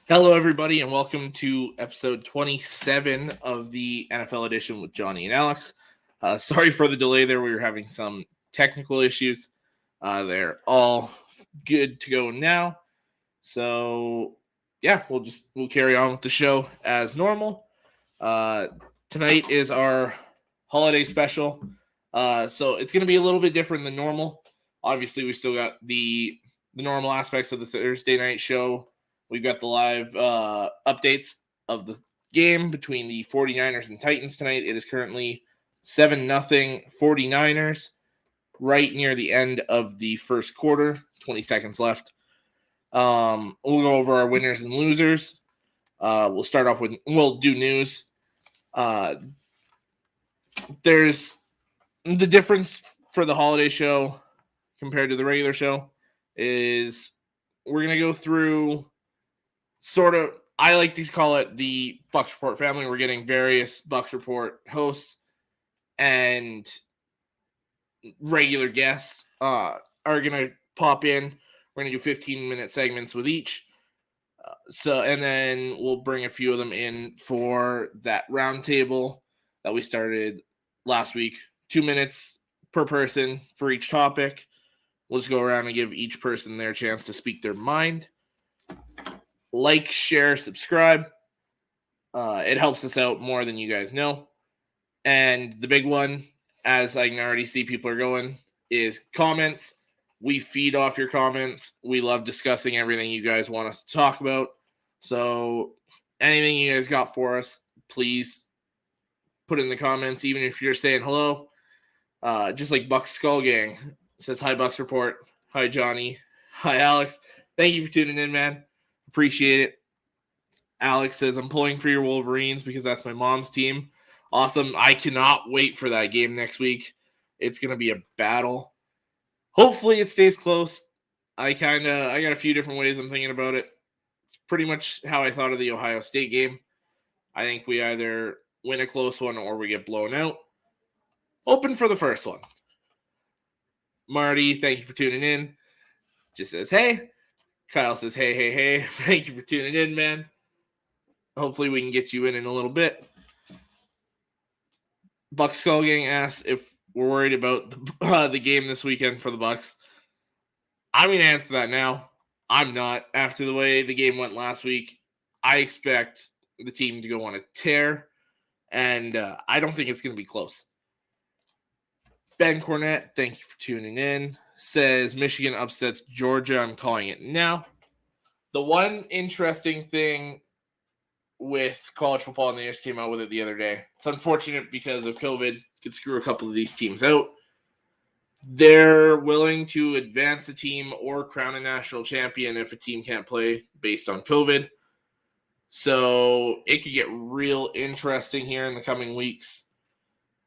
Hello, everybody, and welcome to episode 27 of the NFL Edition with Johnny and Alex. Sorry for the delay there. We were having some technical issues. They're all good to go now. So, yeah, we'll carry on with the show as normal. Tonight is our holiday special. So it's going to be a little bit different than normal. Obviously, we still got the normal aspects of the Thursday night show. We've got the live updates of the game between the 49ers and Titans tonight. It is currently 7-0 49ers, right near the end of the first quarter, 20 seconds left. We'll go over our winners and losers. We'll start off with, we'll do news. There's the difference for the holiday show compared to the regular show is we're going to go through sort of, I like to call it the Bucs Report family. We're getting various Bucs Report hosts and regular guests are going to pop in. We're going to do 15-minute segments with each. And then we'll bring a few of them in for that roundtable that we started last week. 2 minutes per person for each topic. We'll just go around and give each person their chance to speak their mind. Like, share, subscribe. It helps us out more than you guys know. And the big one, as I can already see people are going, is comments. We feed off your comments. We love discussing everything you guys want us to talk about. So anything you guys got for us, please put in the comments, even if you're saying hello. Just like Bucs Skull Gang says, hi, Bucs Report. Hi, Johnny. Hi, Alex. Thank you for tuning in, man. Appreciate it. Alex says, I'm pulling for your Wolverines because that's my mom's team. Awesome. I cannot wait for that game next week. It's going to be a battle. Hopefully it stays close. I got a few different ways I'm thinking about it. It's pretty much how I thought of the Ohio State game. I think we either win a close one or we get blown out. Open for the first one. Marty, thank you for tuning in. Just says, hey. Kyle says, hey. Thank you for tuning in, man. Hopefully we can get you in a little bit. Bucs Skull Gang asks if we're worried about the game this weekend for the Bucs. I'm going to answer that now. I'm not. After the way the game went last week, I expect the team to go on a tear, and I don't think it's going to be close. Ben Cornett, thank you for tuning in. Says Michigan upsets Georgia. I'm calling it now. The one interesting thing with college football, and they just came out with it the other day. It's unfortunate because of COVID. Could screw a couple of these teams out. They're willing to advance a team or crown a national champion if a team can't play based on COVID. So it could get real interesting here in the coming weeks.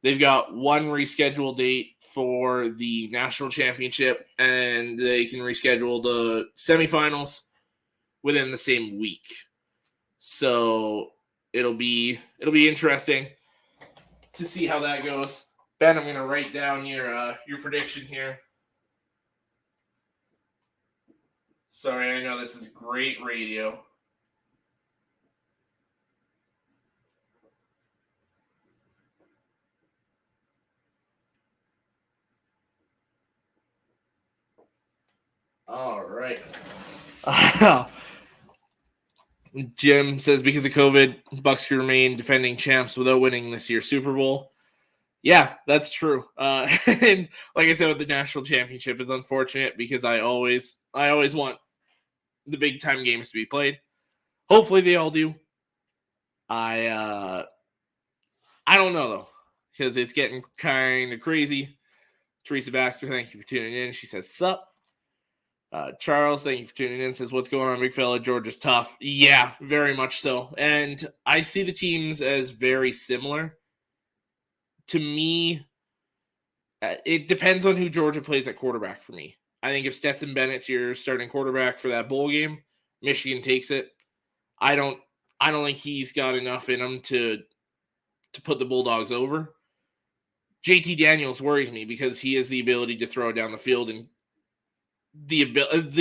They've got one rescheduled date for the national championship, and they can reschedule the semifinals within the same week. So it'll be interesting to see how that goes. Ben, I'm going to write down your prediction here. Sorry, I know this is great radio. All right. Jim says because of COVID, Bucs could remain defending champs without winning this year's Super Bowl. Yeah, that's true. And like I said, with the national championship, it's unfortunate because I always want the big time games to be played. Hopefully they all do. I don't know though, because it's getting kind of crazy. Teresa Baxter, thank you for tuning in. She says, sup. Charles, thank you for tuning in. Says, what's going on, big fella? Georgia's tough. Yeah, very much so. And I see the teams as very similar. To me, it depends on who Georgia plays at quarterback for me. I think if Stetson Bennett's your starting quarterback for that bowl game, Michigan takes it. I don't think he's got enough in him to put the Bulldogs over. JT Daniels worries me because he has the ability to throw down the field and the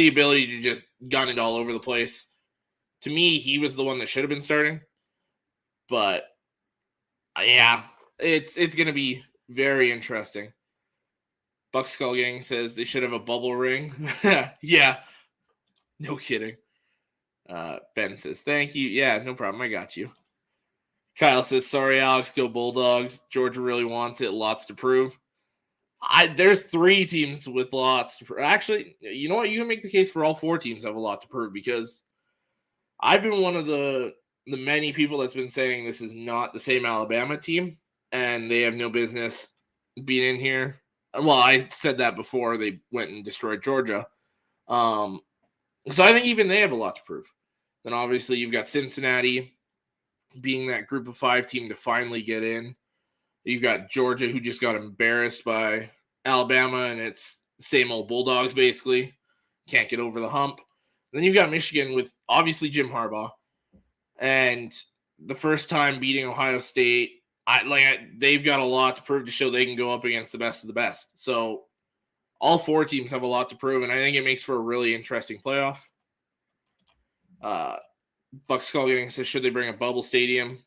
ability to just gun it all over the place. To me, he was the one that should have been starting. But yeah, it's going to be very interesting. Bucs Skull Gang says they should have a bubble ring. Yeah, no kidding. Ben says, thank you. Yeah, no problem. I got you. Kyle says, sorry, Alex, go Bulldogs. Georgia really wants it. Lots to prove. There's 3 teams with lots to prove. Actually, you know what? You can make the case for all 4 teams have a lot to prove, because I've been one of the many people that's been saying this is not the same Alabama team, and they have no business being in here. Well, I said that before they went and destroyed Georgia. So I think even they have a lot to prove. Then obviously you've got Cincinnati being that group of 5 team to finally get in. You've got Georgia, who just got embarrassed by Alabama, and it's same old Bulldogs, basically. Can't get over the hump. Then you've got Michigan with obviously Jim Harbaugh, and the first time beating Ohio State. They've got a lot to prove to show they can go up against the best of the best. So all 4 teams have a lot to prove, and I think it makes for a really interesting playoff. Bucs Skull Gang says, should they bring a bubble stadium?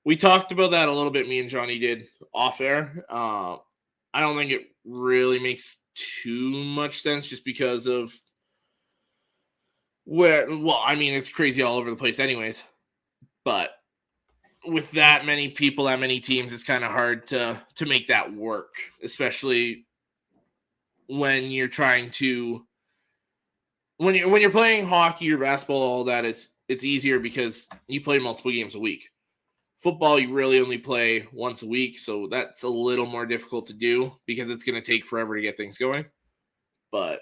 We talked about that a little bit, me and Johnny did off air. I don't think it really makes too much sense, just because of it's crazy all over the place anyways. But with that many people, that many teams, it's kind of hard to make that work, especially when you're trying to when you're playing hockey or basketball, all that. It's easier because you play multiple games a week. Football, you really only play once a week, so that's a little more difficult to do because it's going to take forever to get things going. But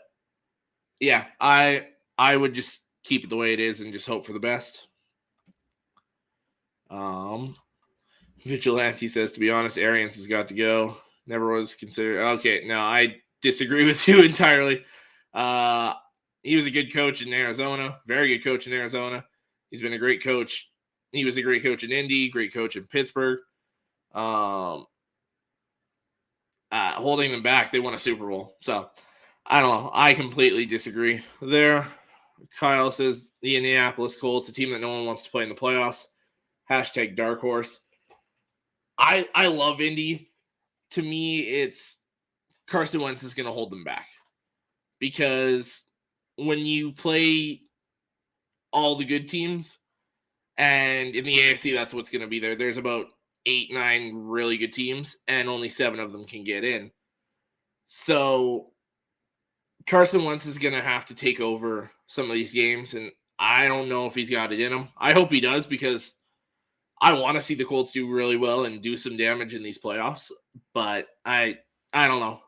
yeah, I would just keep it the way it is and just hope for the best. Vigilante says, to be honest, Arians has got to go. Never was considered. Okay, no, I disagree with you entirely. He was a good coach in Arizona, very good coach in Arizona. He's been a great coach. He was a great coach in Indy, great coach in Pittsburgh. Holding them back, they won a Super Bowl. So, I don't know. I completely disagree there. Kyle says, the Indianapolis Colts, a team that no one wants to play in the playoffs. # dark horse. I love Indy. To me, it's Carson Wentz is going to hold them back. Because when you play all the good teams, and in the AFC, that's what's going to be there. There's about 8, 9 really good teams, and only 7 of them can get in. So Carson Wentz is going to have to take over some of these games, and I don't know if he's got it in him. I hope he does, because I want to see the Colts do really well and do some damage in these playoffs. But I don't know.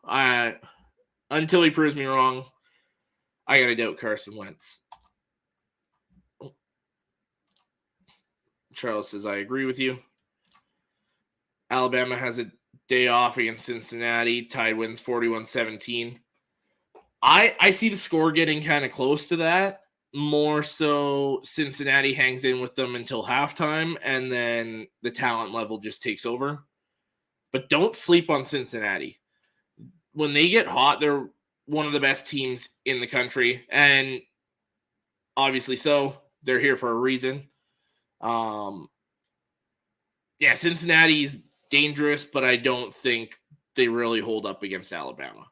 Until he proves me wrong, I got to doubt Carson Wentz. Charles says, I agree with you. Alabama has a day off against Cincinnati. Tide wins 41-17. I see the score getting kind of close to that. More so Cincinnati hangs in with them until halftime, and then the talent level just takes over. But don't sleep on Cincinnati. When they get hot, they're one of the best teams in the country, and obviously so. They're here for a reason. Cincinnati's dangerous, but I don't think they really hold up against Alabama.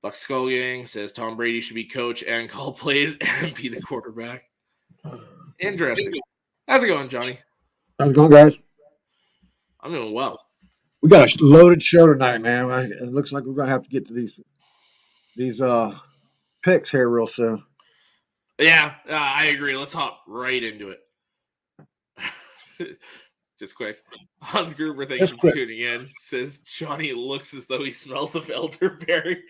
Bucs Skull Gang says Tom Brady should be coach and call plays and be the quarterback. Interesting. How's it going, Johnny? How's it going, guys? I'm doing well. We got a loaded show tonight, man. It looks like we're going to have to get to these picks here real soon. Yeah, I agree. Let's hop right into it. Just quick. Hans Gruber, thank you for tuning in. Says Johnny looks as though he smells of elderberry.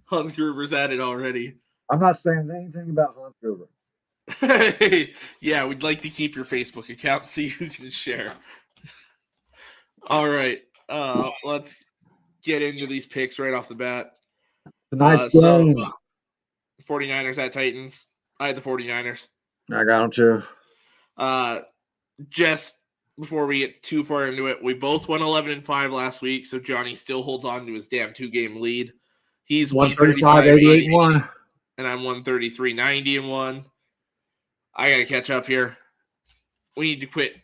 Hans Gruber's at it already. I'm not saying anything about Hans Gruber. Yeah, we'd like to keep your Facebook account so you can share. All right. Let's get into these picks right off the bat. Tonight's game. 49ers at Titans. I had the 49ers. I got them too. Just before we get too far into it, we both won 11-5 last week, so Johnny still holds on to his damn 2-game lead. He's 135, 88-1. And I'm 133, 90-1. I gotta catch up here. We need to quit.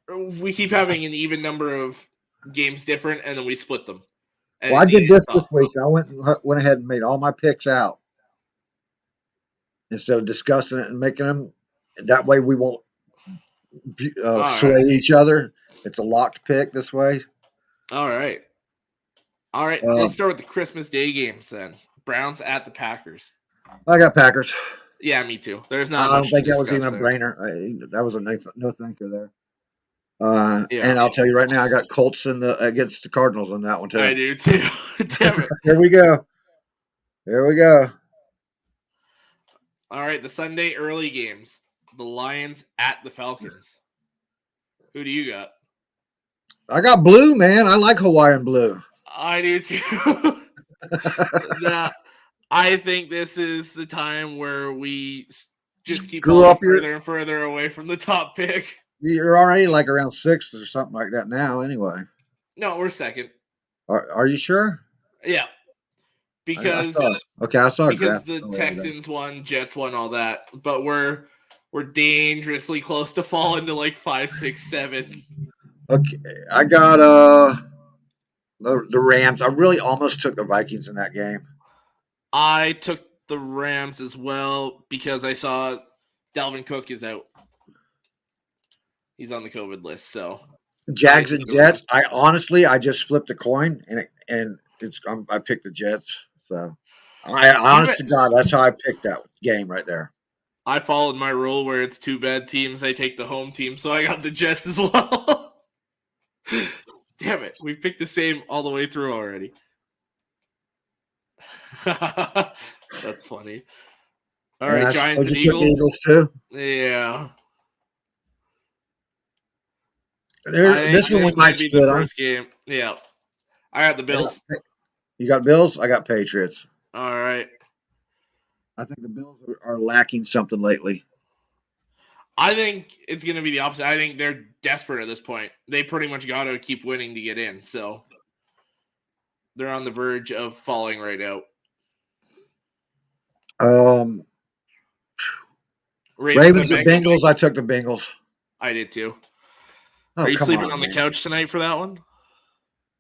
We keep having an even number of games different, and then we split them. And Well, I did this stop. week. I went ahead and made all my picks out instead of discussing it and making them. That way, we won't sway each other. It's a locked pick this way. All right. Let's start with the Christmas Day games then. Browns at the Packers. I got Packers. Yeah, me too. There's not. I don't think that was even a brainer. That was a no thinker there. And I'll tell you right now, I got Colts against the Cardinals on that one too. I do too. Damn it. Here we go. All right, the Sunday early games. The Lions at the Falcons. Who do you got? I got blue, man. I like Hawaiian blue. I do too. I think this is the time where we just keep falling further and further away from the top pick. You're already like around 6th or something like that now, anyway. No, we're 2nd. Are you sure? Yeah. Because I saw because the Texans won, Jets won, all that, but we're dangerously close to falling to like 5, 6, 7. Okay, I got the Rams. I really almost took the Vikings in that game. I took the Rams as well because I saw Dalvin Cook is out. He's on the COVID list, so Jags and Jets. I just flipped a coin and I picked the Jets. So I honest to God, that's how I picked that game right there. I followed my rule where it's 2 bad teams. I take the home team, so I got the Jets as well. Damn it, we picked the same all the way through already. That's funny. All right, Giants and Eagles too. Yeah. This one might be the first game. Yeah. I got the Bills. You got Bills? I got Patriots. All right. I think the Bills are lacking something lately. I think it's going to be the opposite. I think they're desperate at this point. They pretty much got to keep winning to get in. So they're on the verge of falling right out. Ravens and Bengals. I took the Bengals. I did too. Are you sleeping on the couch tonight for that one?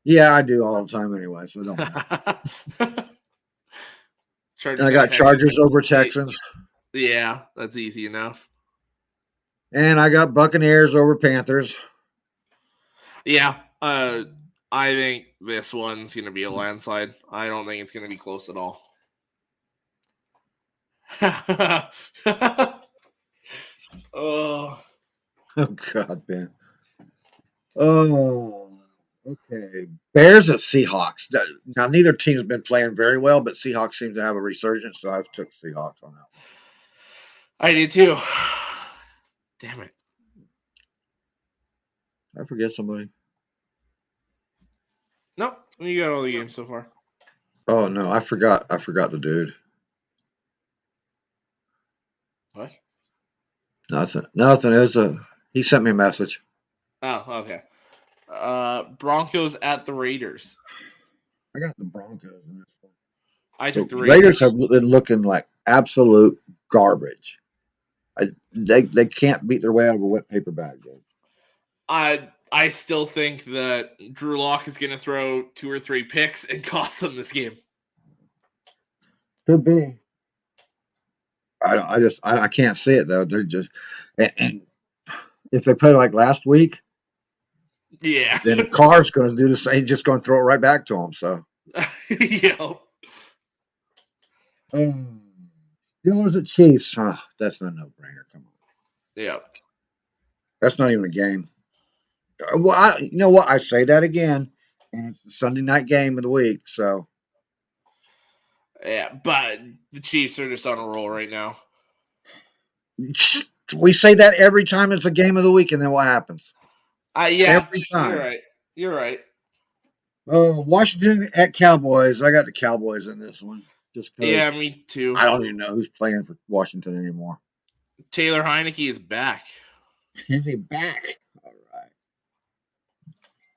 Yeah, I do all the time anyway, so don't. I got Chargers over Texans. Yeah, that's easy enough. And I got Buccaneers over Panthers. Yeah, I think this one's going to be a landslide. I don't think it's going to be close at all. Oh God, Ben. Oh, okay. Bears at Seahawks. Now, neither team's been playing very well, but Seahawks seem to have a resurgence, so I took Seahawks on that one. I did too. Damn it. I forget somebody. Nope. You got all the games so far. Oh, no. I forgot the dude. What? Nothing. He sent me a message. Oh, okay. Broncos at the Raiders. I got the Broncos in this one. I took the Raiders have been looking like absolute garbage. They can't beat their way out of a wet paper bag, dude. I still think that Drew Lock is going to throw 2 or 3 picks and cost them this game. Could be. I can't see it though. They're just and if they play like last week, yeah, then Carr's going to do the same. He's just going to throw it right back to him. So, yeah. Steelers at Chiefs. That's not a no-brainer. Come on. Yeah. That's not even a game. Well, you know what? I say that again, and it's the Sunday night game of the week. So. Yeah, but the Chiefs are just on a roll right now. We say that every time it's a game of the week, and then what happens? Yeah, every time. You're right. Washington at Cowboys. I got the Cowboys in this one. Yeah, me too. I don't even know who's playing for Washington anymore. Taylor Heineke is back. Is he back? All right.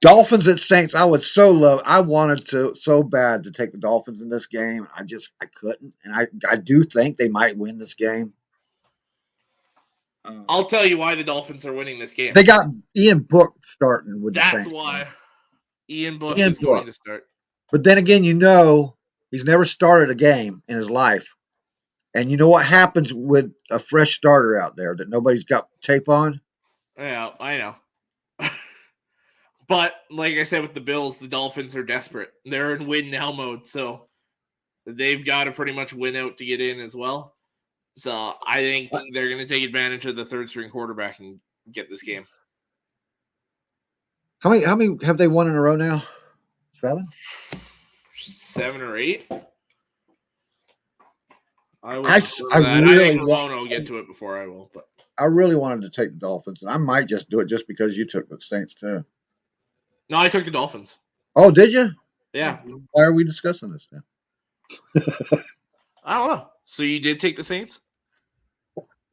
Dolphins at Saints. I wanted to so bad to take the Dolphins in this game. I couldn't. And I do think they might win this game. I'll tell you why the Dolphins are winning this game. They got Ian Book starting with the That's Saints. why Ian Book is going to start. But then again, he's never started a game in his life. And you know what happens with a fresh starter out there that nobody's got tape on? Yeah, I know. But like I said with the Bills, the Dolphins are desperate. They're in win now mode, so they've got to pretty much win out to get in as well. So I think they're going to take advantage of the third string quarterback and get this game. How many have they won in a row now? 7? 7 or 8. I really think Ramona will get to it before I will, but I really wanted to take the Dolphins, and I might just do it just because you took the Saints too. No, I took the Dolphins. Oh, did you? Yeah. Why are we discussing this then? I don't know. So you did take the Saints?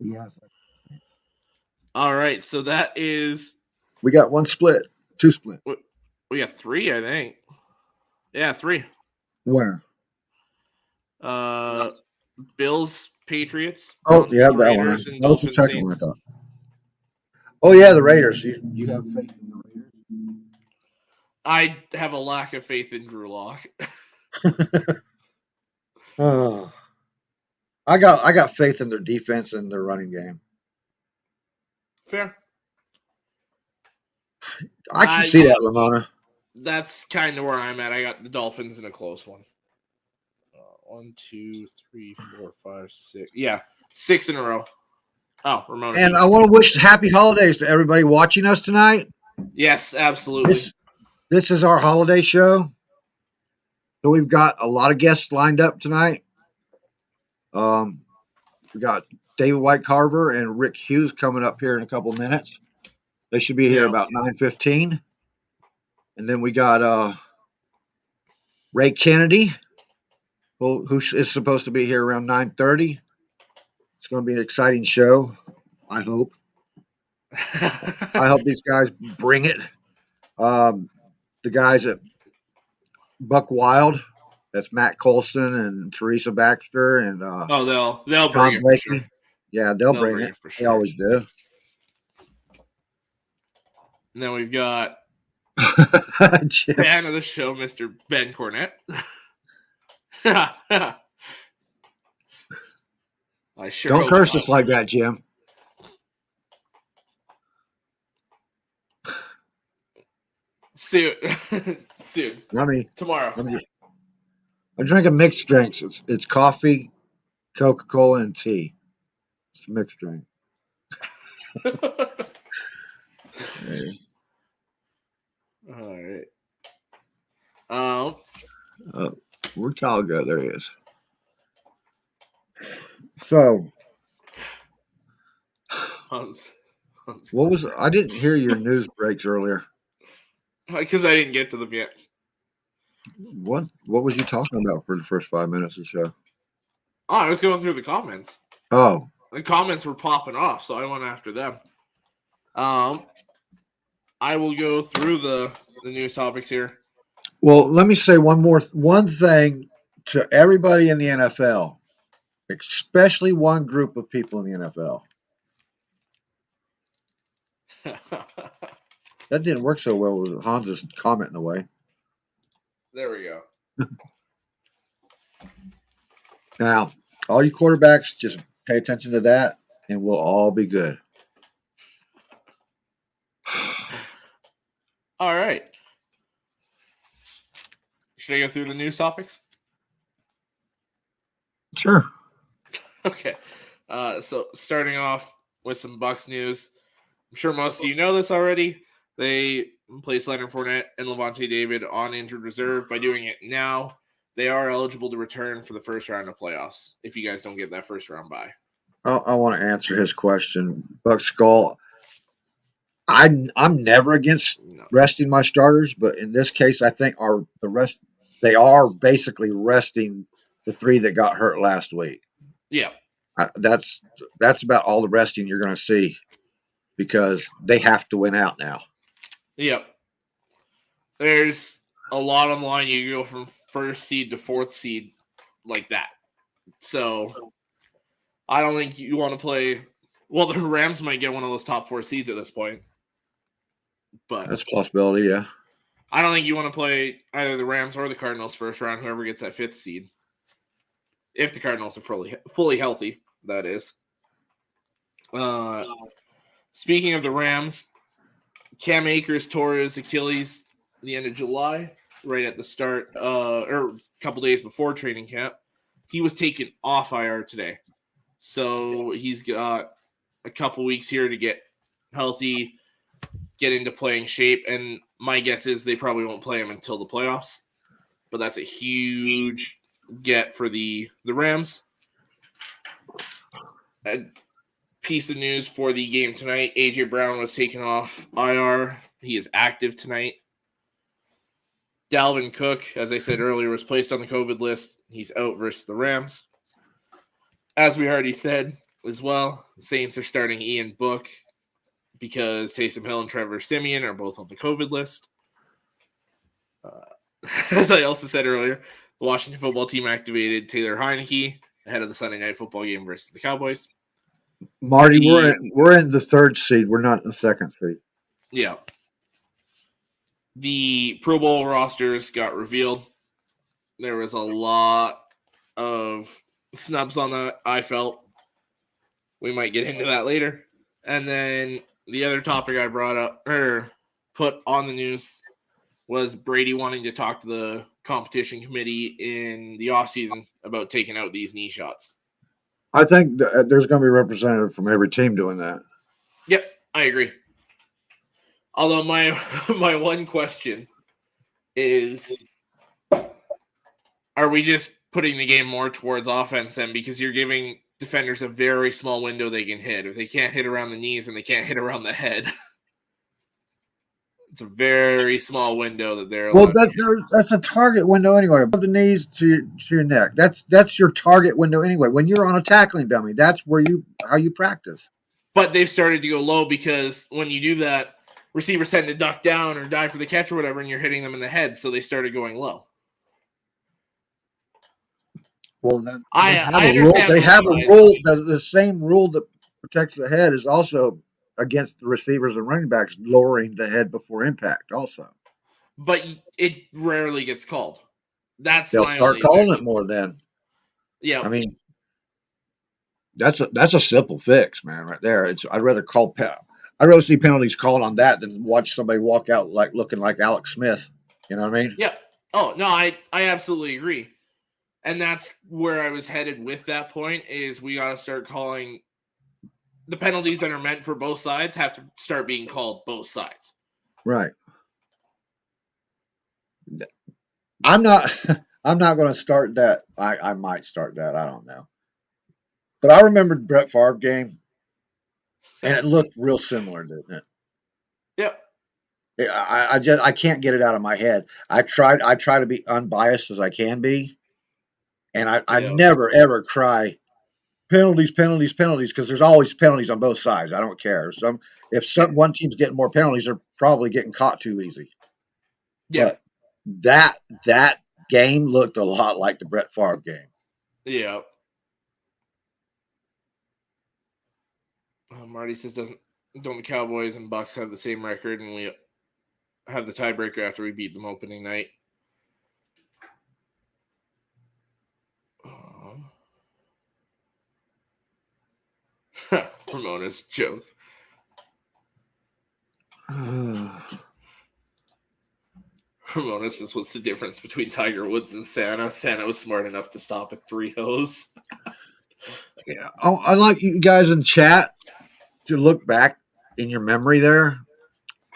Yeah. All right. So that is. We got 2 split. We got 3, I think. Yeah, 3. Where? Bills, Patriots. Oh, yeah, that one. That was the second one, I thought. Oh, yeah, the Raiders. You have faith in the Raiders? I have a lack of faith in Drew Lock. I got faith in their defense and their running game. Fair. I can see that, Ramona. That's kind of where I'm at. I got the Dolphins in a close one. 1, 2, 3, 4, 5, 6. Yeah, 6 in a row. Oh, Ramona. And I want to wish happy holidays to everybody watching us tonight. Yes, absolutely. This is our holiday show. So we've got a lot of guests lined up tonight. We got David White Carver and Rick Hughes coming up here in a couple minutes. They should be here about 9:15. And then we got Ray Kennedy, who is supposed to be here around 9:30. It's going to be an exciting show, I hope. I hope these guys bring it. The guys at Buck Wild, that's Matt Colson and Teresa Baxter and they'll bring it for sure. Yeah, they'll bring it. For sure. They always do. And then we've got fan of the show, Mr. Ben Cornett. I sure don't curse us like that, Jim. Soon. Tomorrow. I'm drinking mixed drinks. It's coffee, Coca-Cola, and tea. It's a mixed drink. All right. Where'd Kyle go? There he is. So, what was? I didn't hear your news breaks earlier. Because I didn't get to them yet. What was you talking about for the first 5 minutes of the show? Oh, I was going through the comments. Oh. The comments were popping off, so I went after them. I will go through the news topics here. Well, let me say one thing to everybody in the NFL, especially one group of people in the NFL. That didn't work so well with Hans's comment in the way. There we go. Now, all you quarterbacks, just pay attention to that, and we'll all be good. All right. Should I go through the news topics? Sure. Okay. So starting off with some Bucs news. I'm sure most of you know this already. They placed Leonard Fournette and Levante David on injured reserve. By doing it now, they are eligible to return for the first round of playoffs if you guys don't get that first round bye. I want to answer his question. Buck Skull, I'm never against resting my starters, but in this case, I think they are basically resting the 3 that got hurt last week. Yeah. That's about all the resting you're going to see because they have to win out now. Yep. There's a lot on the line. You go from 1st seed to 4th seed like that. So I don't think you want to play Well, the Rams might get one of those top 4 seeds at this point. But that's a possibility, yeah. I don't think you want to play either the Rams or the Cardinals first round, whoever gets that 5th seed. If the Cardinals are fully healthy, that is. Speaking of the Rams, Cam Akers tore his Achilles at the end of July, right at the start, or a couple days before training camp. He was taken off IR today. So he's got a couple weeks here to get healthy, get into playing shape, and my guess is they probably won't play him until the playoffs. But that's a huge get for the Rams. A piece of news for the game tonight, A.J. Brown was taken off IR. He is active tonight. Dalvin Cook, as I said earlier, was placed on the COVID list. He's out versus the Rams. As we already said as well, the Saints are starting Ian Book because Taysom Hill and Trevor Siemian are both on the COVID list. As I also said earlier, the Washington football team activated Taylor Heineke ahead of the Sunday night football game versus the Cowboys. Marty, we're in the 3rd seed. We're not in the 2nd seed. Yeah. The Pro Bowl rosters got revealed. There was a lot of snubs on that, I felt. We might get into that later. And then the other topic I brought up, or put on the news, was Brady wanting to talk to the competition committee in the offseason about taking out these knee shots. I think there's going to be a representative from every team doing that. Yep, I agree. Although my one question is, are we just putting the game more towards offense then? Because you're giving defenders a very small window they can hit. If they can't hit around the knees and they can't hit around the head, it's a very small window that they're. Well, that's a target window anyway. Above the knees to your neck. That's your target window anyway. When you're on a tackling dummy, that's how you practice. But they've started to go low because when you do that, receivers tend to duck down or dive for the catch or whatever, and you're hitting them in the head. So they started going low. Well, then I understand. They have a rule. The same rule that protects the head is also against the receivers and running backs lowering the head before impact also. But it rarely gets called. They'll start calling it more then. Yeah. I mean, that's a simple fix, man, right there. I'd rather see penalties called on that than watch somebody walk out looking like Alex Smith. You know what I mean? Yeah. Oh, no, I absolutely agree. And that's where I was headed with that point is we got to start calling the penalties that are meant for both sides have to start being called both sides. Right. I'm not going to start that. I might start that. I don't know. But I remembered Brett Favre game, and it looked real similar, didn't it? Yep. I can't get it out of my head. I try to be unbiased as I can be, and I never ever cry penalties because there's always penalties on both sides. I don't care. If one team's getting more penalties, they're probably getting caught too easy. Yeah. But that game looked a lot like the Brett Favre game. Yeah. Marty says, don't the Cowboys and Bucs have the same record and we have the tiebreaker after we beat them opening night? Ramona's joke. Ramona says, what's the difference between Tiger Woods and Santa? Santa was smart enough to stop at 3 hoes. Yeah. I'd like you guys in chat to look back in your memory there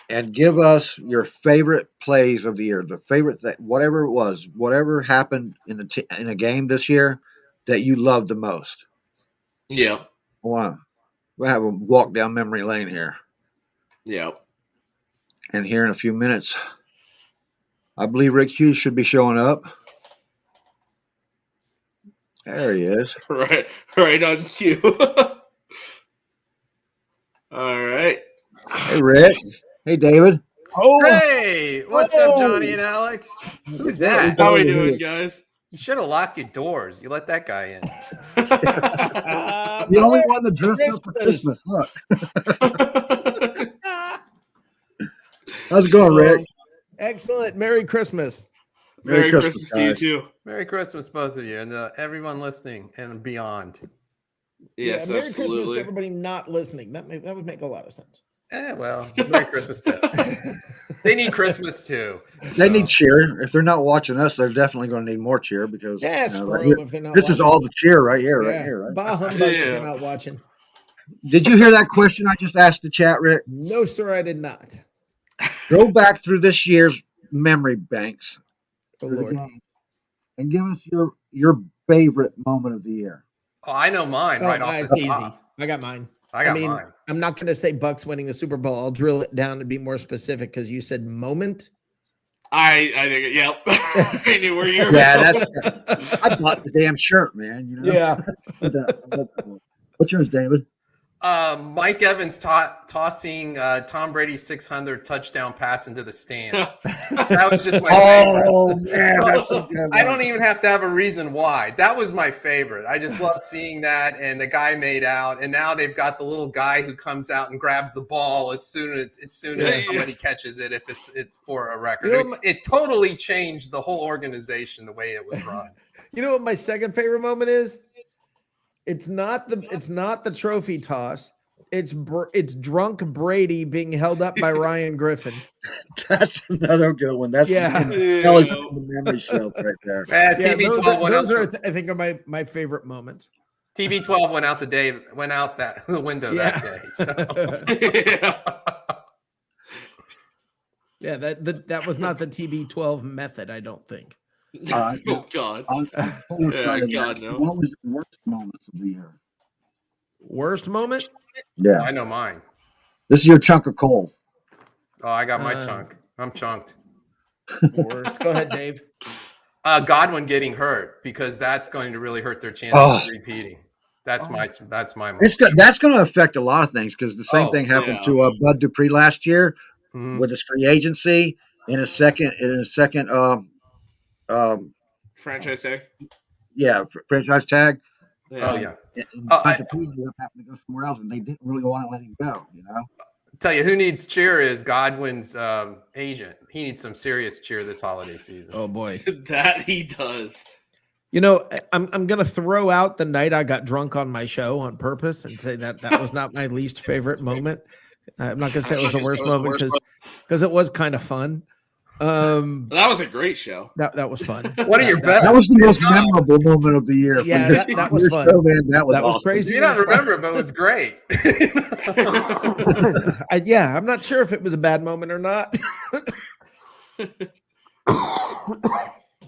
and give us your favorite plays of the year, the favorite thing, whatever it was, whatever happened in a game this year that you loved the most. Yeah. We'll have a walk down memory lane here. Yeah. And here in a few minutes, I believe Rick Hughes should be showing up. There he is. Right on cue. All right. Hey, Rick. Hey, David. Oh, hey, what's up, Johnny and Alex? Who's that? How are we doing, guys? You should have locked your doors. You let that guy in. The only one that dressed up for Christmas. Look. How's it going, Rick? Excellent. Merry Christmas. Merry Christmas to you guys. too. Merry Christmas, both of you, and everyone listening and beyond. Yes, Merry Christmas absolutely. to everybody not listening. That would make a lot of sense. Well, Merry Christmas too. They need Christmas too. They need cheer. If they're not watching us, they're definitely going to need more cheer because Screw right here, them if they're not this watching. is all the cheer right here, Yeah. right here. Right? Bah humbug if you're not watching. Did you hear that question I just asked the chat, Rick? No, sir, I did not. Go back through this year's memory banks Oh, for the Lord. game and give us your favorite moment of the year. Oh, I know mine right off It's the easy. top. I got mine. I got mine. I'm not going to say Bucs winning the Super Bowl. I'll drill it down and be more specific because you said moment. I think yep. I knew where you were. Yeah, going. I bought the damn shirt, man. You know. Yeah. What's yours, David? Mike Evans tossing Tom Brady's 600 touchdown pass into the stands. That was just my favorite. Oh man, that's a good I one. don't even have to have a reason why. That was my favorite. I just love seeing that, and the guy made out. And now they've got the little guy who comes out and grabs the ball as soon as somebody catches it. If it's for a record, You know, it totally changed the whole organization the way it was run. You know what my second favorite moment is? It's not the trophy toss. It's drunk Brady being held up by Ryan Griffin. That's another good one. That's the memory shelf right there. TB12 went those out. I think are my favorite moments. TB12 went out the window that day. So. Yeah, that was not the TB12 method. I don't think. Oh God. God, no. What was the worst moments of the year? Worst moment? Yeah, I know mine. this is your chunk of coal. Oh, I got my chunk. I'm chunked. Worst. Go ahead, Dave. Godwin getting hurt because that's going to really hurt their chances of repeating. That's my moment. That's going to affect a lot of things because the same thing happened to Bud Dupree last year with his free agency in a second franchise tag. Yeah, franchise tag. Yeah. Oh yeah. And Bud Dupree ended up having to go somewhere else, and they didn't really want to let him go. You know. Tell you who needs cheer is Godwin's agent. He needs some serious cheer this holiday season. Oh boy, that he does. You know, I'm gonna throw out the night I got drunk on my show on purpose and say that was not my least favorite moment. I'm not gonna say it was the worst moment because it was kind of fun. That was a great show. That was fun. What are your best? That was the most memorable moment of the year. Yeah, that was fun. Show, man, that was awesome. crazy. You don't remember it, but it was great. I'm not sure if it was a bad moment or not.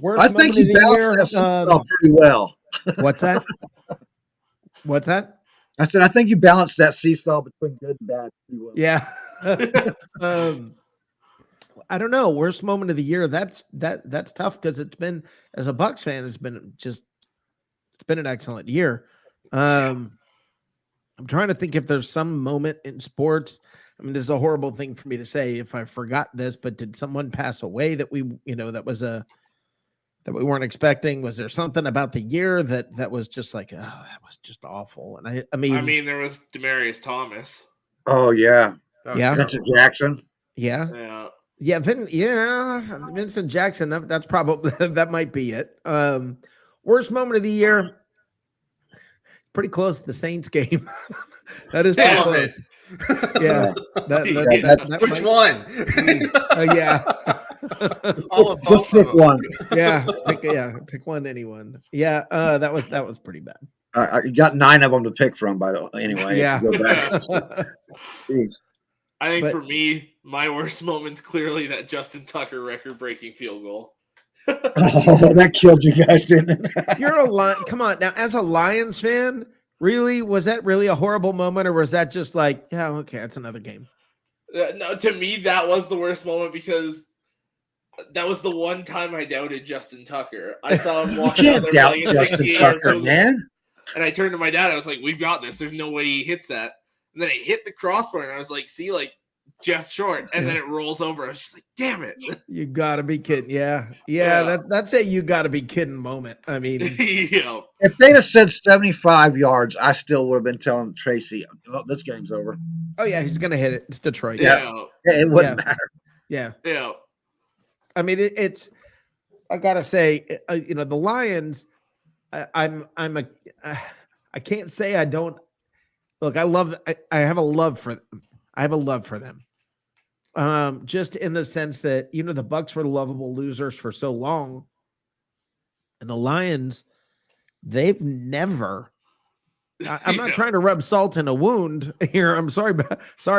Worst I think you balanced that pretty well. What's that? What's that? I said I think you balanced that seesaw between good and bad pretty well. Yeah. I don't know. Worst moment of the year. That's tough because it's been, as a Bucs fan, it's been an excellent year. I'm trying to think if there's some moment in sports. I mean, this is a horrible thing for me to say if I forgot this, but did someone pass away that we weren't expecting? Was there something about the year that was just like, oh, that was just awful? And I mean, there was Demaryius Thomas. Oh yeah. Yeah. Vincent Jackson. Yeah. Yeah. Vincent Jackson. That's probably, that might be it. Worst moment of the year. Pretty close to the Saints game. That is pretty close. Yeah. Which one? All of Just pick one. Pick one. Anyone. Yeah. That was pretty bad. I got 9 of them to pick from, by the way. Anyway. Yeah. Go back. Jeez. I think for me, my worst moment's clearly that Justin Tucker record-breaking field goal. Oh, that killed you guys, didn't it? You're a Lion. Come on now. As a Lions fan, really, was that really a horrible moment, or was that just like, yeah, okay, it's another game? No, to me, that was the worst moment because that was the one time I doubted Justin Tucker. I saw him walk out there doubt playing a Justin 68-yard Tucker, field goal, man. and I turned to my dad. I was like, "We've got this. There's no way he hits that." And then it hit the crossbar, and I was like, "See, like just short, and then it rolls over. It's just like, damn it. You gotta be kidding. Yeah. That's a you gotta be kidding moment. I mean, if they'd have said 75 yards, I still would have been telling Tracy, "Oh, this game's over." oh yeah, he's gonna hit it. It's Detroit. It wouldn't matter. Yeah. I mean, it's. I gotta say, the Lions. I can't say I don't. Look, I have a love for them. I have a love for them. Just in the sense that, the Bucs were lovable losers for so long. And the Lions, they've never. I'm not trying to rub salt in a wound here. I'm sorry,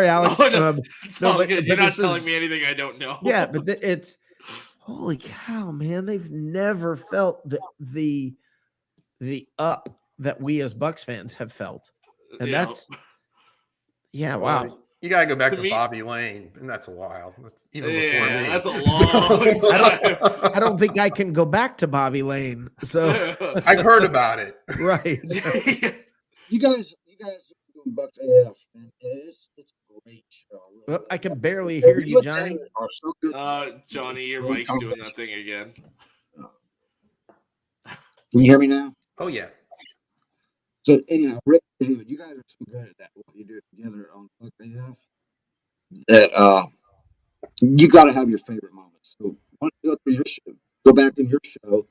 Alex. You're not telling me anything I don't know. Yeah, but it's holy cow, man! They've never felt the up that we as Bucs fans have felt, and that's wow. You gotta go back to Bobby Lane, and that's a while. That's even before me. That's a long time. I don't think I can go back to Bobby Lane. So I've heard about it. Right. You guys are doing Bucs AF, and it's a great show. Really. Well, I can barely hear you, Johnny. So good. Johnny, your mic's doing that thing again. Can you hear me now? Oh yeah. So anyhow, Rick, David, you guys are so good at that. What you do together on Bucs AF, that you got to have your favorite moments. So why don't you go through your show, go back in your show,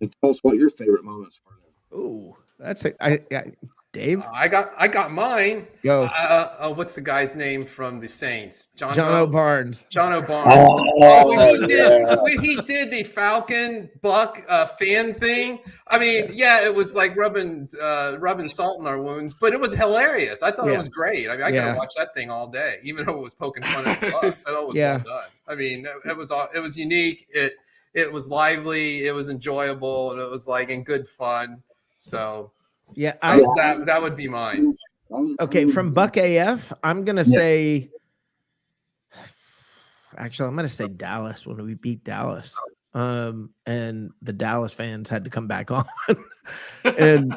and tell us what your favorite moments were. Ooh, that's it. Dave, I got mine. Go. What's the guy's name from the Saints? John O'Barnes. John O'Barnes. When he did the Falcon Buck fan thing. I mean, it was like rubbing salt in our wounds, but it was hilarious. I thought it was great. I mean, I could watch that thing all day, even though it was poking fun at the Bucs. I thought it was well done. I mean, it was unique. It was lively. It was enjoyable, and it was like in good fun. So. Yeah, that would be mine. Okay, from Buck AF, I'm gonna say. Actually, I'm gonna say Dallas when we beat Dallas, and the Dallas fans had to come back on, and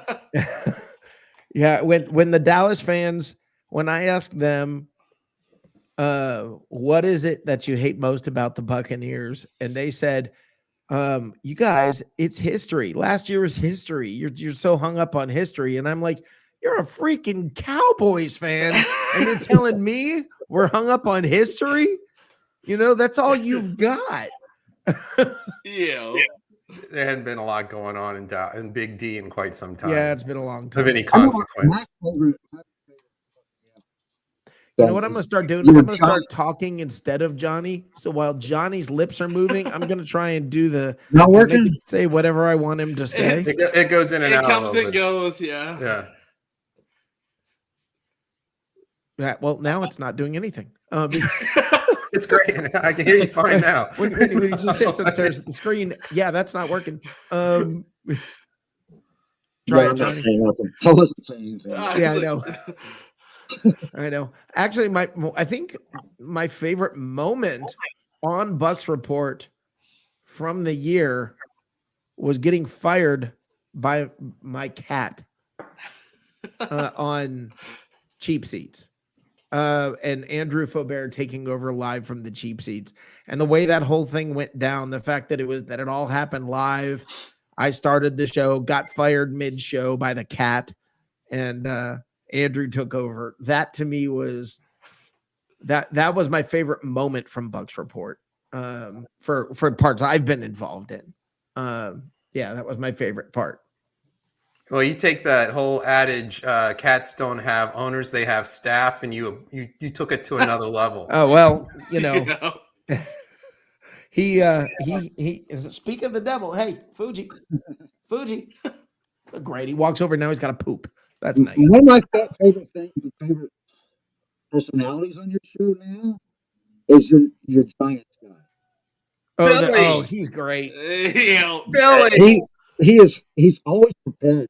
when the Dallas fans, when I asked them, what is it that you hate most about the Buccaneers, and they said, you guys, it's history. Last year was history. You're so hung up on history. And I'm like, you're a freaking Cowboys fan. And you're telling me we're hung up on history? That's all you've got. Yeah. There hadn't been a lot going on in Big D in quite some time. Yeah, it's been a long time. Of any consequence. You know what I'm going to start doing is I'm going to start talking instead of Johnny. So while Johnny's lips are moving, I'm going to try and do the not working. Say whatever I want him to say. It goes in and out. It comes and goes. Yeah. Well, now it's not doing anything. It's great. I can hear you fine now. when you just sit upstairs at the screen, that's not working. Try it, Johnny. I wasn't saying anything. Yeah, I know. I know. Actually, I think my favorite moment on Bucs Report from the year was getting fired by my cat on Cheap Seats. And Andrew Faubert taking over live from the Cheap Seats. And the way that whole thing went down, the fact that it all happened live. I started the show, got fired mid-show by the cat, and Andrew took over. That to me was that was my favorite moment from Bucs Report for parts I've been involved in. That was my favorite part. Well, you take that whole adage, cats don't have owners, they have staff, and you took it to another level. Oh, well, he speak of the devil. Hey, Fuji. Great. He walks over, now he's got to poop. That's nice. One of my favorite favorite personalities on your show now is your Giants guy. Oh, he's great. Billy. He's always prepared,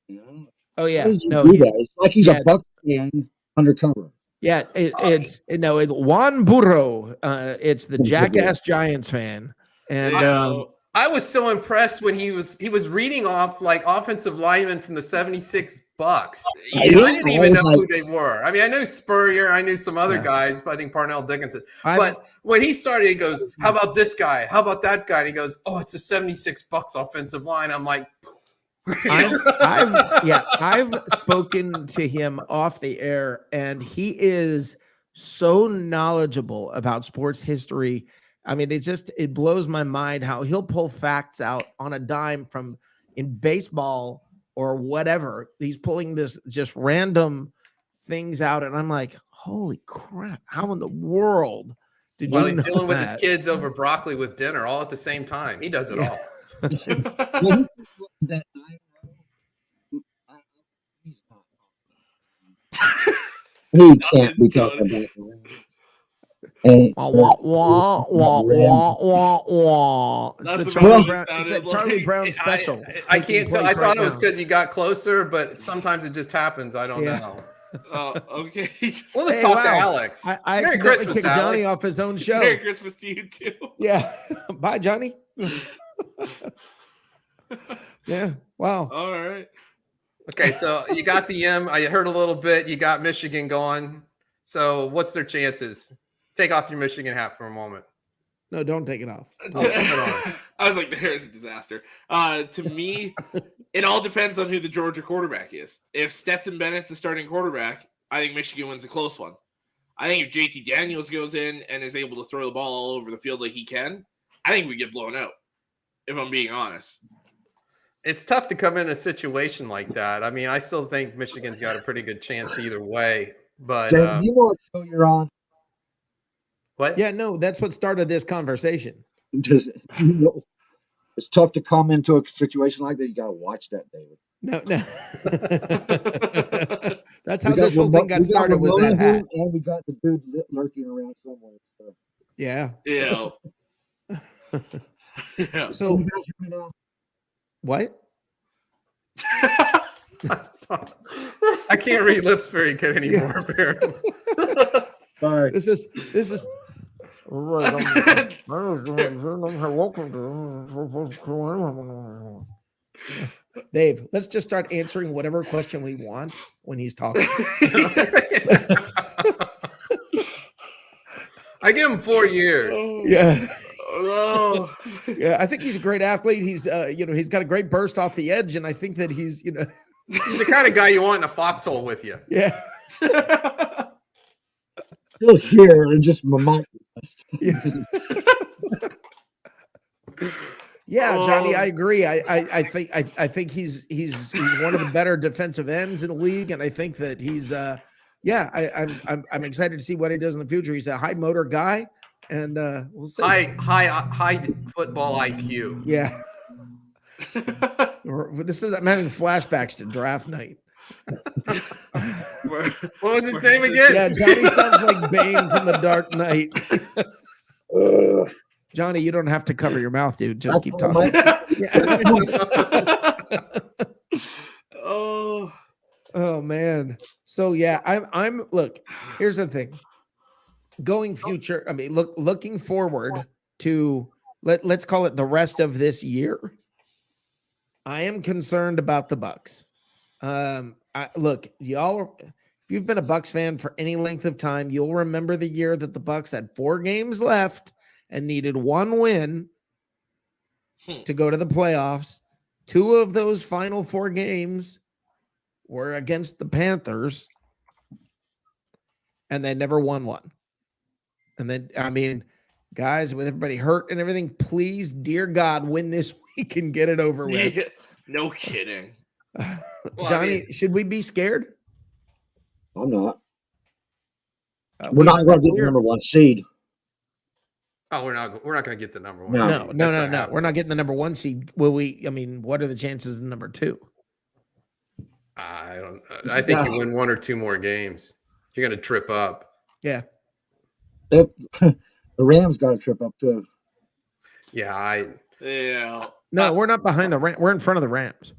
Oh yeah. It's like he's a Bucs fan undercover. Yeah, it's Juan Burro. It's the Jackass Giants fan. And I was so impressed when he was reading off like offensive linemen from the 76 Bucs. I didn't even know who they were. I mean, I knew Spurrier, I knew some other guys, but I think Parnell Dickinson. But when he started, he goes, "How about this guy? How about that guy?" And he goes, "Oh, it's a 76 Bucs offensive line." I'm like, I've spoken to him off the air, and he is so knowledgeable about sports history. I mean, it blows my mind how he'll pull facts out on a dime from in baseball or whatever. He's pulling this just random things out, and I'm like, holy crap! How in the world did well, you he's know dealing with that? his kids over broccoli with dinner all at the same time. He does it all. That he can't be talking about that. And It's the Charlie Brown special. I can't tell. I thought it was because you got closer, but sometimes it just happens. I don't know. Okay. We'll just talk to Alex. I Merry accidentally Christmas, kicked Alex. Johnny off his own show. Merry Christmas to you too. Yeah. Bye, Johnny. Yeah. Wow. All right. Okay, so you got the M. I heard a little bit. You got Michigan going. So what's their chances? Take off your Michigan hat for a moment. No, don't take it off. I was like, there's a disaster. To me, it all depends on who the Georgia quarterback is. If Stetson Bennett's the starting quarterback, I think Michigan wins a close one. I think if JT Daniels goes in and is able to throw the ball all over the field like he can, I think we get blown out, if I'm being honest. It's tough to come in a situation like that. I mean, I still think Michigan's got a pretty good chance either way. But Dave, you know what show you're on? What? Yeah, no, that's what started this conversation. Just, it's tough to come into a situation like that. You got to watch that, David. No. That's how this whole thing got started. Was that hat? And we got the dude lurking around somewhere. So. Yeah. Yeah. Yeah. So, what? I can't read lips very good anymore, apparently. Sorry. This is Dave, let's just start answering whatever question we want when he's talking. I give him 4 years. Yeah. Oh. Yeah, I think he's a great athlete. He's he's got a great burst off the edge, and I think that he's he's the kind of guy you want in a foxhole with you. Yeah. Still here, and just my mic. Yeah, Johnny, I agree. I think he's one of the better defensive ends in the league, and I think that he's I'm excited to see what he does in the future. He's a high motor guy, and we'll see. High football IQ. Yeah. I'm having flashbacks to draft night. What was his name again? Yeah, Johnny sounds like Bane from the Dark Knight. Johnny, you don't have to cover your mouth, dude. Just keep talking. Oh man. So yeah, I'm look, here's the thing. Going future, I mean, looking forward to let's call it the rest of this year. I am concerned about the Bucs. Look, y'all, if you've been a Bucs fan for any length of time, you'll remember the year that the Bucs had 4 games left and needed 1 win to go to the playoffs. 2 of those final 4 games were against the Panthers, and they never won one. And then, I mean, guys, with everybody hurt and everything, please, dear God, win this week and get it over with. Yeah, no kidding. Johnny, should we be scared? I'm not. We're not going to get the number 1 seed. Oh, we're not going to get the number 1. No. We're not getting the number 1 seed. Will we? I mean, what are the chances of number 2? I think you win 1 or 2 more games. You're going to trip up. Yeah. The Rams got to trip up too. Yeah, No, we're not behind the Rams. We're in front of the Rams.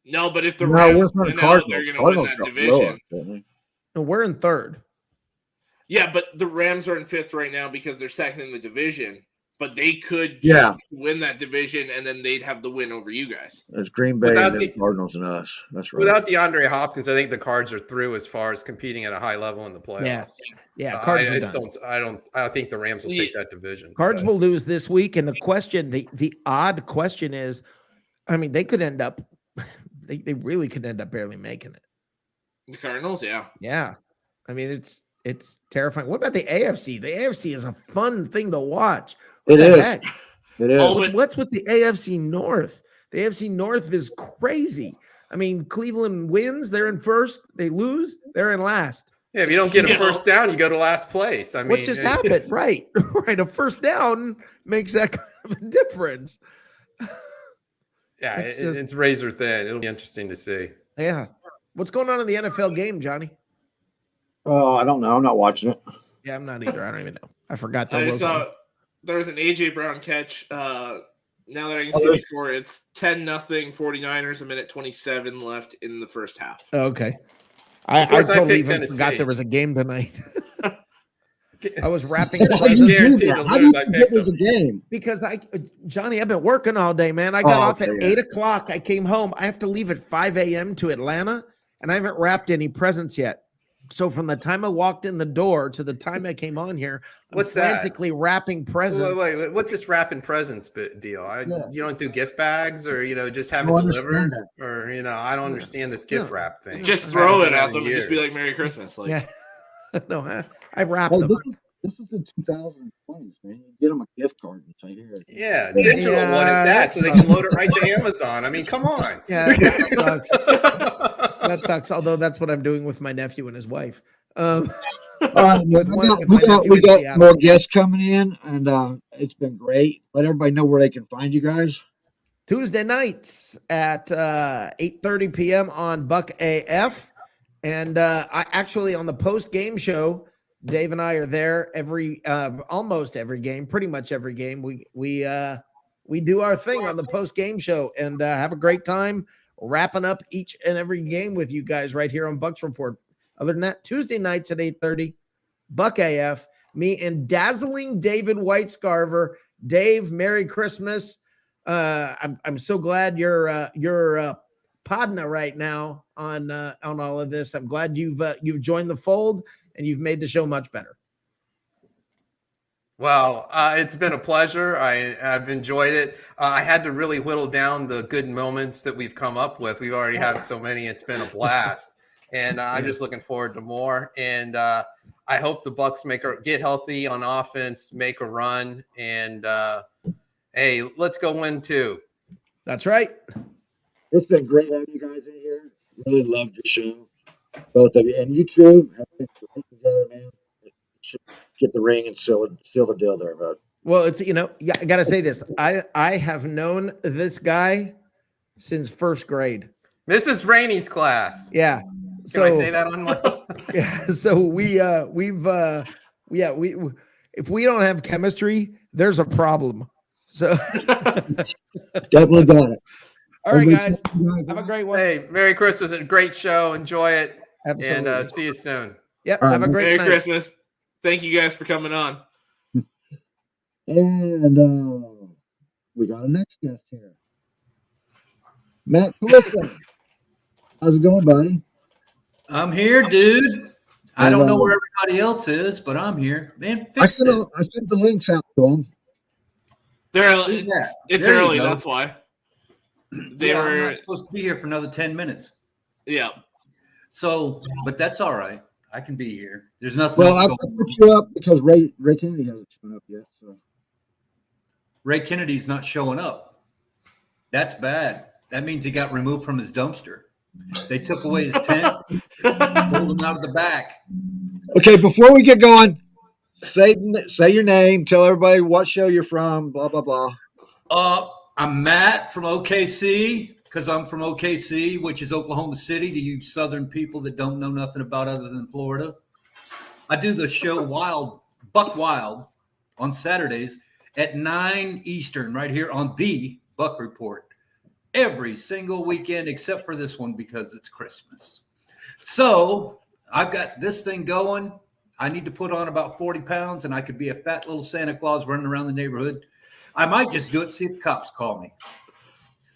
No, but if the Rams we're win out, they're going to win that division. No, we're in 3rd. Yeah, but the Rams are in 5th right now because they're 2nd in the division. but they could win that division, and then they'd have the win over you guys. It's Green Bay, Without and then the- the Cardinals, and us. That's right. Without DeAndre Hopkins, I think the Cards are through as far as competing at a high level in the playoffs. Yeah, I Cards are done. I think the Rams will take that division. Cards will lose this week, and the odd question is, I mean, they could end up, they really could end up barely making it. The Cardinals, yeah. I mean, it's terrifying. What about the AFC? The AFC is a fun thing to watch. It is. Heck? It is. Oh, What's with the AFC North? The AFC North is crazy. I mean, Cleveland wins, they're in first. They lose, they're in last. Yeah, if you don't get a first down, you go to last place. I mean, what just happened? Right. A first down makes that kind of a difference. Yeah, it's razor thin. It'll be interesting to see. Yeah. What's going on in the NFL game, Johnny? Oh, I don't know. I'm not watching it. Yeah, I'm not either. I don't even know. I forgot that. I just saw there was an AJ Brown catch. Now that I can see the score, it's 10-0 49ers, a minute 27 left in the first half. Okay. I totally even Tennessee. forgot there was a game tonight. I was wrapping guaranteed to lose. I picked a game because Johnny, I've been working all day, man. I got off at 8 o'clock. I came home. I have to leave at 5 a.m. to Atlanta, and I haven't wrapped any presents yet. So from the time I walked in the door to the time I came on here, I'm frantically wrapping presents. Wait, what's this wrapping presents deal? You don't do gift bags, or just have it delivered, or I don't understand this gift wrap thing. Just throw it at them and just be like "Merry Christmas." Like, no, I wrap them. This is the 2020s, man. You get them a gift card and say, "Here." Yeah, digital one at that, so they can load it right to Amazon. I mean, come on. Yeah, that sucks. That sucks. Although that's what I'm doing with my nephew and his wife. We got more guests coming in, and it's been great. Let everybody know where they can find you guys. Tuesday nights at 8:30 p.m. on Buck AF, and I actually on the post game show. Dave and I are there almost every game, pretty much every game. We do our thing on the post game show and have a great time wrapping up each and every game with you guys right here on Bucs Report. Other than that, Tuesday nights at 8:30, Buck AF, me and dazzling David Whitescarver. Dave, Merry Christmas. I'm so glad you're partner right now on all of this. I'm glad you've joined the fold and you've made the show much better. Well, it's been a pleasure. I've enjoyed it. I had to really whittle down the good moments that we've come up with. We've already have so many. It's been a blast, and I'm just looking forward to more. And I hope the Bucs get healthy on offense, make a run, and hey, let's go win too. That's right. It's been great having you guys in here. Really loved your show, both of you, and you two have been great together, man. Get the ring and seal the deal there, bud. Well, it's I gotta say this. I have known this guy since first grade. Mrs. Rainey's class. Yeah. Can I say that on my? Yeah. So we if we don't have chemistry, there's a problem. So definitely got it. All right, guys. Have a great one. Hey, Merry Christmas. A great show. Enjoy it. Absolutely. And see you soon. Yep. Have a great Merry night. Christmas. Thank you guys for coming on. And we got a next guest here. Matt Clifton. How's it going, buddy? I'm here, dude. I don't know where everybody else is, but I'm here. Man, I sent the links out to them. It's early, that's why. I'm not supposed to be here for another 10 minutes. Yeah. So, but that's all right. I can be here. There's nothing. Well, I put you up because Ray Kennedy hasn't shown up yet. So Ray Kennedy's not showing up. That's bad. That means he got removed from his dumpster. They took away his tent, pulled him out of the back. Okay, before we get going, say your name, tell everybody what show you're from, blah blah blah. I'm Matt from OKC because I'm from OKC, which is Oklahoma City. To you Southern people that don't know nothing about other than Florida, I do the show Buck Wild on Saturdays at 9 Eastern, right here on the Buck Report. Every single weekend except for this one because it's Christmas. So I've got this thing going. I need to put on about 40 pounds and I could be a fat little Santa Claus running around the neighborhood. I might just do it, see if the cops call me.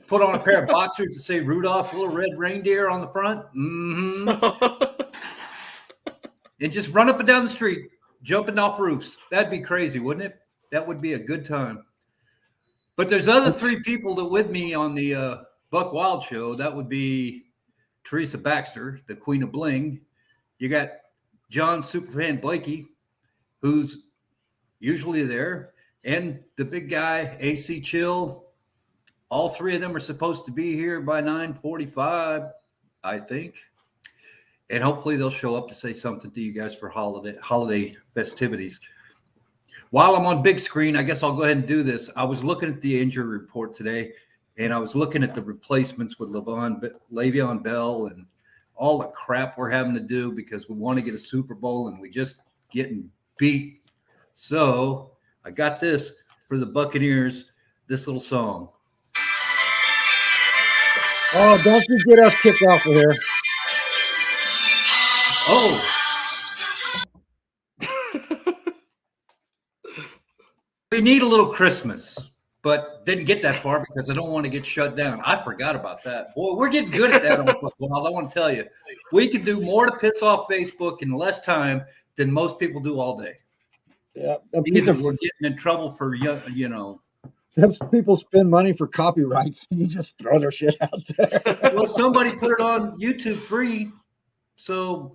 Put on a pair of boxers that say Rudolph, little red reindeer on the front. And just run up and down the street, jumping off roofs. That'd be crazy, wouldn't it? That would be a good time. But there's other 3 people that with me on the Buck Wild show. That would be Teresa Baxter, the Queen of Bling. You got John Superfan Blakey, who's usually there, and the big guy, AC Chill. All 3 of them are supposed to be here by 9:45, I think. And hopefully they'll show up to say something to you guys for holiday festivities. While I'm on big screen, I guess I'll go ahead and do this. I was looking at the injury report today, and I was looking at the replacements with Le'Veon Bell and all the crap we're having to do because we want to get a Super Bowl and we just getting beat. So I got this for the Buccaneers, this little song. Oh, don't you get us kicked off of here. Oh. We need a little Christmas, but didn't get that far because I don't want to get shut down. I forgot about that. Boy, we're getting good at that on football. I want to tell you, we can do more to piss off Facebook in less time than most people do all day. Yeah, Either we're getting in trouble for, you know. People spend money for copyrights and you just throw their shit out there. Well, somebody put it on YouTube free, so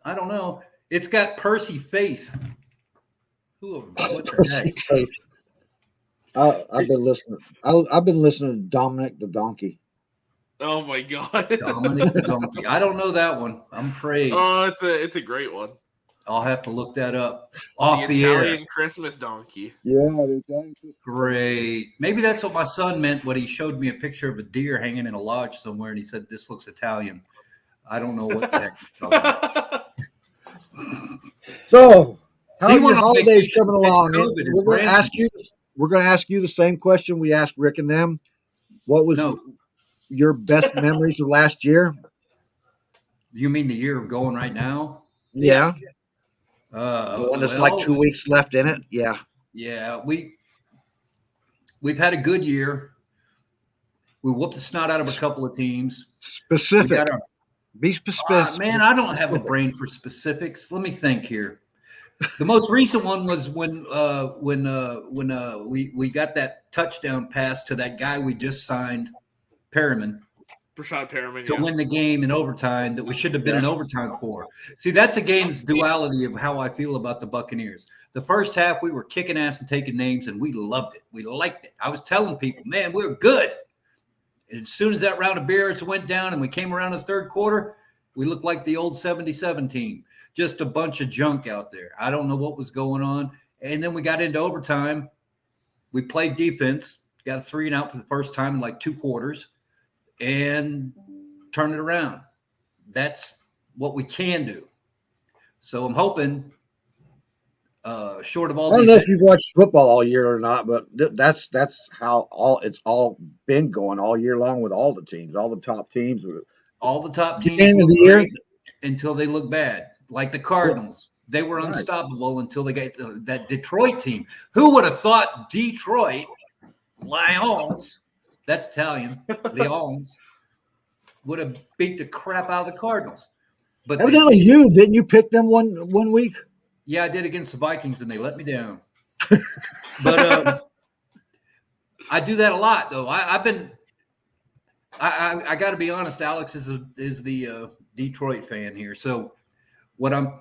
I don't know. It's got Percy Faith. What the heck? I've been listening. I've been listening to Dominic the Donkey. Oh my God, Dominic the Donkey. I don't know that one. I'm afraid. Oh, it's a great one. I'll have to look that up It's the Italian air. Christmas donkey. Yeah, Great. Maybe that's what my son meant when he showed me a picture of a deer hanging in a lodge somewhere, and he said, "This looks Italian." I don't know what the heck he's talking about. So, how He are your went on holidays vacation, coming along? COVID, and We're going to Brandon- ask you. We're going to ask you the same question we asked Rick and them. What was your best memories of last year? You mean the year of going right now? Yeah. The one that's like 2 weeks left in it. Yeah. Yeah, we've had a good year. We whooped the snot out of a couple of teams. Specific. Be specific. Man, I don't have a brain for specifics. Let me think here. The most recent one was when we got that touchdown pass to that guy we just signed, Perriman. Rashad Perriman, to win the game in overtime that we should have been in overtime for. See, that's a game's duality of how I feel about the Buccaneers. The first half, we were kicking ass and taking names, and we loved it. We liked it. I was telling people, man, we were good. And as soon as that round of beers went down and we came around the third quarter, we looked like the old 77 team. Just a bunch of junk out there. I don't know what was going on. And then we got into overtime. We played defense, got a 3-and-out for the first time in like 2 quarters. And turn it around. That's what we can do. So I'm hoping, short of all. I don't know if you've watched football all year or not, but that's how it's all been going all year long with all the teams, all the top teams. All the top teams Beginning of the year until they look bad, like the Cardinals. They were unstoppable until they got that Detroit team. Who would have thought Detroit Lions? That's Italian. Lions would have beat the crap out of the Cardinals. But evidently, didn't you pick them one week? Yeah, I did against the Vikings, and they let me down. But I do that a lot, though. I got to be honest. Alex is the Detroit fan here. So what I'm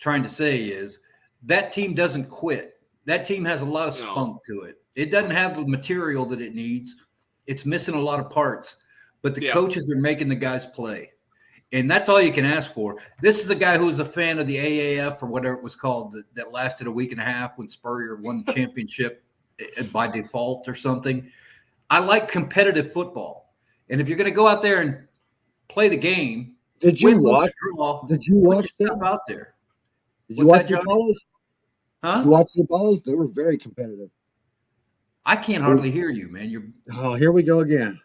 trying to say is that team doesn't quit. That team has a lot of spunk to it. It doesn't have the material that it needs. It's missing a lot of parts, but the coaches are making the guys play. And that's all you can ask for. This is a guy who was a fan of the AAF or whatever it was called that lasted a week and a half when Spurrier won the championship by default or something. I like competitive football. And if you're going to go out there and play the game, did you watch them out there? Did you watch the Apollos? Huh? Did you watch the Apollos? They were very competitive. I can't hardly hear you, man. Here we go again.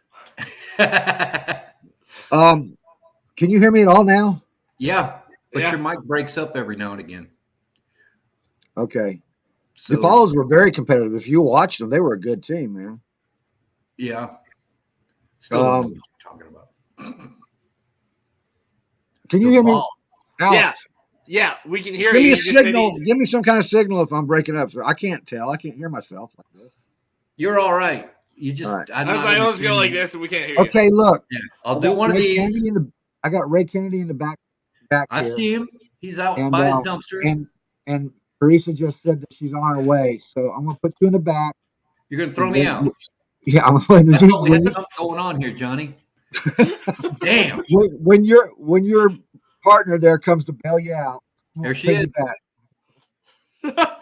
Can you hear me at all now? Yeah. But Yeah. your mic breaks up every now and again. Okay. So, The Apollos were very competitive. If you watched them, they were a good team, man. yeah. Still don't know what you're talking about. Can you The hear me? ball. Alex, Yeah, we can hear give you. me a You just said signal. Give me some kind of signal if I'm breaking up. I can't tell. I can't hear myself like this. You're all right. You just, All right. I'm I was not like, in the let's go like green. this, and we can't hear you. Okay, look. Yeah, I'll I do got one of Ray these. Kennedy I got Ray Kennedy in the back I here. see him. He's out And, by his dumpster. And Teresa just said that she's on her way. So I'm going to put you in the back. You're going to throw me out. Yeah, I'm going I thought we to. had something going on here, Johnny. Damn. When your partner there comes to bail you out, There she take is. you back.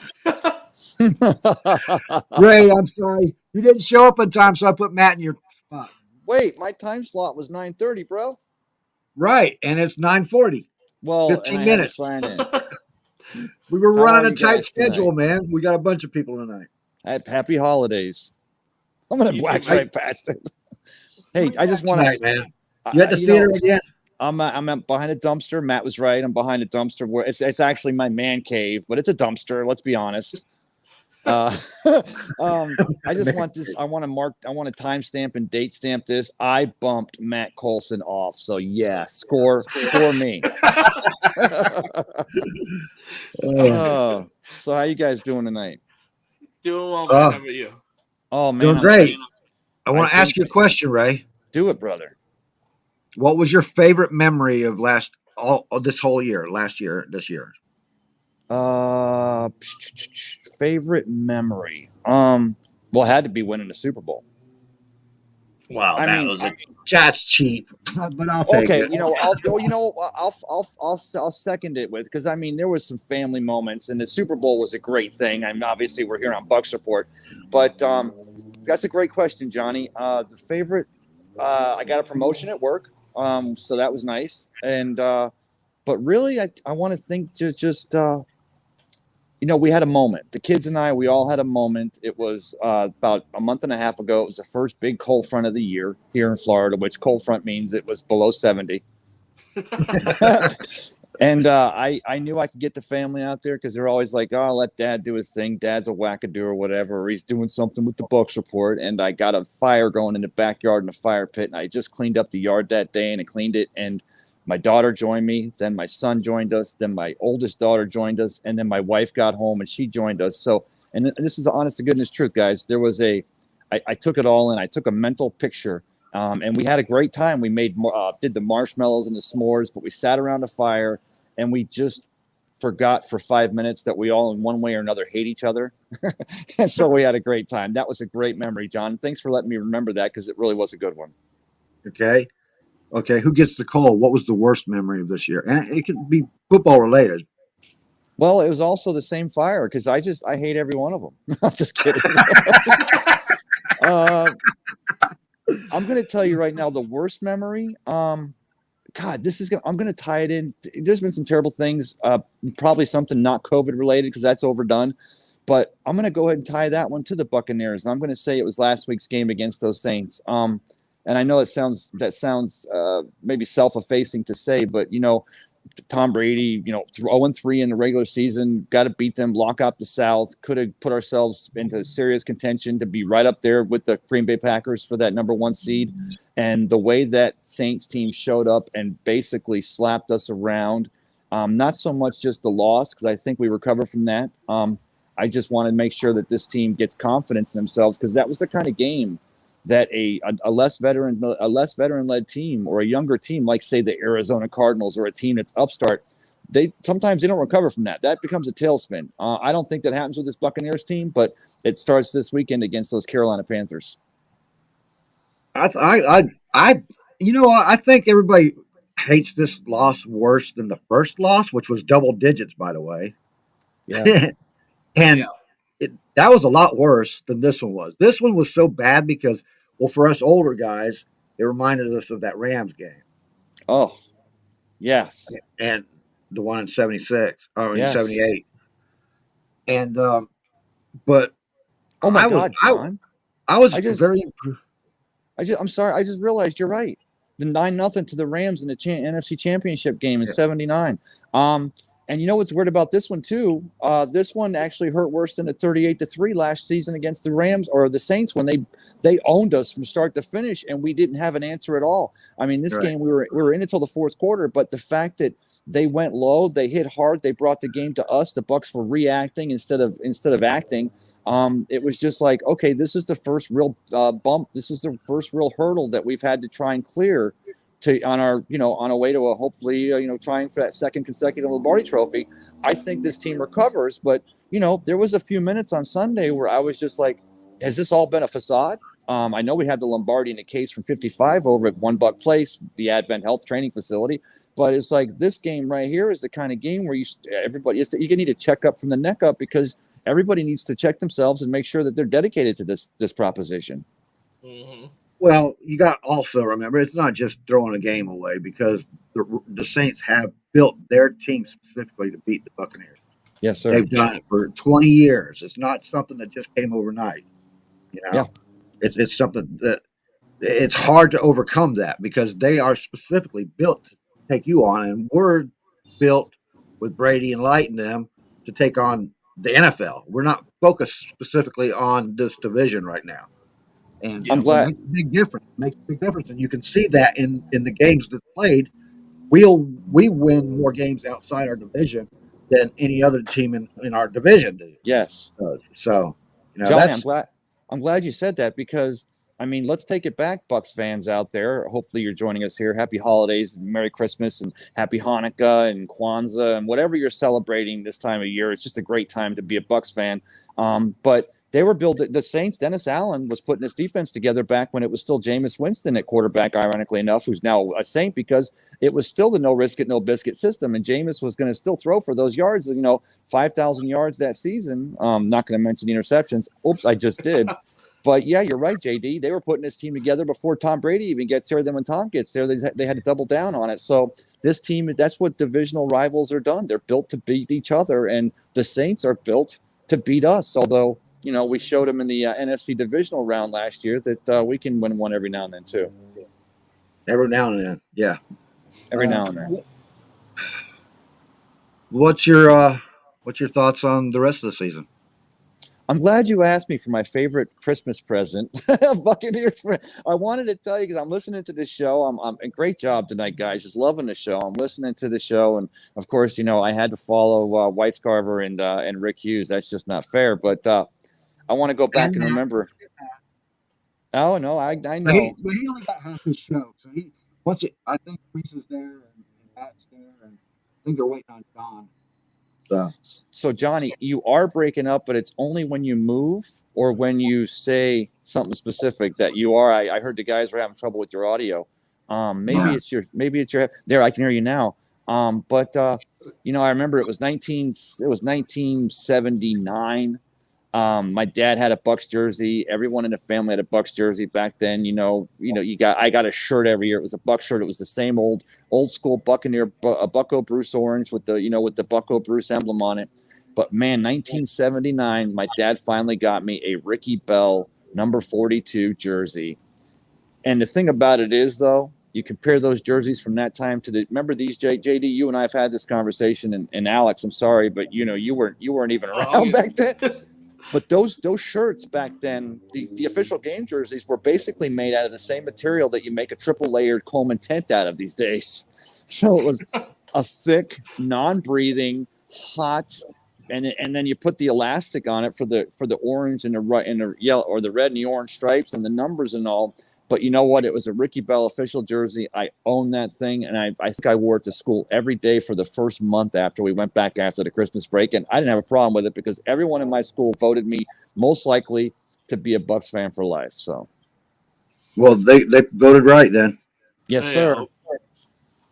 Ray, I'm sorry. You didn't show up in time, so I put Matt in your spot. Wait, my time slot was 9:30, bro. Right, and it's 9:40. Well, 15 and I minutes. had to sign in. We were How running are a you tight guys schedule, man. We got a bunch of people tonight. Happy holidays. I'm gonna You wax too, right past it. Hey, I just want Tonight, to. man. You at the theater again? I'm behind a dumpster. Matt was right. I'm behind a dumpster. Where it's actually my man cave, but it's a dumpster. Let's be honest. I just want this. I want to timestamp and date stamp this. I bumped Matt Colson off. So yeah, score me. So how you guys doing tonight? Doing well, man. How about you? Oh man, Doing great. I want to ask you a question, Ray. Do it, brother. What was your favorite memory of this whole year, this year? Favorite memory. Well, it had to be winning the Super Bowl. Well, that's cheap, but I'll take Okay, it. I'll second it with, because I mean there was some family moments, and the Super Bowl was a great thing. I mean, obviously we're here on Bucs Report, but that's a great question, Johnny. The favorite, I got a promotion at work, so that was nice, and but really I want to think just we had a moment. The kids and I, we all had a moment. It was about a month and a half ago. It was the first big cold front of the year here in Florida, which cold front means it was below 70. And I knew I could get the family out there because they're always like, oh, let Dad do his thing. Dad's a wackadoo or whatever, or he's doing something with the Bucs Report. And I got a fire going in the backyard in a fire pit. And I just cleaned up the yard that day and I cleaned it. And my daughter joined me, then my son joined us, then my oldest daughter joined us, and then my wife got home and she joined us. So, and this is the honest to goodness truth, guys. There was I took it all in. I took a mental picture, and we had a great time. We did the marshmallows and the s'mores, but we sat around a fire and we just forgot for 5 minutes that we all in one way or another hate each other. And so we had a great time. That was a great memory, John. Thanks for letting me remember that because it really was a good one. Okay, who gets the call? What was the worst memory of this year? And it could be football related. Well, it was also the same fire because I hate every one of them. I'm just kidding. I'm going to tell you right now the worst memory. God, I'm going to tie it in. There's been some terrible things, probably something not COVID related because that's overdone. But I'm going to go ahead and tie that one to the Buccaneers. And I'm going to say it was last week's game against those Saints. And I know that sounds maybe self-effacing to say, but Tom Brady, 0-3 in the regular season, got to beat them, lock up the South, could have put ourselves into serious contention to be right up there with the Green Bay Packers for that number 1 seed. And the way that Saints team showed up and basically slapped us around, not so much just the loss, because I think we recovered from that. I just want to make sure that this team gets confidence in themselves, because that was the kind of game that a less veteran-led team or a younger team, like say the Arizona Cardinals or a team that's upstart, sometimes they don't recover from that. That becomes a tailspin. I don't think that happens with this Buccaneers team, but it starts this weekend against those Carolina Panthers. I think everybody hates this loss worse than the first loss, which was double digits, by the way. Yeah. And that was a lot worse than this one was. This one was so bad because, well, for us older guys, it reminded us of that Rams game. Oh, yes. And the one in 76 or Yes. in 78. And, but oh my God, John. I'm sorry. I just realized you're right. the 9-0 to the Rams in the NFC Championship game in '79. And you know what's weird about this one too? This one actually hurt worse than the 38-3 last season against the Rams or the Saints when they owned us from start to finish, and we didn't have an answer at all. I mean, this game we were in until the fourth quarter, but the fact that they went low, they hit hard, they brought the game to us. The Bucs were reacting instead of acting. It was just like, okay, this is the first real bump. This is the first real hurdle that we've had to try and clear on our way to hopefully trying for that second consecutive Lombardi trophy. I think this team recovers, but there was a few minutes on Sunday where I was just like, has this all been a facade? I know we had the Lombardi in the case from '55 over at One Buck Place, the Advent Health Training Facility, but it's like this game right here is the kind of game where you need to check up from the neck up, because everybody needs to check themselves and make sure that they're dedicated to this proposition. Mm-hmm. Well, you got also remember, it's not just throwing a game away, because the Saints have built their team specifically to beat the Buccaneers. Yes, sir. They've done it for 20 years. It's not something that just came overnight. Yeah. It's something that it's hard to overcome that, because they are specifically built to take you on, and we're built with Brady and Light and them to take on the NFL. We're not focused specifically on this division right now. And I'm glad. It makes a big difference. And you can see that in the games that's played. We win more games outside our division than any other team in our division does. Yes. So, Johnny, I'm glad you said that, because I mean, let's take it back, Bucs fans out there. Hopefully you're joining us here. Happy holidays, and Merry Christmas, and Happy Hanukkah and Kwanzaa, and whatever you're celebrating this time of year. It's just a great time to be a Bucs fan. But they were the Saints. Dennis Allen was putting his defense together back when it was still Jameis Winston at quarterback, ironically enough, who's now a Saint, because it was still the no risk it, no biscuit system. And Jameis was going to still throw for those yards, 5,000 yards that season. Not going to mention the interceptions. Oops, I just did. But yeah, you're right, JD. They were putting this team together before Tom Brady even gets there. Then when Tom gets there, they had to double down on it. So this team, that's what divisional rivals are done. They're built to beat each other, and the Saints are built to beat us. Although, we showed them in the NFC divisional round last year that we can win one every now and then too. Every now and then, yeah. Every now and then. What's your thoughts on the rest of the season? I'm glad you asked me for my favorite Christmas present. Buccaneers. I wanted to tell you because I'm listening to this show. I'm a great job tonight, guys. Just loving the show. I'm listening to the show, and of course, I had to follow White Scarver and Rick Hughes. That's just not fair. But I want to go back and remember. Oh no, I know. But he only got half his show, so I think Reese is there and Matt's there, and I think they're waiting on Don. So Johnny, you are breaking up, but it's only when you move or when you say something specific that you are. I heard the guys were having trouble with your audio. Maybe it's your there. I can hear you now. But I remember it was 1979. My dad had a Bucs jersey. Everyone in the family had a Bucs jersey back then. I got a shirt every year. It was a Bucs shirt. It was the same old school Buccaneer, a Bucco Bruce orange with the Bucco Bruce emblem on it. But man, 1979, my dad finally got me a Ricky Bell number 42 jersey. And the thing about it is, though, you compare those jerseys from that time to remember these, JD, you and I have had this conversation, and Alex, I'm sorry, but you weren't even around back then. But those shirts back then, the official game jerseys were basically made out of the same material that you make a triple layered Coleman tent out of these days. So it was a thick, non-breathing, hot, and then you put the elastic on it for the orange and the yellow, or the red and the orange stripes and the numbers and all. But you know what? It was a Ricky Bell official jersey. I own that thing, and I think I wore it to school every day for the first month after we went back after the Christmas break, and I didn't have a problem with it because everyone in my school voted me most likely to be a Bucs fan for life. So, well, they voted right then. Yes, sir.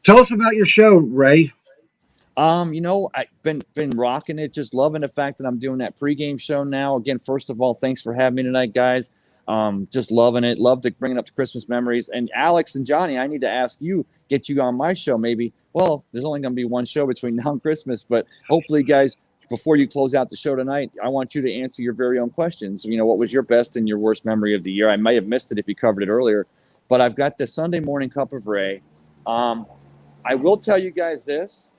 Tell us about your show, Ray. I've been rocking it, just loving the fact that I'm doing that pregame show now. Again, first of all, thanks for having me tonight, guys. Just loving it. Love to bring it up to Christmas memories. And Alex and Johnny, I need to get you on my show maybe. Well, there's only going to be one show between now and Christmas, but hopefully, guys, before you close out the show tonight, I want you to answer your very own questions. What was your best and your worst memory of the year? I might have missed it if you covered it earlier, but I've got the Sunday morning cup of Ray. I will tell you guys this.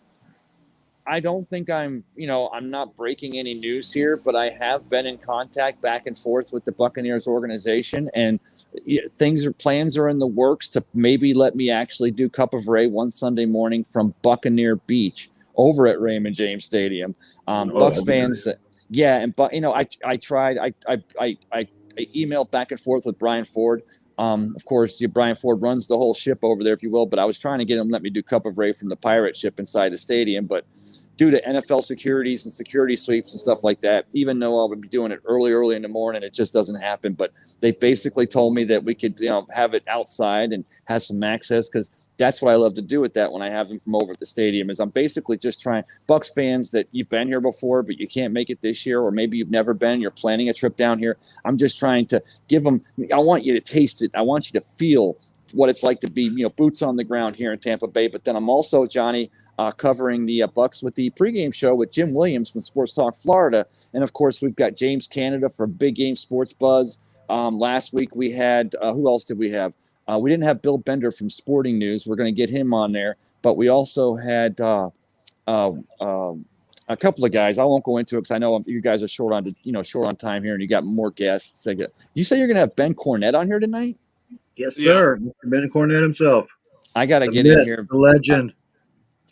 I don't think I'm not breaking any news here, but I have been in contact back and forth with the Buccaneers organization, and plans are in the works to maybe let me actually do Cup of Ray one Sunday morning from Buccaneer Beach over at Raymond James Stadium. Bucs fans, I tried. I emailed back and forth with Brian Ford. Of course, Brian Ford runs the whole ship over there, if you will. But I was trying to get him to let me do Cup of Ray from the pirate ship inside the stadium, but due to NFL securities and security sweeps and stuff like that, even though I would be doing it early in the morning, it just doesn't happen. But they basically told me that we could, have it outside and have some access, because that's what I love to do with that when I have them from over at the stadium. Is I'm basically just trying, Bucs fans that you've been here before, but you can't make it this year, or maybe you've never been, you're planning a trip down here. I'm just trying to give them, I want you to taste it. I want you to feel what it's like to be, boots on the ground here in Tampa Bay. But then I'm also, Johnny, covering the Bucs with the pregame show with Jim Williams from Sports Talk Florida. And of course, we've got James Canada from Big Game Sports Buzz. Last week we had, who else did we have? We didn't have Bill Bender from Sporting News. We're going to get him on there. But we also had a couple of guys. I won't go into it because I know you guys are short on time here, and you got more guests. You say you're going to have Ben Cornett on here tonight? Yes, sir. Mr. Ben Cornett himself. I got to get in here. The legend.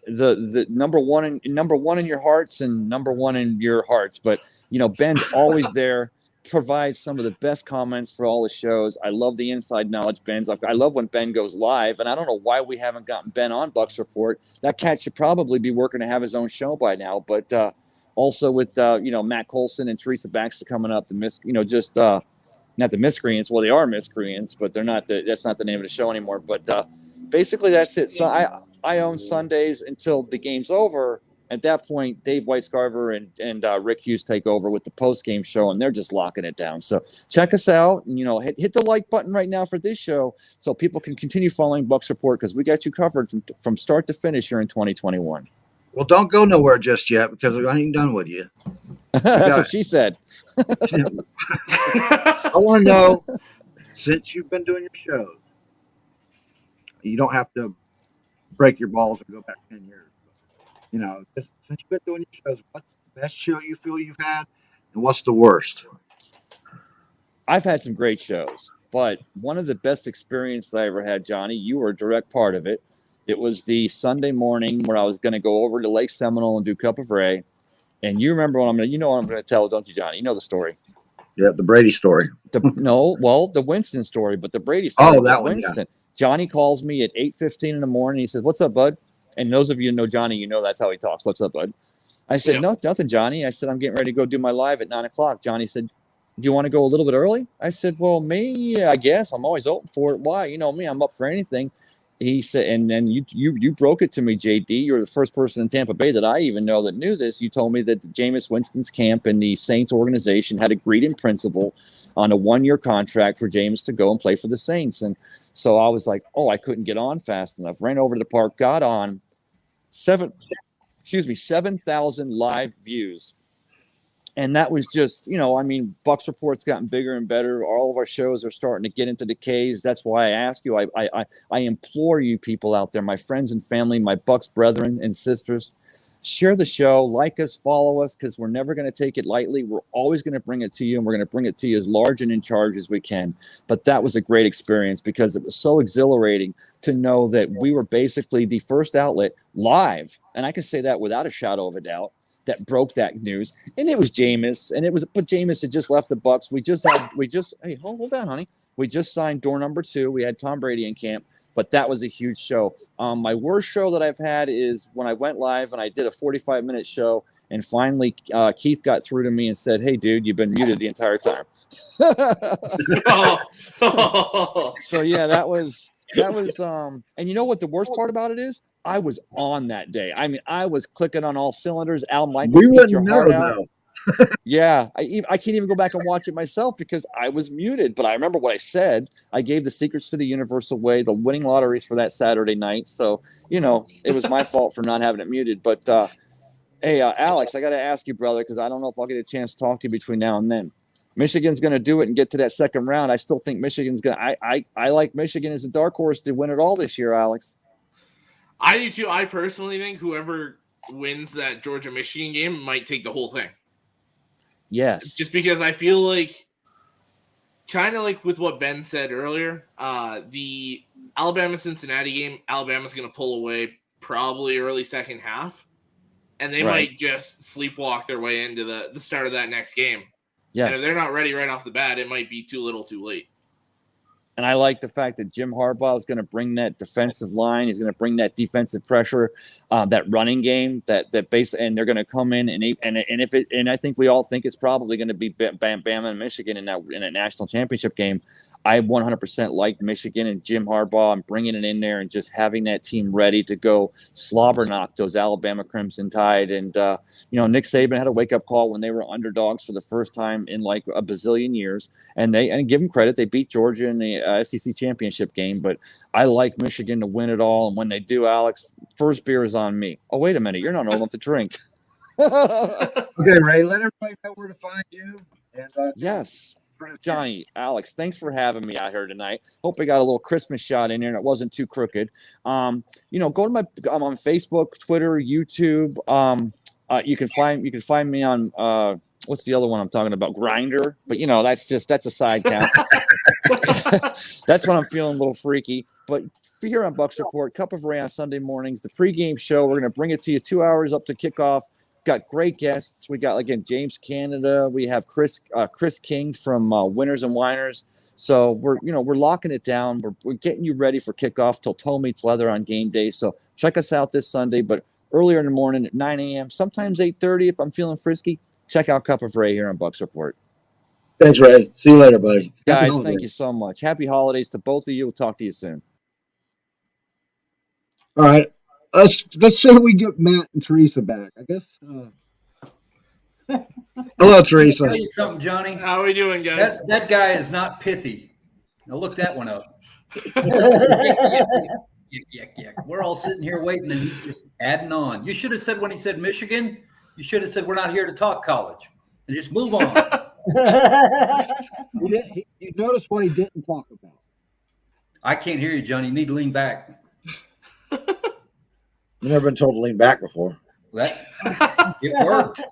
The number one in your hearts and number one in your hearts. But Ben's always there, provides some of the best comments for all the shows. I love the inside knowledge Ben's. I love when Ben goes live, and I don't know why we haven't gotten Ben on Bucs Report. That cat should probably be working to have his own show by now. But also with Matt Colson and Teresa Baxter coming up, not the miscreants. Well, they are miscreants, but they're not. That's not the name of the show anymore. But basically, that's it. So I own Sundays until the game's over. At that point, Dave Weisgarver and Rick Hughes take over with the post-game show, and they're just locking it down. So check us out, and hit the like button right now for this show so people can continue following Bucs Report, because we got you covered from start to finish here in 2021. Well, don't go nowhere just yet, because I ain't done with you. That's what she said. I want to know, since you've been doing your shows, you don't have to break your balls or go back 10 years. Since you've been doing your shows, what's the best show you feel you've had, and what's the worst? I've had some great shows, but one of the best experiences I ever had, Johnny, you were a direct part of it. It was the Sunday morning where I was going to go over to Lake Seminole and do Cup of Ray. And you remember what I'm going to tell, don't you, Johnny? You know the story. Yeah, the Brady story. The Winston story, but the Brady story. Oh, that one, Winston. yeah. Johnny calls me at 8:15 in the morning. He says, "What's up, bud?" And those of you who know Johnny, that's how he talks. "What's up, bud?" I said, "No, nothing, Johnny." I said, "I'm getting ready to go do my live at 9:00. Johnny said, "Do you want to go a little bit early?" I said, "Well, me, I guess. I'm always open for it. Why? You know me, I'm up for anything." He said, and then you broke it to me, JD. You're the first person in Tampa Bay that I even know that knew this. You told me that Jameis Winston's camp and the Saints organization had agreed in principle on a 1-year contract for Jameis to go and play for the Saints. And so I was like, I couldn't get on fast enough. Ran over to the park, got on. 7,000 live views. And that was just, Bucs Report's gotten bigger and better. All of our shows are starting to get into the Ks. That's why I ask you, I implore you people out there, my friends and family, my Bucs brethren and sisters, share the show, like us, follow us, because we're never going to take it lightly. We're always going to bring it to you, and we're going to bring it to you as large and in charge as we can. But that was a great experience, because it was so exhilarating to know that we were basically the first outlet live, and I can say that without a shadow of a doubt, that broke that news. And it was Jameis, but Jameis had just left the Bucs. Hey, hold on, honey. We just signed door number 2. We had Tom Brady in camp, but that was a huge show. My worst show that I've had is when I went live and I did a 45-minute show, and finally Keith got through to me and said, "Hey, dude, you've been muted the entire time." So yeah, that was, and you know what the worst part about it is? I was on that day. I mean, I was clicking on all cylinders. Al Michaels, get your heart out. Yeah, I can't even go back and watch it myself because I was muted. But I remember what I said. I gave the secrets to the universe away, the winning lotteries for that Saturday night. So, it was my fault for not having it muted. But, hey, Alex, I got to ask you, brother, because I don't know if I'll get a chance to talk to you between now and then. Michigan's going to do it and get to that second round. I still think Michigan's going to. I like Michigan as a dark horse to win it all this year, Alex. I do too. I personally think whoever wins that Georgia-Michigan game might take the whole thing. Yes. Just because I feel like, kind of like with what Ben said earlier, the Alabama-Cincinnati game, Alabama's going to pull away probably early second half, and they might just sleepwalk their way into the start of that next game. Yes. And if they're not ready right off the bat, it might be too little too late. And I like the fact that Jim Harbaugh is going to bring that defensive line. He's going to bring that defensive pressure, that running game, that and they're going to come in and I think we all think it's probably going to be Bama and Michigan in that national championship game. I 100% like Michigan and Jim Harbaugh and bringing it in there and just having that team ready to go slobber knock those Alabama Crimson Tide. And Nick Saban had a wake up call when they were underdogs for the first time in like a bazillion years, and give them credit, they beat Georgia in the SEC championship game. But I like Michigan to win it all, and when they do, Alex, first beer is on me. Oh, wait a minute, you're not old enough to drink. Okay, Ray, let everybody know where to find you. And yes. Johnny, Alex, thanks for having me out here tonight. Hope I got a little Christmas shot in here and it wasn't too crooked. Go to I'm on Facebook, Twitter, YouTube. You can find me on what's the other one I'm talking about? Grindr. But that's a side count. That's when I'm feeling a little freaky. But here on Bucs Report, Cup of Ray on Sunday mornings, the pregame show. We're gonna bring it to you 2 hours up to kickoff. Got great guests. We got again James Canada. We have Chris King from Winners and Winers. So we're locking it down. We're getting you ready for kickoff till toe meets leather on game day. So check us out this Sunday, but earlier in the morning at 9 a.m. Sometimes 8:30 if I'm feeling frisky. Check out Cup of Ray here on Bucs Report. Thanks, Ray. See you later, buddy. Guys, thank you so much. Happy holidays to both of you. We'll talk to you soon. All right. Let's say we get Matt and Teresa back. I guess. Hello, Teresa. I'll tell you something, Johnny. How are we doing, guys? That guy is not pithy. Now look that one up. We're all sitting here waiting, and he's just adding on. You should have said when he said Michigan, you should have said we're not here to talk college, and just move on. You notice what he didn't talk about. I can't hear you, Johnny. You need to lean back. I've never been told to lean back before. It worked.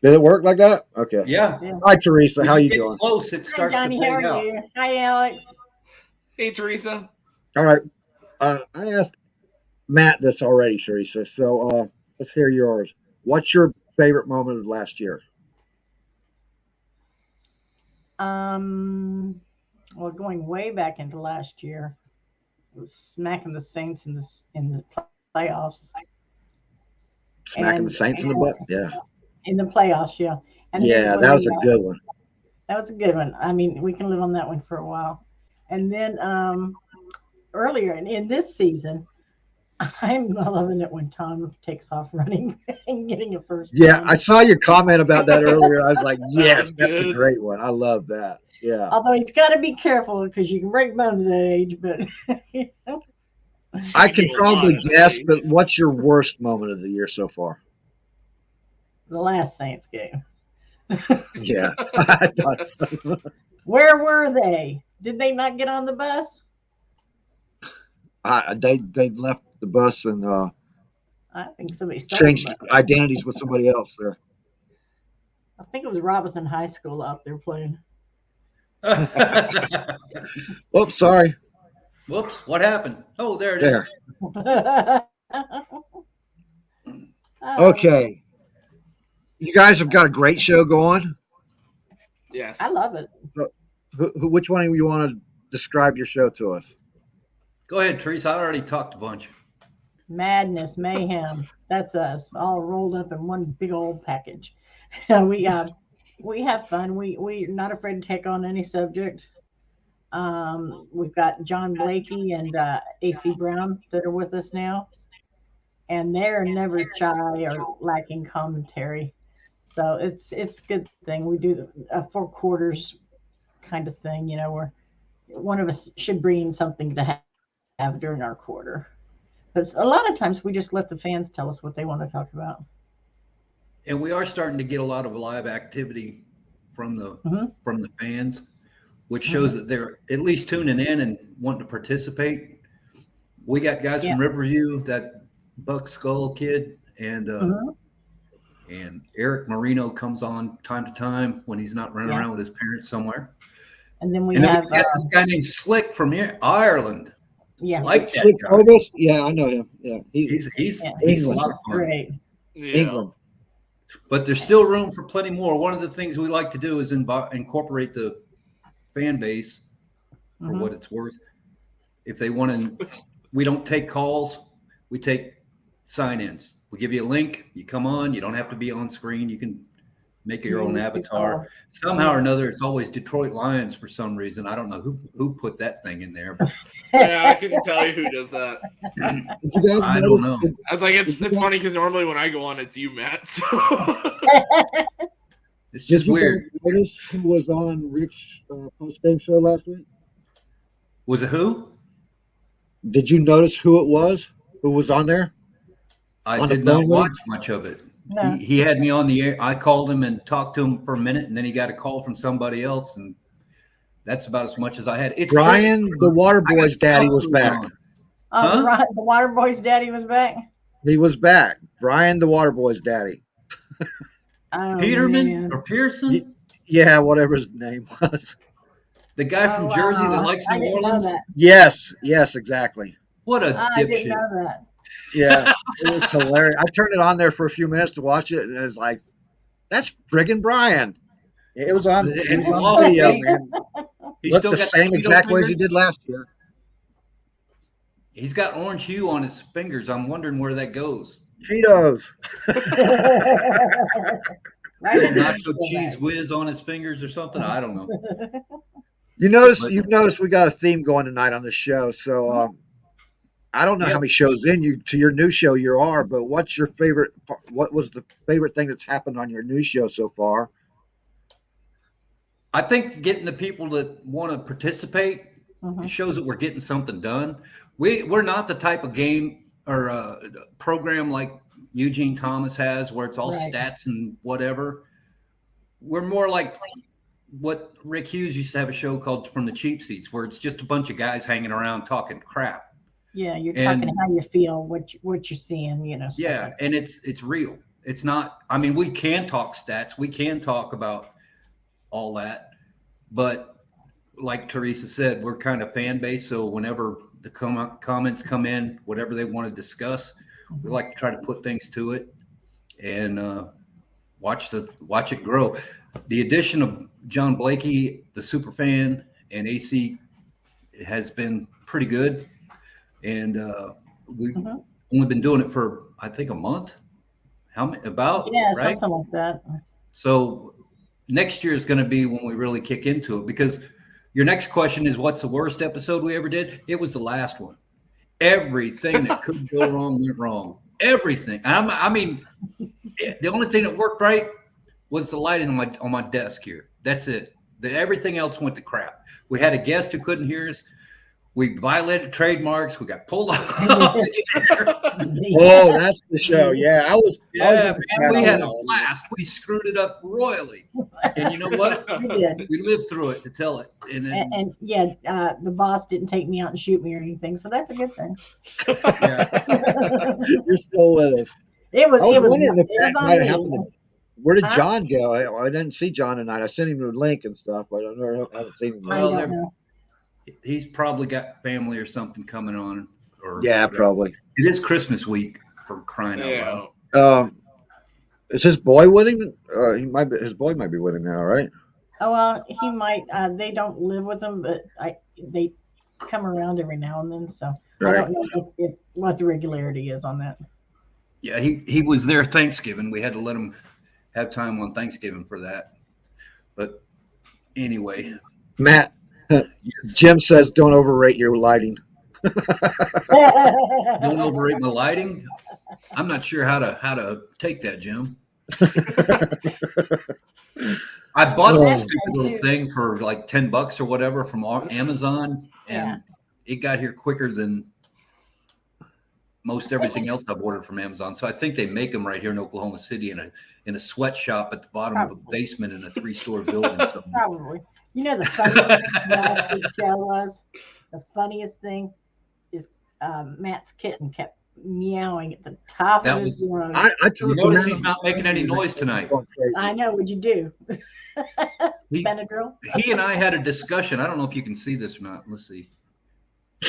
Did it work like that? Okay. Yeah. Hi, Teresa. How you doing? Close. It starts Hi, Johnny. to How play are out. you? Hi, Alex. Hey, Teresa. All right. I asked Matt this already, Teresa. So let's hear yours. What's your favorite moment of last year? Well, going way back into last year, it was smacking the Saints in the playoffs. Smacking the Saints in the butt? Yeah. In the playoffs, yeah. And yeah, that was a good one. That was a good one. I mean, we can live on that one for a while. And then earlier in this season, I'm loving it when Tom takes off running and getting a first Yeah, down. I saw your comment about that earlier. I was like, yes, that's a great one. I love that. Yeah. Although he's got to be careful because you can break bones at that age. But I can probably guess, but what's your worst moment of the year so far? the last Saints game. Yeah, I thought so. Where were they? Did they not get on the bus? They left the bus and I think somebody stole changed the bus. identities with somebody else there. I think it was Robinson High School out there playing. Oops, sorry. Whoops, what happened? Oh, there it is. There. Oh, Okay. You guys have got a great show going. Yes. I love it. Which one of you want to describe your show to us? Go ahead, Teresa. I already talked a bunch. Madness, mayhem. That's us, all rolled up in one big old package. We have fun. We're not afraid to take on any subject. We've got John Blakey and AC Brown that are with us now, and they're never shy or lacking commentary. So it's a good thing. We do a 4 quarters kind of thing, where one of us should bring something to have during our quarter. But a lot of times we just let the fans tell us what they want to talk about. And we are starting to get a lot of live activity from the fans, which shows that they're at least tuning in and wanting to participate. We got guys from Riverview, that Buck Skull kid, and Eric Marino comes on time to time when he's not running around with his parents somewhere. And then we And then have we got this guy named Slick from Ireland. yeah, Like that Slick guy. Otis? Yeah, I know him. Yeah, He's a England. lot of fun. great. Yeah. England. But there's still room for plenty more. One of the things we like to do is incorporate the fan base for what it's worth. If they want to, we don't take calls. We take sign-ins. We give you a link. You come on. You don't have to be on screen. You can make your own avatar. Somehow or another, it's always Detroit Lions for some reason. I don't know who put that thing in there. But Yeah, I couldn't tell you who does that. Did you guys I don't know. I was like, it's funny because normally when I go on, it's you, Matt. So. It's Did just you weird. guys notice who was on Rick's post-game show last week? Was it who? Did you notice who it was? Who was on there? I On the did not phone? watch much of it. No. He had me on the air. I called him and talked to him for a minute, and then he got a call from somebody else, and that's about as much as I had. It's Brian, Christmas. the water I got boy's daddy, was stuff back. going on. Huh? The water boy's daddy was back. He was back. Brian, the water boy's daddy. Oh, Peterman man. or Pearson? Yeah, whatever his name was. The guy from Jersey that likes I New didn't know Orleans? that. Yes, exactly. What a I didn't dipshit. know that. Yeah, it was hilarious. I turned it on there for a few minutes to watch it, and it was like, that's friggin' Brian. It was on, It's on awesome. video, man. He's Looked still the got same Cheeto exact way as he fingers? did last year. He's got orange hue on his fingers. I'm wondering where that goes. Cheetos. Right in the Nacho middle cheese of whiz on his fingers or something. I don't know. You've noticed we got a theme going tonight on the show. So I don't know how many shows to your new show you are, but what's your favorite? What was the favorite thing that's happened on your new show so far? I think getting the people that want to participate it shows that we're getting something done. We're not the type of game or program like Eugene Thomas has, where it's all stats and whatever. We're more like what Rick Hughes used to have a show called From the Cheap Seats, where it's just a bunch of guys hanging around talking crap. Yeah, you're talking how you feel, what you're seeing, you know. Yeah, like and it's real. It's not. I mean, we can talk stats, we can talk about all that, but like Teresa said, we're kind of fan base. So whenever the comments come in, whatever they want to discuss, we like to try to put things to it and watch it grow. The addition of John Blakey, the super fan, and AC has been pretty good. And we've only been doing it for, I think, a month. How many? About? Yeah, right? something like that. So next year is going to be when we really kick into it, because your next question is, what's the worst episode we ever did? It was the last one. Everything that could go wrong went wrong. Everything. I mean, the only thing that worked right was the lighting on my desk here. That's it. Everything else went to crap. We had a guest who couldn't hear us. We violated trademarks. We got pulled off. Oh, that's the show. Yeah, we had a blast. We screwed it up royally. And you know what? We did. We lived through it to tell it. And then, And the boss didn't take me out and shoot me or anything, so that's a good thing. You're still with us. It was. I was It was. wondering if It that was might have on me. happened. Where did Huh? John go? I didn't see John tonight. I sent him the link and stuff. I haven't seen him. I Well, don't know. he's probably got family or something coming on. Or Yeah, whatever. probably. It is Christmas week, for crying out Yeah. loud. Is his boy with him? His boy might be with him now, right? Oh well, he might. They don't live with him, but they come around every now and then. So I Right. don't know what the regularity is on that. Yeah, he was there Thanksgiving. We had to let him have time on Thanksgiving for that. But anyway, Matt, Jim says don't overrate your lighting. don't overrate my lighting. I'm not sure how to take that, Jim. I bought this stupid little thing for like $10 or whatever from Amazon, and it got here quicker than most everything else I've ordered from Amazon. So I think they make them right here in Oklahoma City in a sweatshop at the bottom of a basement in a 3-story building. Probably. You know, the funniest thing last week's show was, the funniest thing is Matt's kitten kept meowing at the top of his lungs. You notice he's not making any noise tonight. I know. What'd you do? Benadryl? He and I had a discussion. I don't know if you can see this or not. Let's see.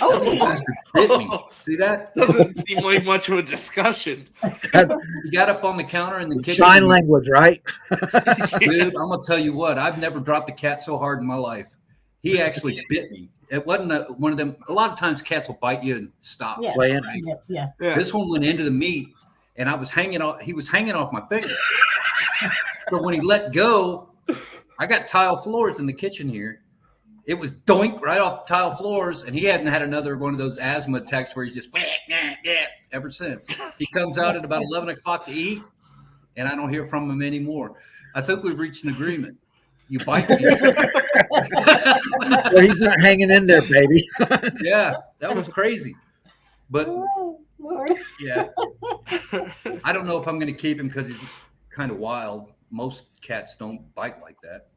Oh, The bastard bit me. See that? Doesn't seem like much of a discussion. He got up on the counter in the kitchen. Sign language, right? Dude, I'm gonna tell you what. I've never dropped a cat so hard in my life. He actually bit me. It wasn't one of them. A lot of times cats will bite you and stop. Yeah. Playing. Right? Yeah. This one went into the meat, and I was hanging off. He was hanging off my finger. So when he let go, I got tile floors in the kitchen here. It was doink right off the tile floors, and he hadn't had another one of those asthma attacks where he's just ever since. He comes out at about 11 o'clock to eat, and I don't hear from him anymore. I think we've reached an agreement. You bite me. Well, he's not hanging in there, baby. Yeah, that was crazy. But Oh, Lord. yeah, I don't know if I'm going to keep him because he's kind of wild. Most cats don't bite like that.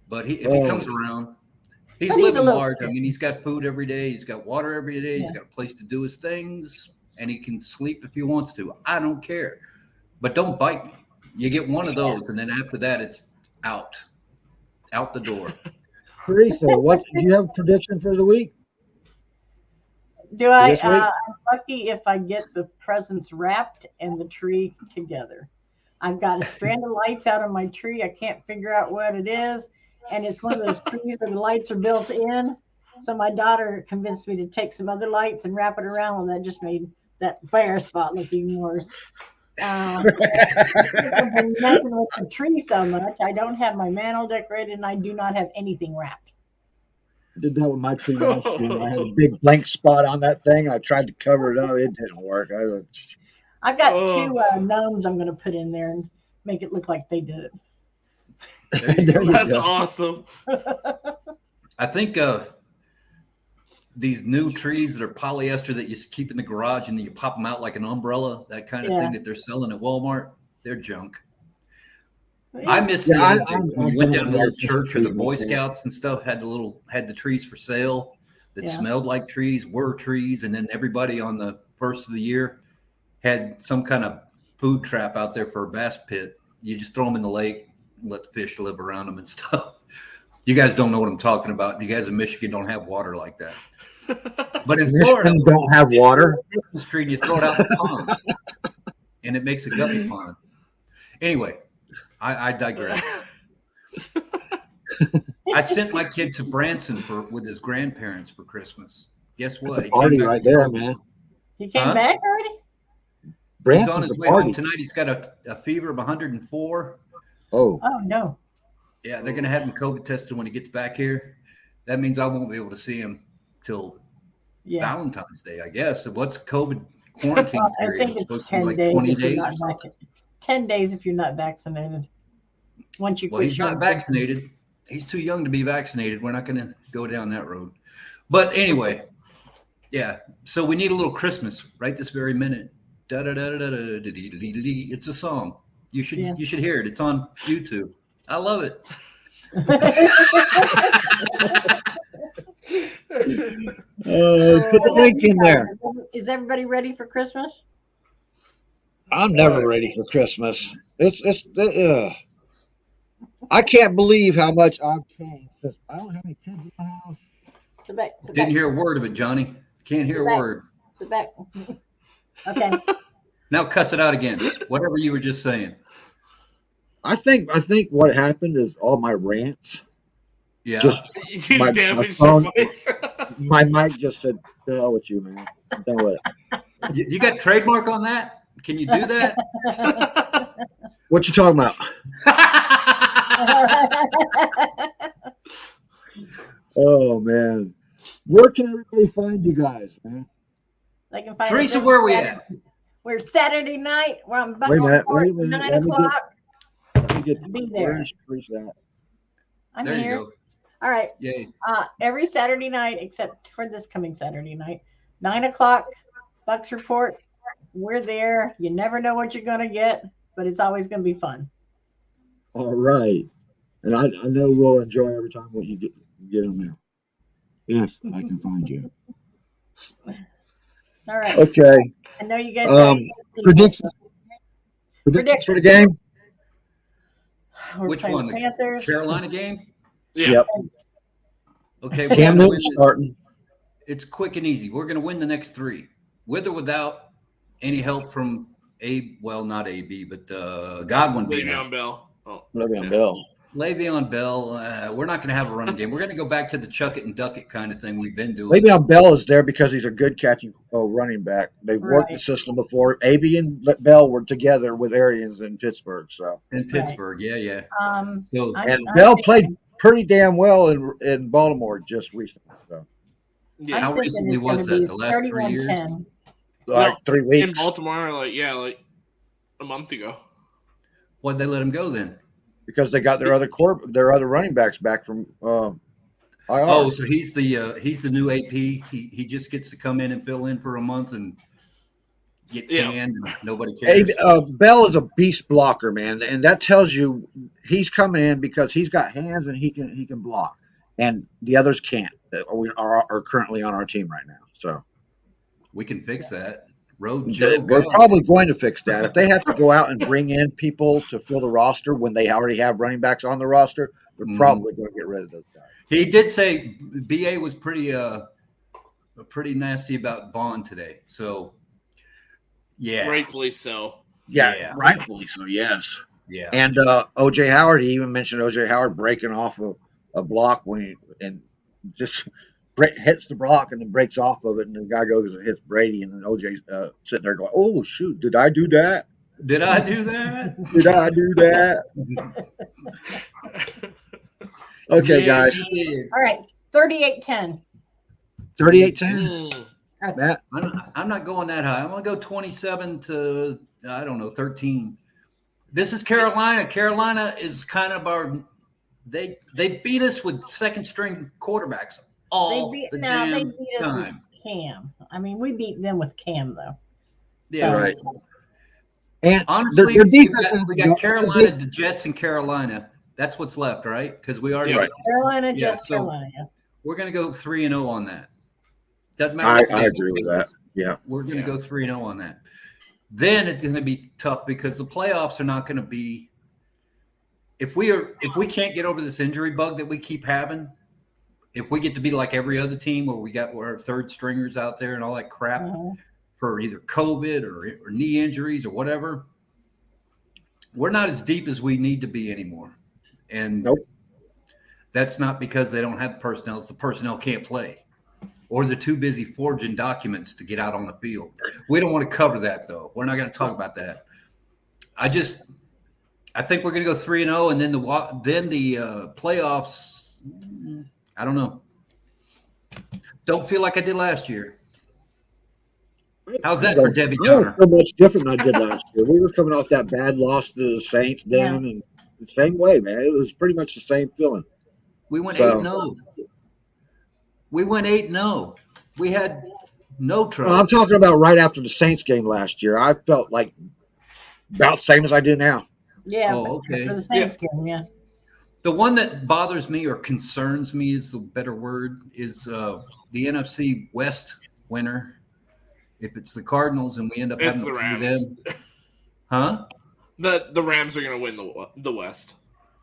But if he comes around, he's But he's living a little large. I kid. mean, he's got food every day. He's got water every day. Yeah. He's got a place to do his things, and he can sleep if he wants to. I don't care. But don't bite me. You get one of those, and then after that, it's out the door. Teresa, do you have a prediction for the week? Do I? This week? I'm lucky if I get the presents wrapped and the tree together. I've got a strand of lights out on my tree. I can't figure out what it is. And it's one of those trees where the lights are built in. So my daughter convinced me to take some other lights and wrap it around. Well, that just made that bare spot look even worse. I've been messing with the tree so much. I don't have my mantle decorated, and I do not have anything wrapped. I did that with my tree last year. I had a big blank spot on that thing. I tried to cover it up. It didn't work. I've got two gnomes I'm going to put in there and make it look like they did it. There you That's go. awesome. I think these new trees that are polyester that you keep in the garage and you pop them out like an umbrella, that kind of thing that they're selling at Walmart, they're junk. I miss the old days when you went down to the little church or the Boy Scouts and stuff had the trees for sale that smelled like trees, were trees, and then everybody on the first of the year had some kind of food trap out there for a bass pit. You just throw them in the lake and let the fish live around them and stuff. You guys don't know what I'm talking about. You guys in Michigan don't have water like that. But in Florida, Michigan don't have water. Christmas tree and you throw it out the pond, and it makes a guppy pond. Anyway, I digress. I sent my kid to Branson with his grandparents for Christmas. Guess what? That's a party right there, man. He came back already? He's Branson's on his a way party. home tonight. He's got a fever of 104. Oh, Oh, no. Yeah, they're going to have him COVID tested when he gets back here. That means I won't be able to see him till Valentine's Day, I guess. So what's COVID quarantine Well, I period? think It's it's supposed to be 10 like days 20 if you're days. not vaccinated. 10 days if you're not vaccinated. Once you Well, quit he's not showing vaccinated. He's too young to be vaccinated. We're not going to go down that road. But anyway, yeah. So we need a little Christmas right this very minute. Da da da da da da da da da. It's a song. You should hear it. It's on YouTube. I love it. put the link in there. Is everybody ready for Christmas? I'm never ready for Christmas. I can't believe how much I've changed since I don't have any kids in the house. Sit back. Didn't hear a word of it, Johnny. Can't hear a word. Sit back. Okay. Now cuss it out again. Whatever you were just saying. I think what happened is all my rants. Yeah. Just You my damaged phone- your mic. my mic just said, "The hell with you, man. I'm done with it." You got trademark on that? Can you do that? What you talking about? Oh man, where can everybody find you guys, man? They can find Teresa, us where are we Saturday- at? We're Saturday night. We're on Wait a minute, Buckle wait a minute. 9 Let me get- o'clock. Let me get Be there. where's Teresa at? I'm There you here. go. All right. Yay. Every Saturday night, except for this coming Saturday night, 9 o'clock Bucs Report. We're there. You never know what you're going to get, but it's always going to be fun. All right. And I know we'll enjoy every time what you get them there. Yes, I can find you. All right. Okay. I know you guys got Predictions for the game? We're Which playing one? the The Panthers. Carolina game? Yeah. Yep. Okay. we're Cam gonna Newton win it. starting. It's quick and easy. We're going to win the next 3, with or without any help from not AB, but Godwin being out. Le'Veon Bell. Oh, Le'Veon yeah. Bell. Le'Veon Bell. We're not going to have a running game. We're going to go back to the chuck it and duck it kind of thing we've been doing. Le'Veon Bell is there because he's a good catching running back. They've worked the Right. system before. AB and Bell were together with Arians in Pittsburgh. So In Pittsburgh, yeah. So I'm Bell thinking- played pretty damn well in Baltimore just recently. So Yeah. How I'm thinking recently it's gonna was that? be The last 3 years? 31-10. like 3 In weeks. Baltimore, like a month ago. Why'd they let him go then? Because they got their other running backs back from IR. Oh, so he's the new AP. He just gets to come in and fill in for a month and get Yeah. canned. And nobody cares. Bell is a beast blocker, man, and that tells you he's coming in because he's got hands and he can block, and the others can't. Are currently on our team right now, so We can fix that. Road Joe. we're go. probably going to fix that. If they have to go out and bring in people to fill the roster when they already have running backs on the roster, they're Mhm. probably going to get rid of those guys. He did say BA was pretty nasty about Bond today. So yeah. Rightfully so. Yeah. Rightfully so. Yes. Yeah. And OJ Howard, he even mentioned OJ Howard breaking off a block and just hits the block and then breaks off of it, and the guy goes and hits Brady, and then OJ's sitting there going, "Oh shoot, did I do that? Did I do that? Did I do that?" Okay, Yeah, guys, he did. All right, 38-10. 38-10. Mm. Matt, I'm not going that high. I'm going to go 27 to, 13. This is Carolina. Carolina is kind of they beat us with second string quarterbacks all They the beat damn us with time. Cam. I mean, we beat them with Cam though. Yeah, right. And Honestly, their defense we got Carolina, the Jets, and Carolina. That's what's left, right? Because we already Yeah. Carolina, Yeah, Jets, so- Carolina. Yeah. we're going to go 3-0 on that. Doesn't matter. I agree with that. Yeah. We're going to go 3-0 on that. Then it's going to be tough because the playoffs are not going to be. If we can't get over this injury bug that we keep having, if we get to be like every other team where we got our third stringers out there and all that crap Mhm. for either COVID or knee injuries or whatever, we're not as deep as we need to be anymore. And Nope. that's not because they don't have personnel. It's the personnel can't play, or they're too busy forging documents to get out on the field. We don't want to cover that, though. We're not going to talk about that. I think we're going to go 3-0, and then the playoffs. I don't know. Don't feel like I did last year. How's that for Debbie I don't Downer? feel much different than I did last year. We were coming off that bad loss to the Saints then, and the same way, man. It was pretty much the same feeling. We went So- 8-0. We went 8-0. We had no trouble. Well, I'm talking about right after the Saints game last year. I felt like about the same as I do now. Yeah. Oh, okay. For the Saints game, yeah. The one that bothers me or concerns me is the better word is the NFC West winner. If it's the Cardinals and we end up It's having the to play Rams. them, huh? The Rams are going to win the West.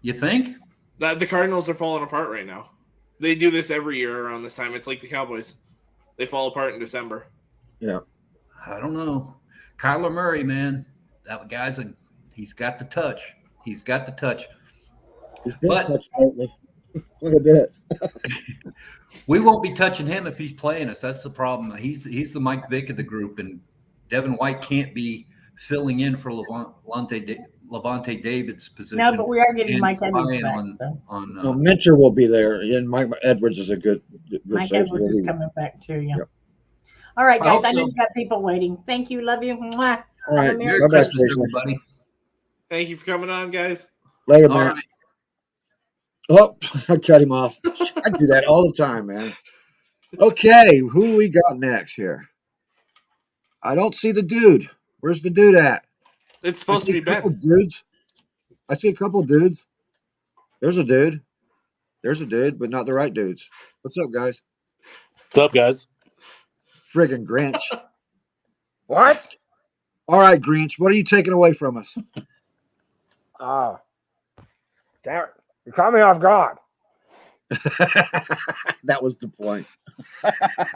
You think? The Cardinals are falling apart right now. They do this every year around this time. It's like the Cowboys. They fall apart in December. I don't know. Kyler Murray, man, that guy's he's got the touch. He's got the touch. He's been But- touched lately quite a bit. We won't be touching him if he's playing us. That's the problem. He's the Mike Vick of the group, and Devin White can't be filling in for Levante David's position. No, but we are getting and Mike Edwards relying back. on- So on Minter will be there, and Mike Edwards is a good Mike safety. Edwards is coming back too. Yeah. Yep. All right, I guys. hope I know so. you've got people waiting. Thank you. Love you. Mwah. All right, Merry bye-bye, Christmas, Jason. everybody. Thank you for coming on, guys. Later, All Matt. right. Oh, I cut him off. I do that all the time, man. Okay, who we got next here? I don't see the dude. Where's the dude at? It's supposed to be a couple Ben. dudes. I see a couple dudes. There's a dude. There's a dude, but not the right dudes. What's up, guys? What's up, guys? Friggin' Grinch. What? All right, Grinch, what are you taking away from us? Damn it. You caught me off guard. That was the point.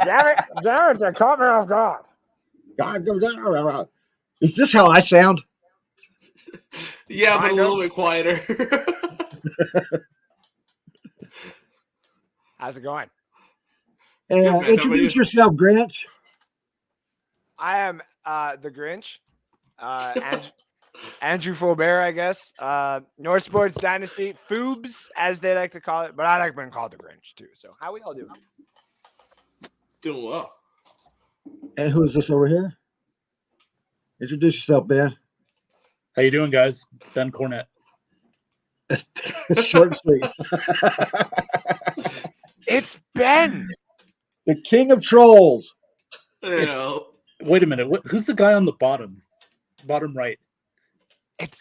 Damn it, you caught me off guard. Is this how I sound? Yeah, but a Kind little of. bit quieter. How's it going? And Good, man. introduce yourself, Grinch. I am the Grinch. Andrew Faubert, I guess. North Sports Dynasty. Foobs, as they like to call it. But I like being called the Grinch, too. So how we all doing? Doing well. And who is this over here? Introduce yourself, Ben. How you doing, guys? It's Ben Cornett. Short and sweet. It's Ben. The king of trolls. You know, Wait a minute. Who's the guy on the bottom right? It's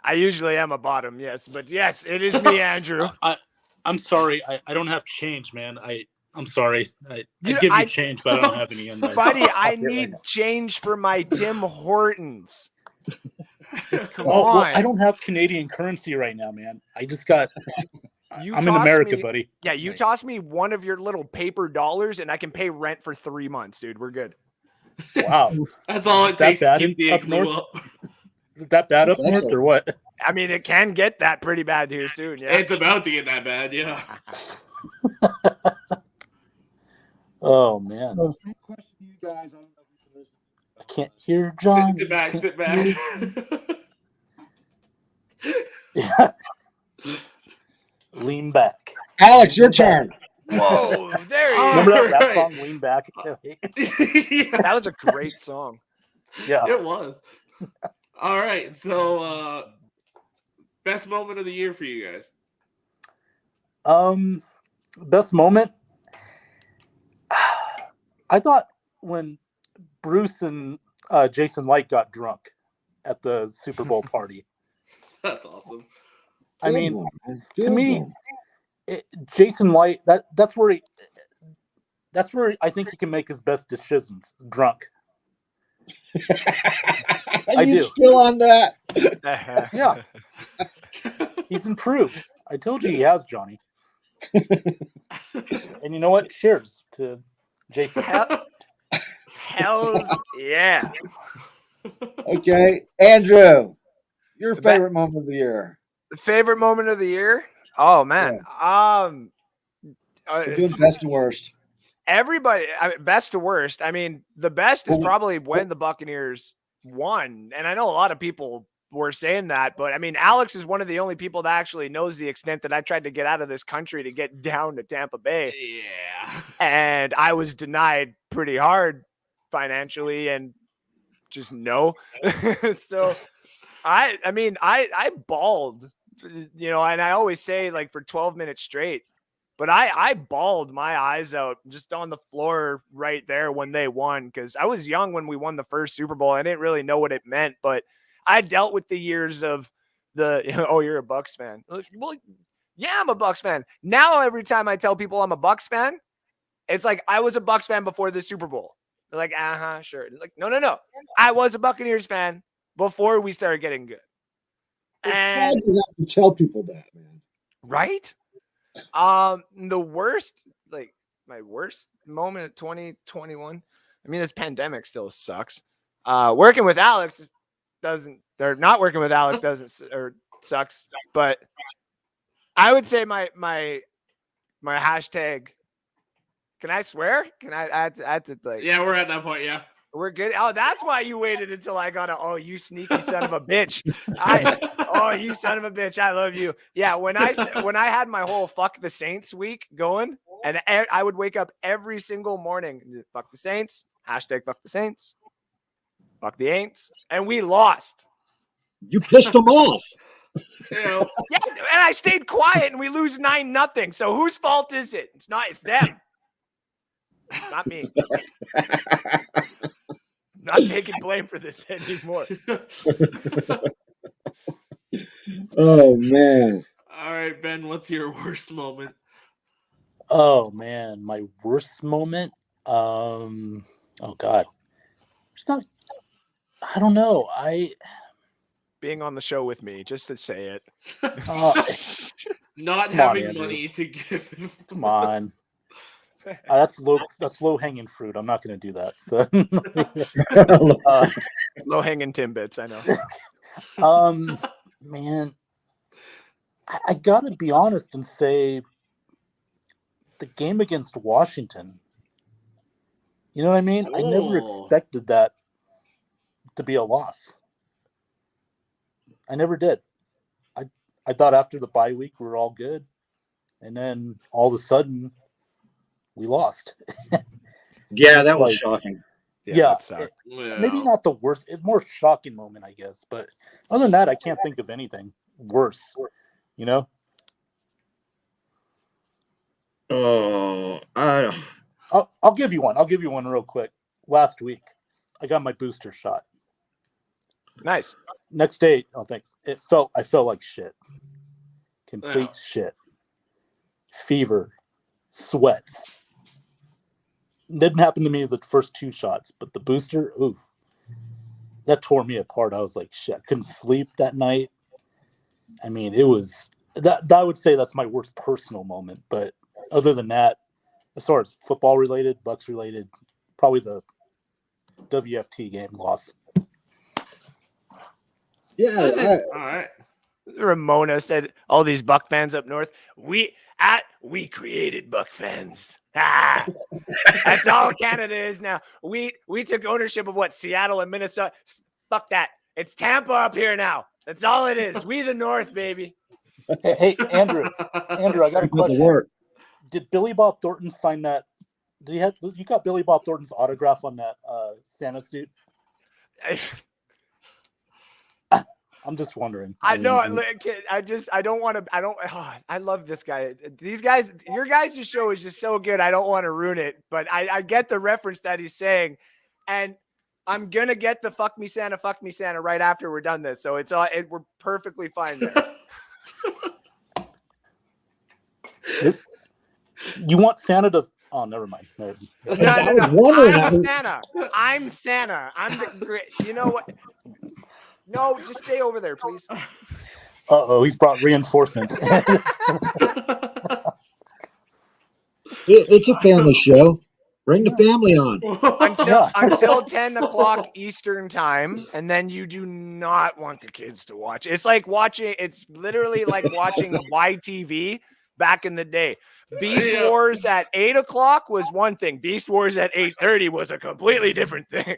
I usually am a bottom, yes. But yes, it is me, Andrew. I'm sorry. I don't have change, man. I'm sorry. I You- give I- you change, but I don't have any in my Buddy, I pocket right need now. change for my Tim Hortons. Come Oh, well, on. I don't have Canadian currency right now, man. I just got. You I'm in toss America, me- buddy. Yeah, you toss me one of your little paper dollars and I can pay rent for 3 months, dude. We're good. Wow. that's all it That takes to bad keep the up igloo north? up. Is it that bad up That's north or what? I mean, it can get that pretty bad here soon. Yeah. It's about to get that bad, yeah. Oh man, So, same question to you guys. I don't know if you can listen. I can't hear John. Sit back, Can't sit back. hear- Yeah. Lean back. Alex, your turn. Whoa, there you Remember go. that Alright. song, Lean Back? Yeah, That was a great song. Yeah. it was. All right, so best moment of the year for you guys. Best moment. I thought when Bruce and Jason Light got drunk at the Super Bowl party. That's awesome. I Good mean, one, man. to Good me, one. Jason Light. That's where I think he can make his best decisions drunk. Are you do. still on that? Yeah, he's improved. I told you he has, Johnny. And you know what? Cheers to Jason. Hells yeah. Okay, Andrew, your favorite moment of the year. Favorite moment of the year? Oh man. We're doing best to worst. Everybody, best to worst. I mean, the best is Well, probably when the Buccaneers won. And I know a lot of people were saying that, but I mean, Alex is one of the only people that actually knows the extent that I tried to get out of this country to get down to Tampa Bay. Yeah. And I was denied pretty hard financially and just no. So I mean, I bawled, you know, and I always say like for 12 minutes straight, but I bawled my eyes out just on the floor right there when they won. Cause I was young when we won the first Super Bowl. I didn't really know what it meant, but I dealt with the years of oh, you're a Bucs fan. Well, yeah, I'm a Bucs fan. Now, every time I tell people I'm a Bucs fan, it's like I was a Bucs fan before the Super Bowl. They're like, sure. Like, no. I was a Buccaneers fan before we started getting good. It's And sad you have to tell people that, man. right? The worst, like my worst moment of 2021. I mean, this pandemic still sucks. Working with Alex doesn't, or not working with Alex doesn't, or sucks. But I would say my hashtag. Can I swear? Can I add to like? Yeah, we're at that point. Yeah. We're good. Oh, that's why you waited until I got oh, you sneaky son of a bitch. Oh, you son of a bitch. I love you. Yeah. When I had my whole fuck the Saints week going, and I would wake up every single morning, fuck the Saints, hashtag fuck the Saints, fuck the Aints, and we lost. You pissed them off. You know, Yeah, and I stayed quiet, and we lose 9-0. So whose fault is it? It's not. It's them. not me. Not taking blame for this anymore. Oh man. All right, Ben, what's your worst moment? Oh man, my worst moment. Oh God, it's not. I don't know. Being on the show with me, just to say it. Not Come on, having Andrew. money to give him. Come on. That's low hanging fruit. I'm not going to do that. So, Low hanging Timbits, I know. Man, I gotta be honest and say the game against Washington. You know what I mean? I never expected that to be a loss. I never did. I thought after the bye week we were all good, and then all of a sudden we lost. Yeah, that was shocking. Yeah, that maybe not the worst. It's more shocking moment, I guess. But other than that, I can't think of anything worse. You know? Oh, I'll give you one. I'll give you one real quick. Last week, I got my booster shot. Nice. Next day, oh thanks. I felt like shit. Complete shit. Fever, sweats. Didn't happen to me the first 2 shots, but the booster, ooh, that tore me apart. I was like, shit, I couldn't sleep that night. I mean, it was that I would say that's my worst personal moment. But other than that, as far as football related, Bucs related, probably the WFT game loss. yeah. All right. Ramona said, all these Buck fans up north, we created Buck fans. Ah, that's all Canada is now. We took ownership of what, Seattle and Minnesota. Fuck that. It's Tampa up here now. That's all it is. We the North, baby. Hey, Andrew, I got a question. Did Billy Bob Thornton sign that? You got Billy Bob Thornton's autograph on that Santa suit? I'm just wondering. I know. I don't want to. I love this guy. These guys, your guys' show is just so good. I don't want to ruin it, but I get the reference that he's saying, and I'm gonna get the fuck me Santa right after we're done this. So we're perfectly fine there. You want Santa to? Oh, never mind. No. I'm Santa. I'm Santa. I'm the great. You know what? No, just stay over there, please. Uh-oh, he's brought reinforcements. It's a family show. Bring the family on. Until 10 o'clock Eastern time, and then you do not want the kids to watch. It's literally like watching YTV back in the day. Beast Wars at 8 o'clock was one thing. Beast Wars at 8:30 was a completely different thing.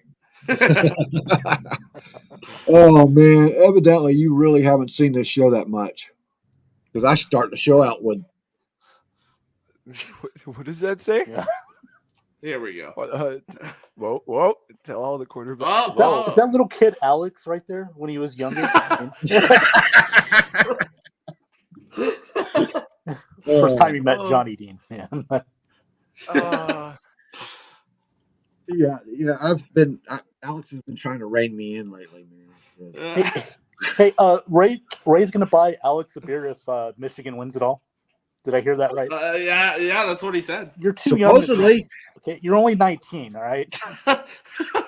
Oh man, evidently you really haven't seen this show that much, because I start the show out with. What does that say? Yeah. Here we go. Whoa! Tell all the quarterbacks. Is that little kid Alex right there when he was younger? First time he met Johnny Dean. Yeah. Yeah. Alex has been trying to rein me in lately, man. Hey, Ray's gonna buy Alex a beer if Michigan wins it all. Did I hear that right? Yeah, that's what he said. You're too Supposedly. young. Okay, you're only 19, all right? I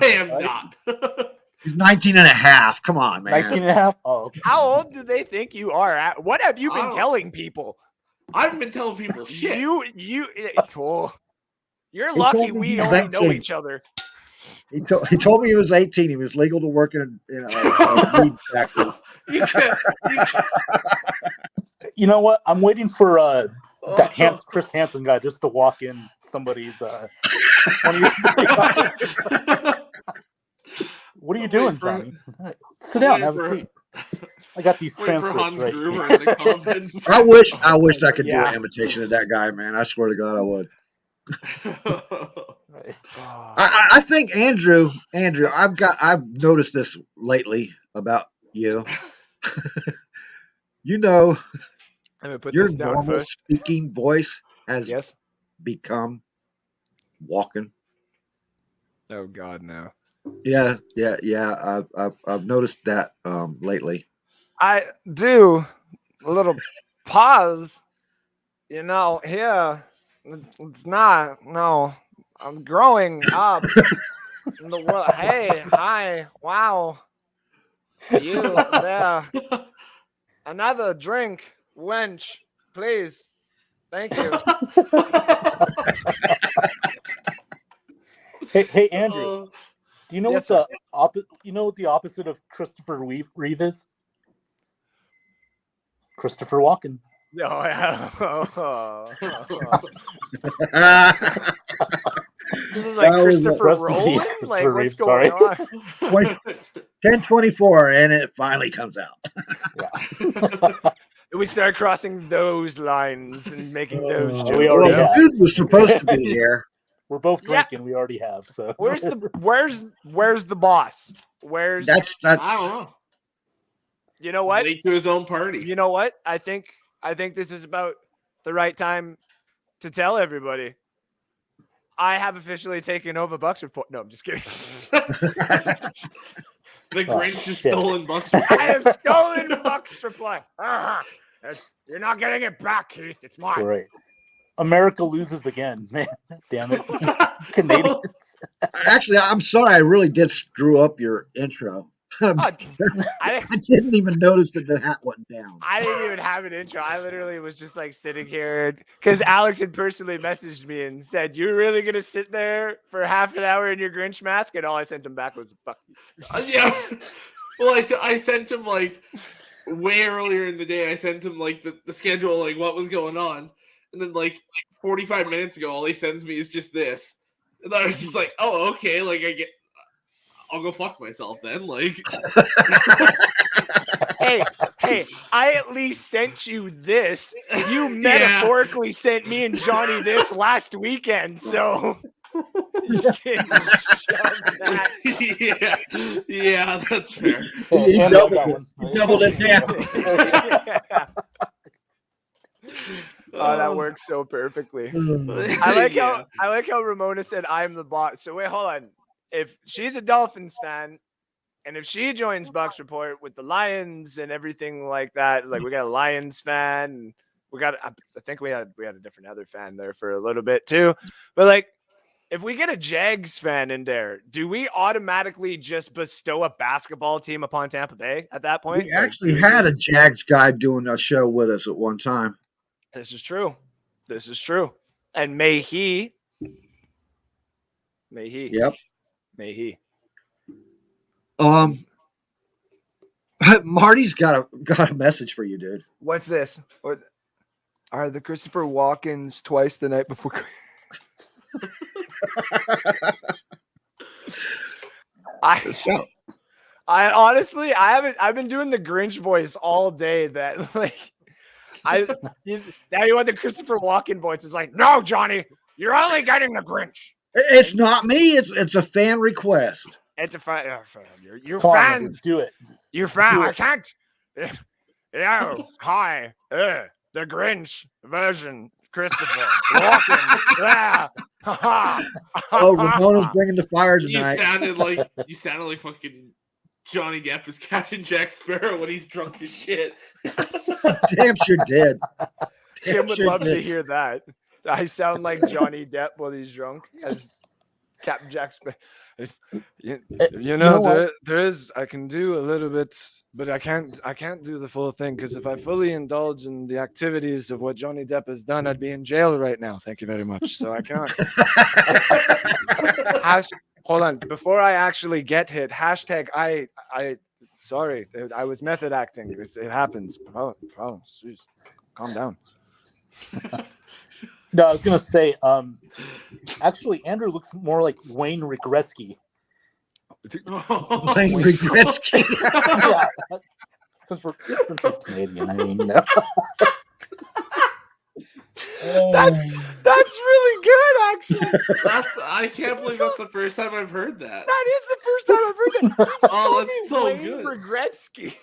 am not. He's 19 and a half. Come on, man. 19 and a half? Oh, okay. How old do they think you are? What have you been telling people? I've been telling people shit. You're lucky we only know each other. He told me he was 18. He was legal to work in a weed factory. You know what? I'm waiting for that Chris Hansen guy just to walk in somebody's. What are you doing, Johnny? Sit down, have a seat. I got these transcripts right here. In the comments. I wish I could do an imitation of that guy, man. I swear to God, I would. I think Andrew, I've noticed this lately about you. You know, your normal speaking voice has become walking. Oh God, no. Yeah. I've noticed that lately. I do a little pause. You know, here it's not. No, I'm growing up in the world. Hey, hi, wow, you there? Another drink, wench, please. Thank you. Hey, Andrew. Do you know Yes, what the opposite of Christopher Reeve is? Christopher Walken. No, this is like That was Christopher Rest in Rowan. peace, Like, Christopher what's Reeve, going sorry. on? 10:24, and it finally comes out. We start crossing those lines and making those jokes. We already have. Dude was supposed to be here. We're both Yeah. drinking. We already have. So Where's the boss? Where's That's I don't know. you know what? Late to his own party. You know what? I think this is about the right time to tell everybody. I have officially taken over Bucs Report. No, I'm just kidding. The Grinch has shit. stolen Bucs. I have stolen Bucs Report. You're not getting it back, Keith. It's mine. right. America loses again, man. Damn it, Canadians. Actually, I'm sorry. I really did screw up your intro. I I didn't even notice that the hat went down. I didn't even have an intro. I literally was just like sitting here because Alex had personally messaged me and said, "You're really gonna sit there for half an hour in your Grinch mask?" And all I sent him back was "fuck you." Yeah. Well, I sent him like way earlier in the day. I sent him like the schedule, like what was going on, and then like 45 minutes ago, all he sends me is just this, and I was just like, "Oh, okay." Like I'll go fuck myself then. Like, hey, I at least sent you this. You metaphorically sent me and Johnny this last weekend, so you can shove that. yeah, that's fair. He Andrew, doubled that it. one. He doubled it down. Yeah. Oh, that works so perfectly. I like how Ramona said I'm the bot. So wait, hold on. If she's a Dolphins fan, and if she joins Bucs Report with the Lions and everything like that, like we got a Lions fan, and I think we had a different other fan there for a little bit too. But like, if we get a Jags fan in there, do we automatically just bestow a basketball team upon Tampa Bay at that point? We actually had a Jags guy doing a show with us at one time. This is true. And may he. Yep. May he. Marty's got a message for you, dude. What's this? What are the Christopher Walkens twice the night before? I honestly I've been doing the Grinch voice all day. That like now you want the Christopher Walken voice. It's like, no, Johnny, you're only getting the Grinch. It's not me. It's a fan request. It's a fan. You're Come on, fans. do it. You're fan. Do I it. can't. Yo, hi. The Grinch version. Christopher Walken. Yeah. Oh, Ramona's bringing the fire You tonight. sounded like fucking Johnny Depp as Captain Jack Sparrow when he's drunk as shit. Damn sure did. Kim would love to hear that. I sound like Johnny Depp while he's drunk as Captain Jack Sparrow. You know what? there is I can do a little bit, but I can't do the full thing because if I fully indulge in the activities of what Johnny Depp has done, I'd be in jail right now. Thank you very much. So I can't. Hold on, before I actually get hit. Hashtag I sorry, I was method acting. It happens. Oh, jeez. Calm down. No, I was gonna say, actually, Andrew looks more like Wayne Gretzky. Wayne Gretzky. Yeah, since he's Canadian, I mean, you know. That's really good, actually. I can't believe that's the first time I've heard that. That is the first time I've heard that. Oh, that's so Wayne good. Gretzky.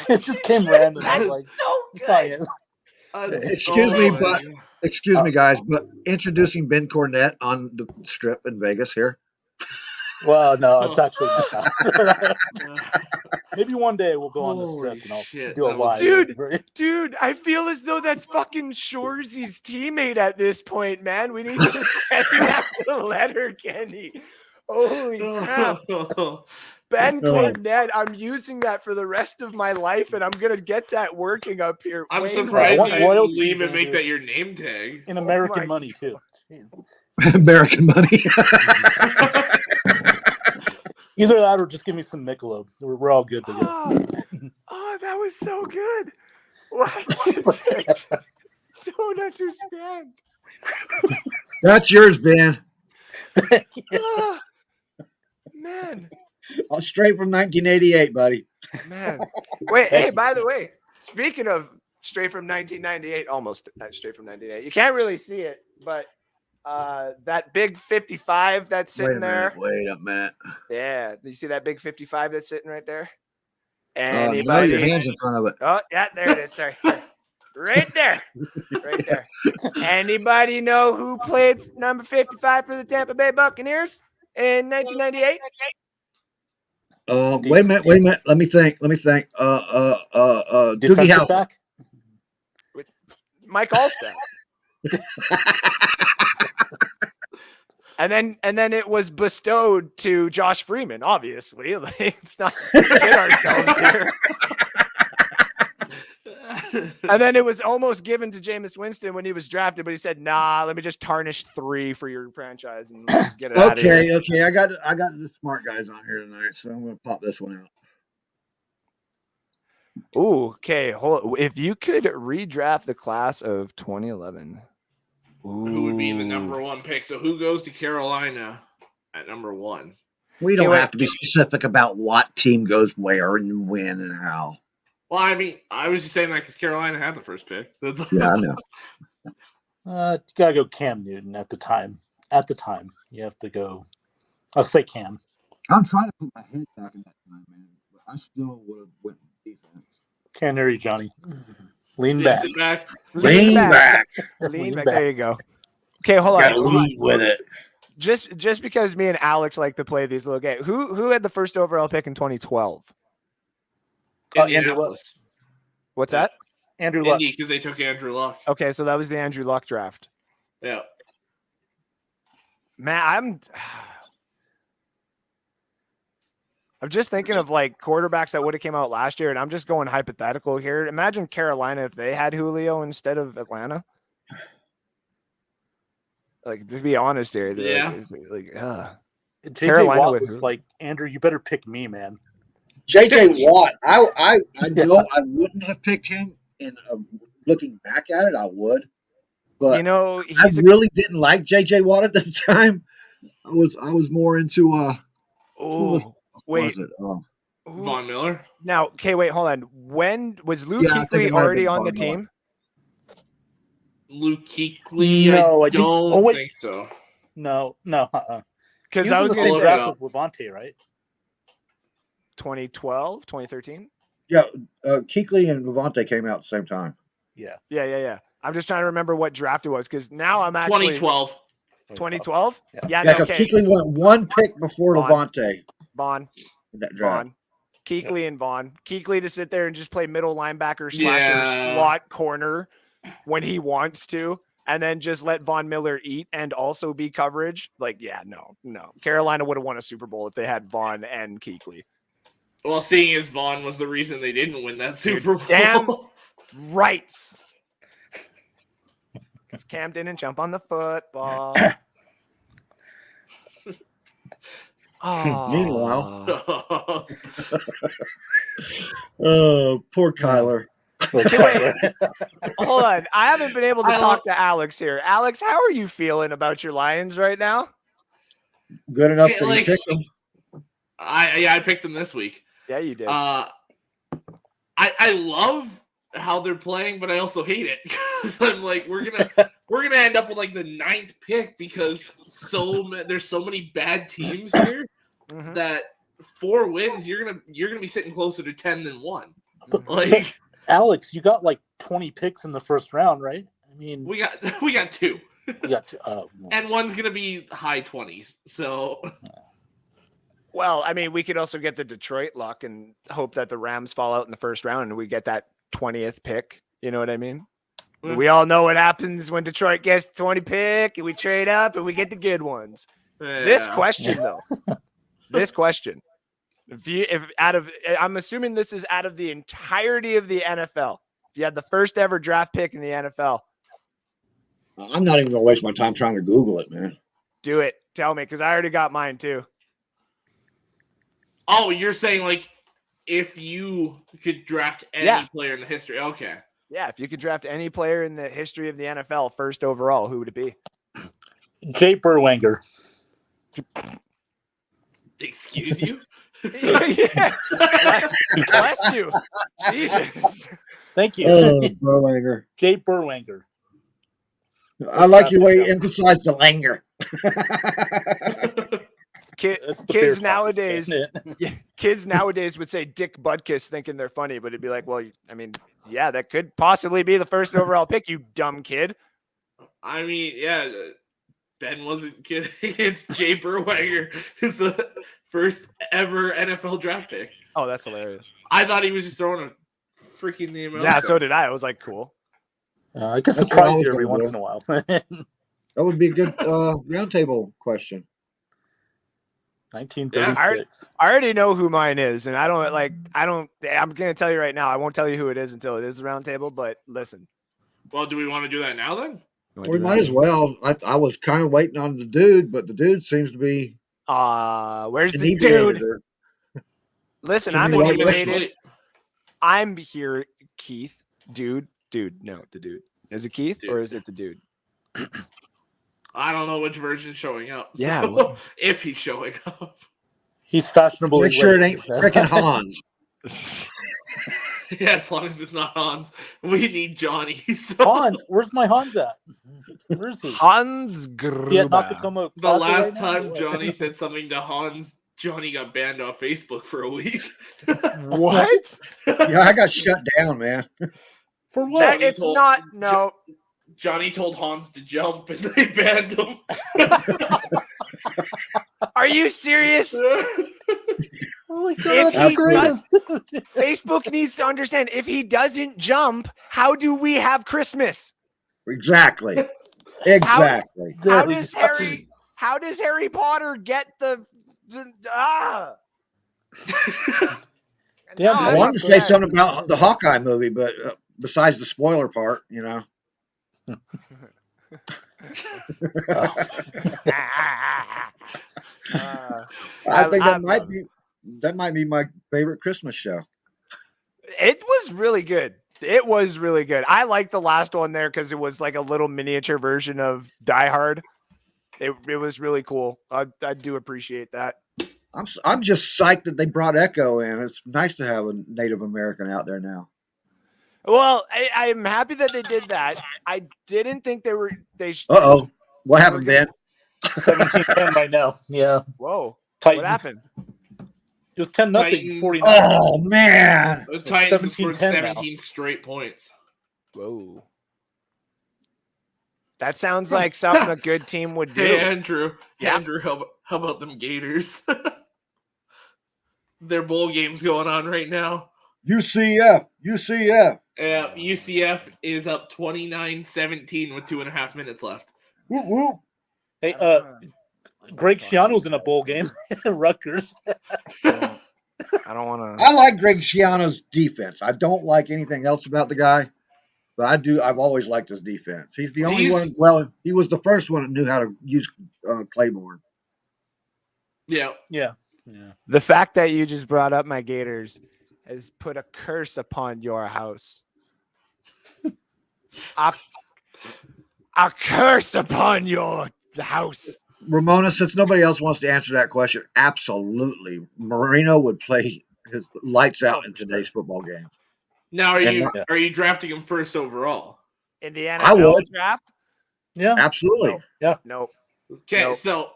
It just came random. I That's was like, so fine. good. Excuse me, but excuse me, guys, but introducing Ben Cornett on the strip in Vegas here. Well, no, it's actually my house. Maybe one day we'll go on the Holy script and I'll shit, do a that was- live. Dude, I feel as though that's fucking Shoresy's teammate at this point, man. We need to send that to letter, Kenny. Holy crap. Ben Cornett, I'm using that for the rest of my life, and I'm going to get that working up here. I'm way surprised more. you didn't royalties leave and in make here. that your name tag. In American my- money, too. American money. Either that or just give me some Michelob. We're all good to go. Oh, that was so good. What? I don't understand. That's yours, Ben. Ah, man. Straight from 1988, buddy. Man. Wait, hey, by the way, speaking of straight from 1998, almost straight from 1998, you can't really see it, but that big 55 that's sitting there. Wait a minute. Yeah. You see that big 55 that's sitting right there? Now Anybody? your hands in front of it. Oh, yeah, there it is. Sorry. Right there. Right there. Anybody know who played number 55 for the Tampa Bay Buccaneers in 1998? Wait a minute. Let me think. Doogie Defensive Howser. back? Mike Allstott. And then it was bestowed to Josh Freeman, obviously. Like, it's not kid ourselves here. And then it was almost given to Jameis Winston when he was drafted, but he said, "Nah, let me just tarnish 3 for your franchise and let's get it out of here." Okay. I got the smart guys on here tonight, so I'm gonna pop this one out. Ooh, okay. If you could redraft the class of 2011, Who would be the number 1 pick? So who goes to Carolina at number 1? We don't have to be specific about what team goes where and when and how. Well, I mean, I was just saying that because Carolina had the first pick. That's Yeah, I know. You gotta go Cam Newton at the time. At the time, you have to go. I'll say Cam. I'm trying to put my head back in that time, man. But I still would have went defense. Can't hear you, Johnny. Lean Yeah, back. sit back. Lean back. Lean back. back. There you go. Okay, hold Gotta on. lead with it. Just because me and Alex like to play these little games. Who had the first overall pick in 2012? Andrew Indianapolis. What's that? Andrew Luck. Indy, because they took Andrew Luck. Okay, so that was the Andrew Luck draft. Yeah. Man, I'm just thinking of like quarterbacks that would have came out last year, and I'm just going hypothetical here. Imagine Carolina if they had Julio instead of Atlanta. Like, to be honest here, Yeah. JJ Carolina Watt with looks who? like, Andrew, you better pick me, man. JJ Watt. I know I wouldn't have picked him. And looking back at it, I would. But you know, I really didn't like JJ Watt at the time. I was more into oh wait, was it? Von Miller. Now, okay, wait, hold on. When was Luke Yeah, I think Kuechly it might have already been on the Von Miller. team? Luke Kuechly. No, I I think- don't oh, wait. think so. No. Because He I was the going same to look say it draft up. as Levante, right? 2012, 2013. Yeah, Kuechly and Levante came out at the same time. Yeah. I'm just trying to remember what draft it was because now I'm actually 2012. 2012. Yeah. Yeah, Yeah, no, because okay. Kuechly went one pick before Vaughn. Levante Vaughn, in that draft. Vaughn, Kuechly, and Vaughn. Kuechly to sit there and just play middle linebacker / Yeah. slot corner when he wants to, and then just let Von Miller eat and also be coverage. Like, yeah, no. Carolina would have won a Super Bowl if they had Vaughn and Kuechly. Well, seeing as Vaughn was the reason they didn't win that Super Bowl. damn right. Because Cam didn't jump on the football. Meanwhile. Oh, poor Kyler. Hold on. I haven't been able to I talk love- to Alex here. Alex, how are you feeling about your Lions right now? Good enough Okay, that he like- picked him. I picked them this week. Yeah, you did. I love how they're playing, but I also hate it because I'm like we're gonna end up with like the 9th pick because there's so many bad teams here Mhm. that 4 wins you're gonna be sitting closer to 10 than 1. Like Alex, you got like 20 picks in the first round, right? I mean, we got 2, you got to, and one's gonna be high 20s. So Well, I mean, we could also get the Detroit luck and hope that the Rams fall out in the first round and we get that 20th pick. You know what I mean? Yeah. We all know what happens when Detroit gets 20 pick and we trade up and we get the good ones. This Yeah. question, though, I'm assuming this is out of the entirety of the NFL. If you had the first ever draft pick in the NFL, I'm not even gonna waste my time trying to Google it, man. do it. Tell me, because I already got mine too. Oh, you're saying like if you could draft any player in the history? Okay. Yeah, if you could draft any player in the history of the NFL first overall, who would it be? Jay Burwanger. Excuse you? Yeah. Bless you. Jesus. Thank you. Oh, Berlanger. Jay Burwanger. I like your way you emphasize the Langer. That's the beer Kids nowadays, topic, isn't it? kids nowadays would say Dick Butkus thinking they're funny, but it'd be like, well, I mean, yeah, that could possibly be the first overall pick, you dumb kid. I mean, yeah, Ben wasn't kidding. It's Jay Burwanger who's the first ever NFL draft pick. Oh, that's hilarious. I thought he was just throwing a freaking name out. Yeah, so did I. I was like, cool. I could That's what I surprise was you every gonna once do. in a while. That would be a good roundtable question. 1936. I already know who mine is, and I'm going to tell you right now. I won't tell you who it is until it is the round table, but listen. Well, do we want to do that now then? We might as well. I was kind of waiting on the dude, but the dude seems to be Where's the inebriated dude? or- Listen, Can I'm you write inebriated. I'm here, Keith. Dude. No, the dude. Is it Keith Dude. or is it the dude? I don't know which version's showing up. So Yeah, well- if he's showing up. He's fashionable. Make sure it ain't freaking Hans. Yeah, as long as it's not Hans. We need Johnny. So Hans, where's my Hans at? Where is he? Hans He at Gruber. Nakatomo the Plaza last right now, or time what? Johnny said something to Hans, Johnny got banned off Facebook for a week. What? Yeah, I got shut down, man. For what? That, it's told- not. No. Johnny told Hans to jump and they banned him. Are you serious? Oh my If God, he that's does, Facebook needs to understand if he doesn't jump, how do we have Christmas? Exactly. Exactly. How does Harry Potter get the Damn, No, I wanted to say something about the Hawkeye movie, but besides the spoiler part, you know. I think I that might be my favorite Christmas show. It was really good. It was really good. I liked the last one there because it was like a little miniature version of Die Hard. It was really cool. I do appreciate that. I'm just psyched that they brought Echo in. It's nice to have a Native American out there now. Well, I'm happy that they did that. I didn't think they were. Uh-oh. What happened, Ben? 17-10 right now. Yeah. Whoa. Titans. What happened? It was 10-0. Titans. 49. Oh, man. The Titans scored 17-10 now. 17 straight points. Whoa. That sounds like something a good team would do. Hey, Andrew. Yeah. Andrew, how about them Gators? Their bowl game's going on right now. UCF. UCF is up 29-17 with 2.5 minutes left. Whoop, whoop. Hey, Greg Schiano's in a bowl game. Rutgers. I don't want to. I like Greg Schiano's defense. I don't like anything else about the guy, but I do. I've always liked his defense. He's the only one. Well, he was the first one that knew how to use Claiborne. Yeah. Yeah. The fact that you just brought up my Gators has put a curse upon your house. a curse upon your house. Ramona, since nobody else wants to answer that question, absolutely. Marino would play his lights out in today's football game. Now, And are you drafting him first overall? In the I NFL would. draft? Yeah. Absolutely. Nope. Okay, Nope. So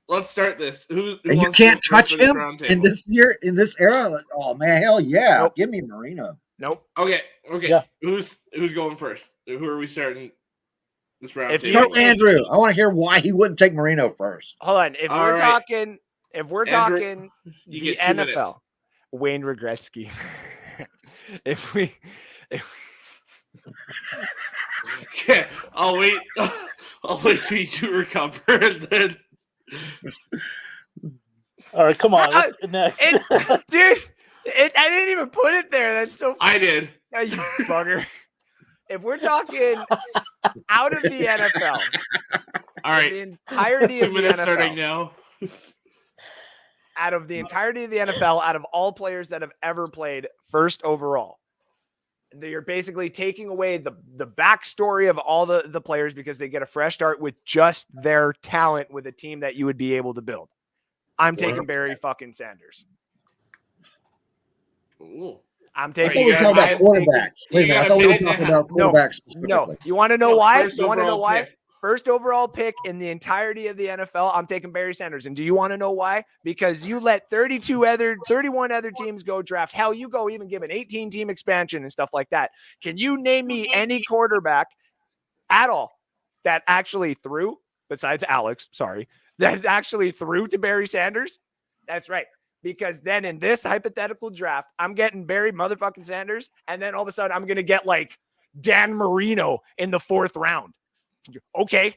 let's start this. Who And you wants to can't go first touch for this him round in table? this year, in this era. Oh man, hell yeah! Nope. Give me Marino. Nope. Okay. Yeah. Who's going first? Who are we starting this round If table? Start with Andrew. I want to hear why he wouldn't take Marino first. Hold on. If All we're right. talking If we're Andrew, talking you the get 2 NFL, minutes. Wayne Gretzky. if we Okay, I'll wait. I'll wait till you recover, and then All right, come on. Let's next. Dude, I didn't even put it there. That's so funny. I did. You bugger. If we're talking out of the NFL, All right, the entirety 2 of the minutes NFL, starting now. out of the entirety of the NFL, out of all players that have ever played first overall, you're basically taking away the backstory of all the players because they get a fresh start with just their talent with a team that you would be able to build. I'm taking Barry fucking Sanders. Ooh. I'm I taking. thought we were talking about quarterbacks. Wait a minute. I thought we were talking about quarterbacks specifically. No, you want to know No, why? first You want to know overall why? pick. First overall pick in the entirety of the NFL, I'm taking Barry Sanders. And do you want to know why? Because you let 31 other teams go draft. Hell, you go even give an 18-team expansion and stuff like that. Can you name me any quarterback at all that actually threw, besides Alex, that actually threw to Barry Sanders? That's right. Because then in this hypothetical draft, I'm getting Barry motherfucking Sanders, and then all of a sudden I'm going to get like Dan Marino in the 4th round. Okay,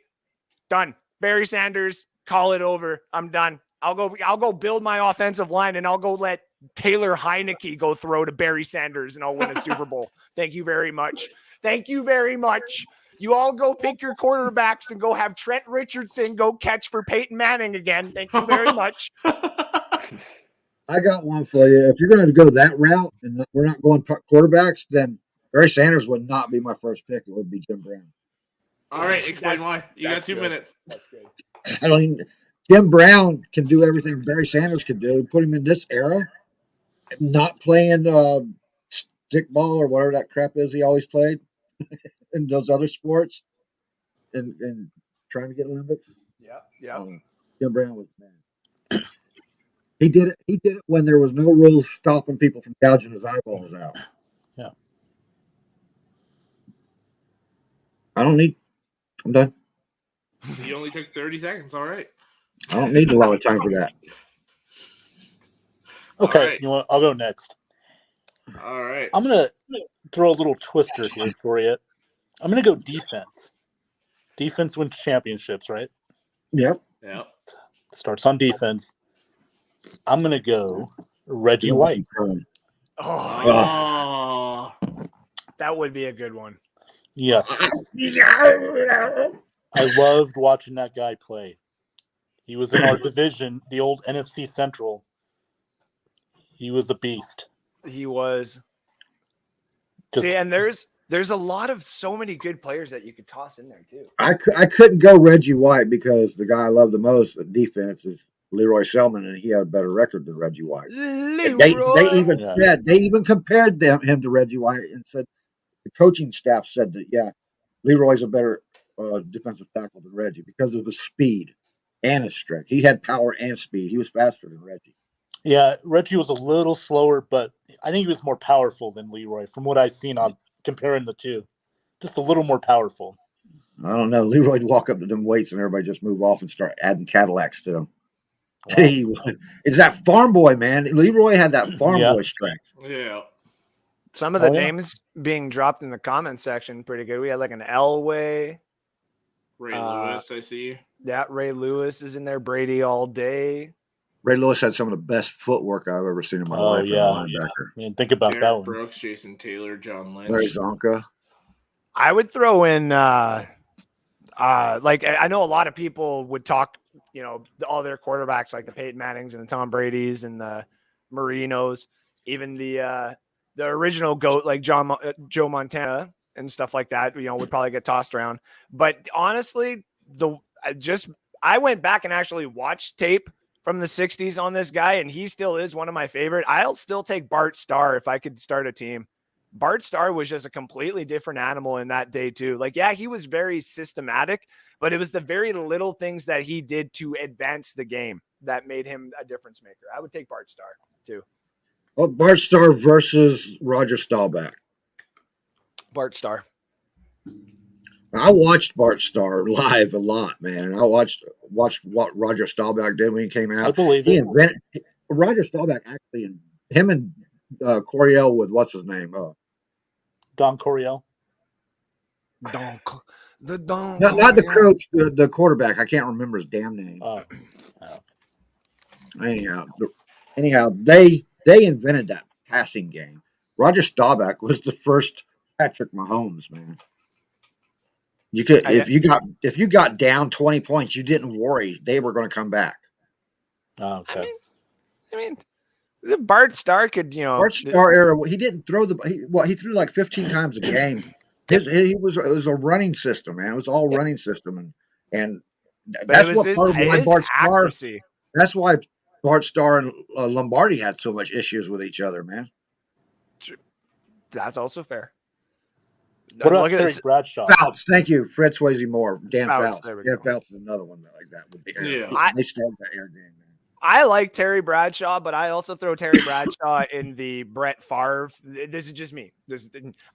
done. Barry Sanders, call it over. I'm done. I'll go build my offensive line, and I'll go let Taylor Heineke go throw to Barry Sanders, and I'll win a Super Bowl. Thank you very much. Thank you very much. You all go pick your quarterbacks and go have Trent Richardson go catch for Peyton Manning again. Thank you very much. I got one for you. If you're going to go that route and we're not going quarterbacks, then Barry Sanders would not be my first pick. It would be Jim Brown. All right, explain why. You got 2 minutes. That's good. I mean, Jim Brown can do everything Barry Sanders could do. Put him in this era, not playing stickball or whatever that crap is he always played in those other sports, and trying to get Olympics. Yeah. Jim Brown was the man. He did it when there was no rules stopping people from gouging his eyeballs out. Yeah. I'm done. You only took 30 seconds. All right. I don't need a lot of time for that. Okay, All right. you know what? I'll go next. All right. I'm going to throw a little twister here for you. I'm going to go defense. Defense wins championships, right? Yep. Yeah. Starts on defense. I'm going to go Reggie White. Oh. That would be a good one. Yes. I loved watching that guy play. He was in our division, the old NFC Central. He was a beast. He was. Just- See, and there's a lot of so many good players that you could toss in there too. I couldn't go Reggie White because the guy I love the most at defense is Leroy Selman, and he had a better record than Reggie White. And they even compared him to Reggie White and said the coaching staff said that Leroy's a better defensive tackle than Reggie because of his speed and his strength. He had power and speed. He was faster than Reggie. Yeah, Reggie was a little slower, but I think he was more powerful than Leroy from what I've seen on comparing the two. Just a little more powerful. I don't know. Leroy'd walk up to them weights and everybody just move off and start adding Cadillacs to them. Wow. Is that farm boy, man? Leroy had that farm boy strength. Yeah. Some of the names being dropped in the comment section, pretty good. We had like an Elway. Ray Lewis, I see. Yeah, Ray Lewis is in there. Brady all day. Ray Lewis had some of the best footwork I've ever seen in my life. Yeah. Linebacker. And think about Derek that one. Brooks, Jason Taylor, John Lynch. Larry Zonka. I would throw in like I know a lot of people would talk, all their quarterbacks like the Peyton Mannings and the Tom Bradys and the Marinos, even the original GOAT like Joe Montana and stuff like that, would probably get tossed around. But honestly, I went back and actually watched tape from the 60s on this guy, and he still is one of my favorite. I'll still take Bart Starr if I could start a team. Bart Starr was just a completely different animal in that day too. Like, yeah, he was very systematic, but it was the very little things that he did to advance the game that made him a difference maker. I would take Bart Starr too. Well, Bart Starr versus Roger Staubach. Bart Starr. I watched Bart Starr live a lot, man. I watched what Roger Staubach did when he came I out. believe He it. invented Roger Staubach actually. Him and Coryell with what's his name? Don Coryell. Not Not the coach, the quarterback. I can't remember his damn name. Anyhow, they invented that passing game. Roger Staubach was the first Patrick Mahomes, man. You could if you got down 20 points, you didn't worry they were going to come back. Okay. I mean, the Bart Starr could, Bart Starr era. He didn't throw he threw like 15 times a game. It was a running system, man. It was all running system, and that's what part of why Bart Starr. Accuracy. That's why Bart Starr and Lombardi had so much issues with each other, man. That's also fair. What about Terry Bradshaw? Fouts, thank you, Fred Swayze Moore, Dan Fouts. Dan Fouts is another one like that with the air. They started that air game, man. I like Terry Bradshaw, but I also throw Terry Bradshaw in the Brett Favre. This is just me.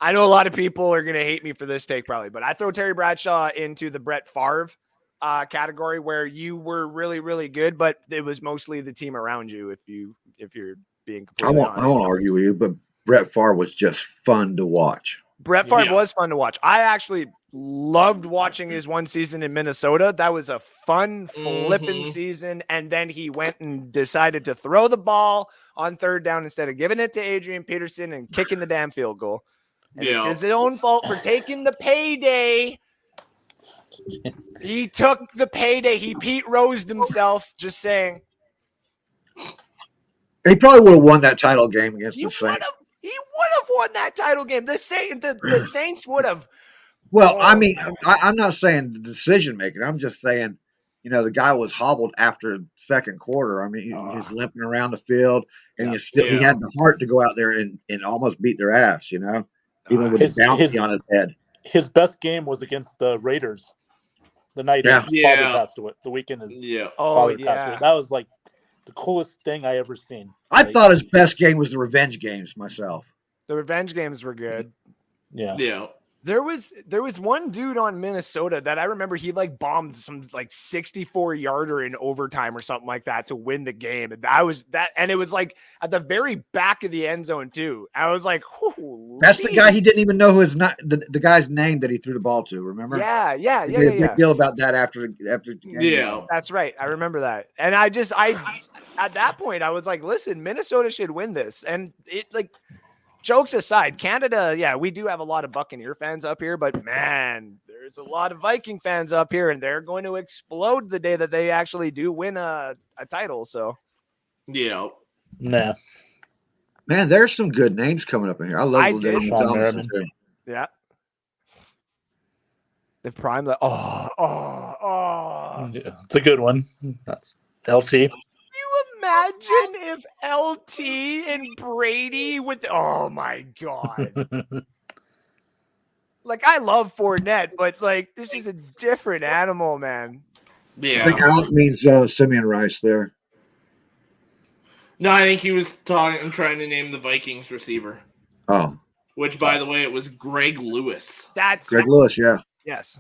I know a lot of people are going to hate me for this take probably, but I throw Terry Bradshaw into the Brett Favre category where you were really, really good, but it was mostly the team around you. If you're being completely honest. I won't argue with you, but Brett Favre was just fun to watch. Brett Favre was fun to watch. I actually loved watching his one season in Minnesota. That was a fun, flipping season. And then he went and decided to throw the ball on third down instead of giving it to Adrian Peterson and kicking the damn field goal. And it's his own fault for taking the payday. He took the payday. He Pete Rosed himself, just saying. He probably would have won that title game against the Saints. He would have won that title game. The Saints would have. Well, I mean, I'm not saying the decision making. I'm just saying, the guy was hobbled after second quarter. I mean, he was limping around the field, and he had the heart to go out there and almost beat their ass, even with the bounty on his head. His best game was against the Raiders. The night his father passed away. The weekend his father passed away. That was like the coolest thing I ever seen. I thought his best game was the revenge games myself. The revenge games were good. Yeah. Yeah. There was one dude on Minnesota that I remember he bombed some 64-yarder in overtime or something like that to win the game. And and it was at the very back of the end zone too. I was like, that's the guy he didn't even know the guy's name that he threw the ball to, remember? Yeah. He made a big deal about that after the game. Yeah. That's right. I remember that. And I at that point I was like, listen, Minnesota should win this. And it jokes aside, Canada, we do have a lot of Buccaneer fans up here, but man, there's a lot of Viking fans up here, and they're going to explode the day that they actually do win a title. So, nah, man, there's some good names coming up in here. I love the names. Yeah, the prime. It's a good one. That's LT. Imagine if LT and Brady with oh my god. I love Cornett, but this is a different animal, man. Yeah. I think Alec means Simeon Rice there. No, I think he was trying to name the Vikings receiver. Oh. Which, by the way, it was Greg Lewis. That's Greg Lewis, yeah. Yes.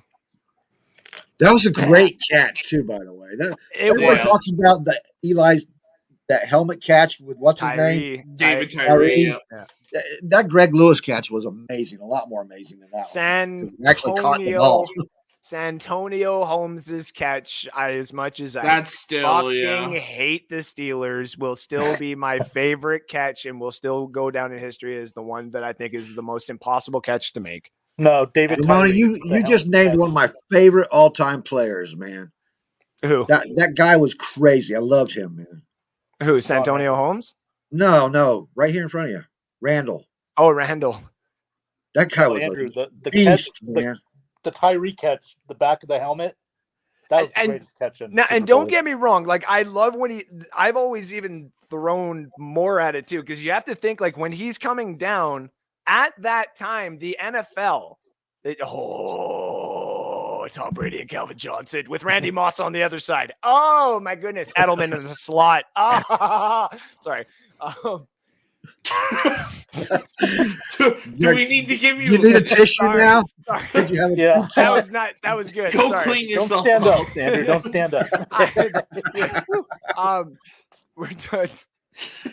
That was a great catch, too, by the way. Everyone talks about that helmet catch with what's his name? David Tyree. Yeah. That Greg Lewis catch was amazing. A lot more amazing than that one. Actually caught the ball. Santonio Holmes's catch, as much as that's hate the Steelers, will still be my favorite catch and will still go down in history as the one that I think is the most impossible catch to make. No, David Tyree. You just named one of my favorite all-time players, man. Who? That guy was crazy. I loved him, man. Who, Santonio Holmes? No, right here in front of you, Randall. Oh, Randall. That guy was Andrew, the beast, catch, man. The Tyree catch, the back of the helmet. That was the greatest catch. And don't get me wrong, I love when I've always even thrown more at it too, because you have to think when he's coming down at that time, the NFL. Tom Brady and Calvin Johnson with Randy Moss on the other side. Oh my goodness. Edelman in the slot. Sorry. do we need to give you? You need a tissue Sorry. now? Sorry. Did you have a Yeah. That was not. That was good. Go Sorry. clean Don't yourself. stand up, Andrew. Don't stand up. We're done.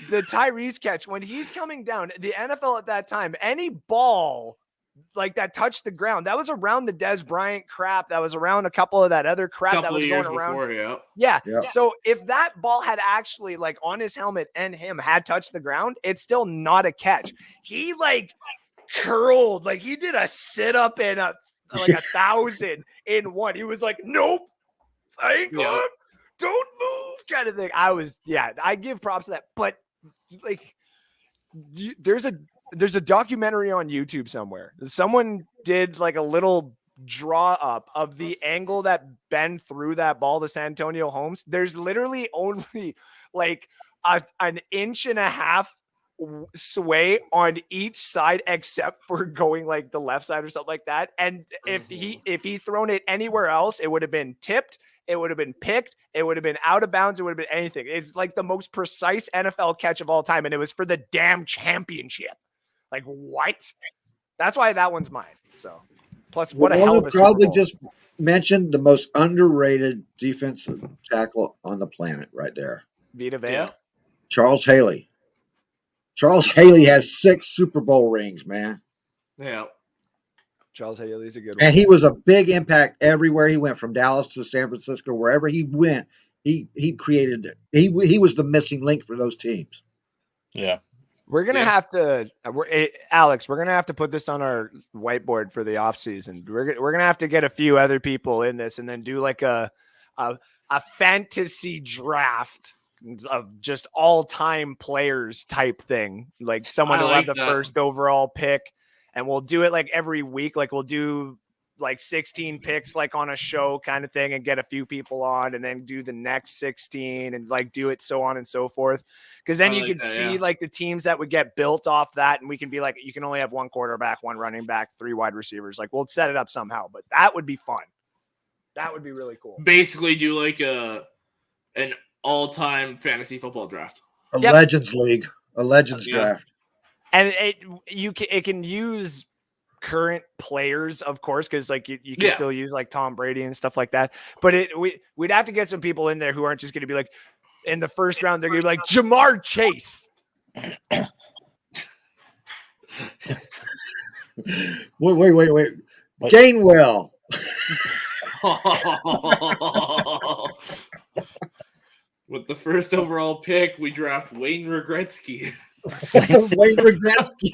The Tyrese catch when he's coming down, the NFL at that time, any ball like that touched the ground, that was around the Des Bryant crap. That was around a couple of that other crap that Couple was of going years around. before, yeah. Yeah. Yeah. So if that ball had actually like on his helmet and him had touched the ground, it's still not a catch. He like curled, like he did a sit up and a 1,000 in one. He was like, nope, I ain't going, don't move, kind of thing. I give props to that. But like, there's a documentary on YouTube somewhere. Someone did like a little draw up of the angle that Ben threw that ball to Santonio Holmes. There's literally only like an inch and a half sway on each side except for going like the left side or something like that. And if he thrown it anywhere else, it would have been tipped, it would have been picked, it would have been out of bounds, it would have been anything. It's like the most precise NFL catch of all time, and it was for the damn championship. Like, what? That's why that one's mine. So plus what a hell of a Super probably Bowl. just mentioned the most underrated defensive tackle on the planet right there. Vita Vea. Yeah. Charles Haley. Charles Haley has 6 Super Bowl rings, man. Yeah. Charles Haley's a good one. And he was a big impact everywhere he went, from Dallas to San Francisco, wherever he went. He created it. He was the missing link for those teams. Yeah. We're gonna have to, Alex. We're gonna have to put this on our whiteboard for the off season. We're gonna have to get a few other people in this, and then do like a fantasy draft of just all time players type thing. Like someone I will like have the that. first overall pick, and we'll do it like every week. Like we'll do like 16 picks like on a show kind of thing, and get a few people on, and then do the next 16 and like do it so on and so forth. Because then I you like can that, see yeah. like the teams that would get built off that, and we can be like, you can only have 1 quarterback, 1 running back, 3 wide receivers. Like we'll set it up somehow, but that would be fun. That would be really cool. Basically, do like an all-time fantasy football draft. A Yep. Legends League, a Legends Yeah. draft. And it can use current players, of course, because like you can Yeah. still use like Tom Brady and stuff like that. But we'd have to get some people in there who aren't just going to be like in the first round. They're going to be like Jamar Chase. Wait. Gainwell. With the first overall pick, we draft Wayne Gretzky. Wayne Gretzky.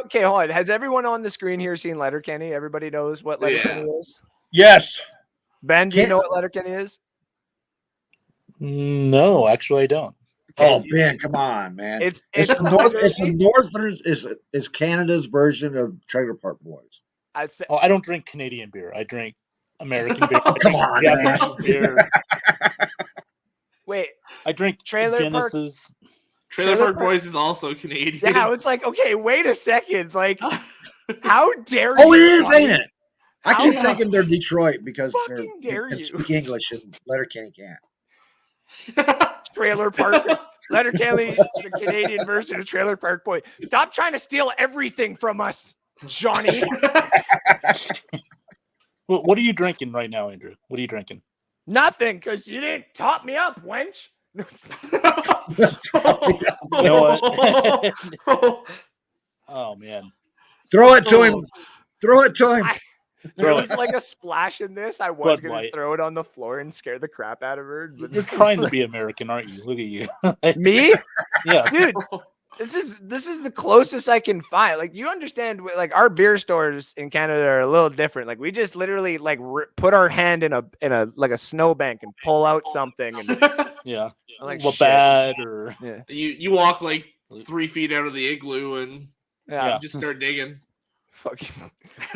Okay, hold on. Has everyone on the screen here seen Letterkenny? Everybody knows what Letterkenny is? Yes. Ben, do you know what Letterkenny is? No, actually, I don't. Oh, Ben, come on, man. It's the Northern is Canada's version of Trailer Park Boys. I'd say Oh, I don't drink Canadian beer. I drink American beer. Oh, come on, man. Japanese beer. wait, I drink Trailer Park- Genesis. Trailer Trailer Park Park- Boys is also Canadian. yeah, it's like, okay, wait a second. Like, how dare you? Oh, it is, ain't it? I How keep the thinking they're Detroit because fucking they dare can you? speak English and Letterkenny can't. Trailer Park. Letterkenny, the Canadian version of Trailer Park Boy. Stop trying to steal everything from us, Johnny. Well, what are you drinking right now, Andrew? What are you drinking? Nothing, because you didn't top me up, wench. You know what? Oh man. Throw it to him. Throw it to him. There was like a splash in this. I was Bud going to Light. throw it on the floor and scare the crap out of her. But You're trying to be American, aren't you? Look at you. me? Yeah. Dude, this is the closest I can find. Like, you understand, like our beer stores in Canada are a little different. Like, we just literally like put our hand in a like a snowbank and pull out something, and Yeah. I'm like, Labatt or yeah, you walk like 3 feet out of the igloo and yeah. just start digging. Fucking,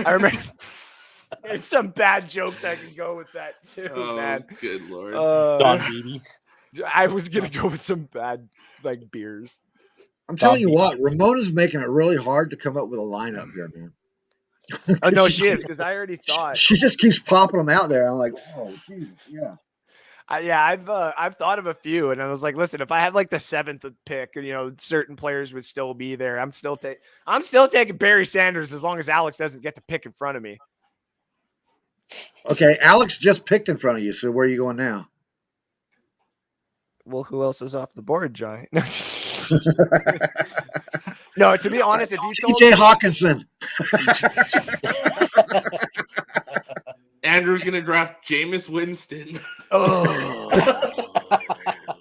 I remember. There's some bad jokes I can go with that too, Oh, man. good lord. Don Beebe. I was gonna go with some bad like beers. I'm telling you what, Ramona's making it really hard to come up with a lineup here, man. Oh no, she is, because I already thought. She just keeps popping them out there. I'm like, oh, geez, yeah. I've thought of a few, and I was like, listen, if I had like the 7th pick, certain players would still be there. I'm still taking Barry Sanders as long as Alex doesn't get to pick in front of me. Okay, Alex just picked in front of you, so where are you going now? Well, who else is off the board, Johnny? No, to be honest, if you told TJ Hawkinson. Andrew's gonna draft Jameis Winston. Oh.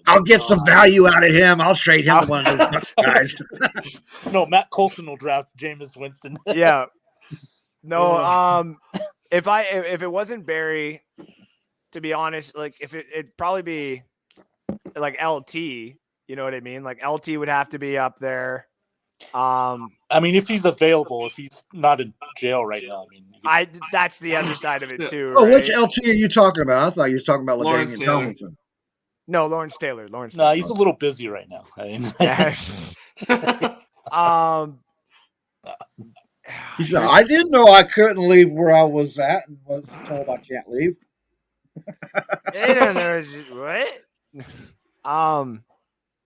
I'll get some value out of him. I'll trade him to one of those Bucs guys. No, Matt Colson will draft Jameis Winston. Yeah. No, if it wasn't Barry, to be honest, like it'd probably be like LT, you know what I mean? Like LT would have to be up there. I mean, if he's available, if he's not in jail right now, that's the other side of it too. Oh, right? which LT are you talking about? I thought you were talking about Lawrence LaDainian Taylor. Tomlinson. No, Lawrence Taylor. No, he's a little busy right now. Yeah. He's like, I didn't know I couldn't leave where I was at and was told I can't leave. I don't know what.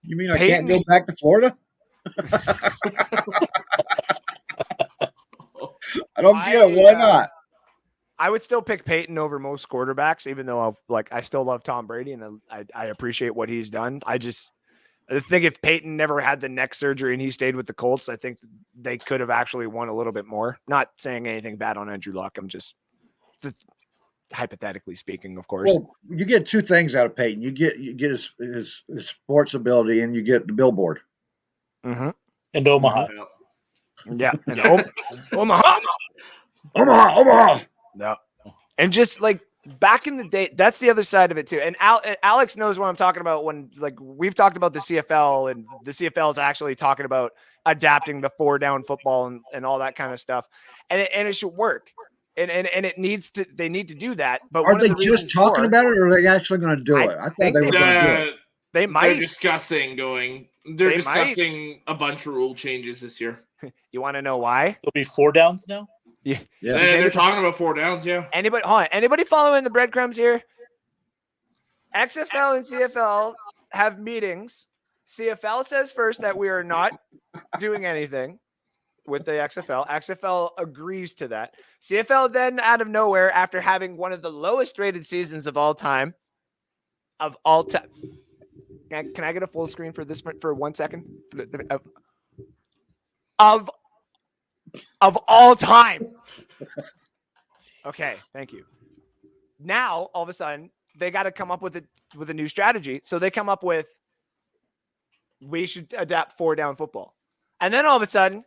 You mean I can't go back to Florida? I don't get it. Why not? I would still pick Peyton over most quarterbacks, even though I still love Tom Brady and I appreciate what he's done. I think if Peyton never had the neck surgery and he stayed with the Colts, I think they could have actually won a little bit more. Not saying anything bad on Andrew Luck. I'm just hypothetically speaking, of course. Well, you get two things out of Peyton. You get his sports ability, and you get the billboard. Mm-hmm. And Omaha. Yeah. And Omaha. No. And just like back in the day, that's the other side of it too. And Alex knows what I'm talking about when like we've talked about the CFL, and the CFL is actually talking about adapting the 4-down football and all that kind of stuff. And it should work. And it needs to. They need to do that. But are they just talking about it, or are they actually going to do it? I thought they were going to do it. They might. They're discussing a bunch of rule changes this year. You want to know why? There'll be 4 downs now. Yeah. They're talking about 4 downs. Yeah. Anybody following the breadcrumbs here? XFL and CFL have meetings. CFL says first that we are not doing anything with the XFL. XFL agrees to that. CFL then out of nowhere, after having one of the lowest rated seasons of all time, Can I get a full screen for this for 1 second? Of all time. Okay, thank you. Now, all of a sudden, they got to come up with a new strategy. So they come up with, we should adapt 4-down football. And then all of a sudden,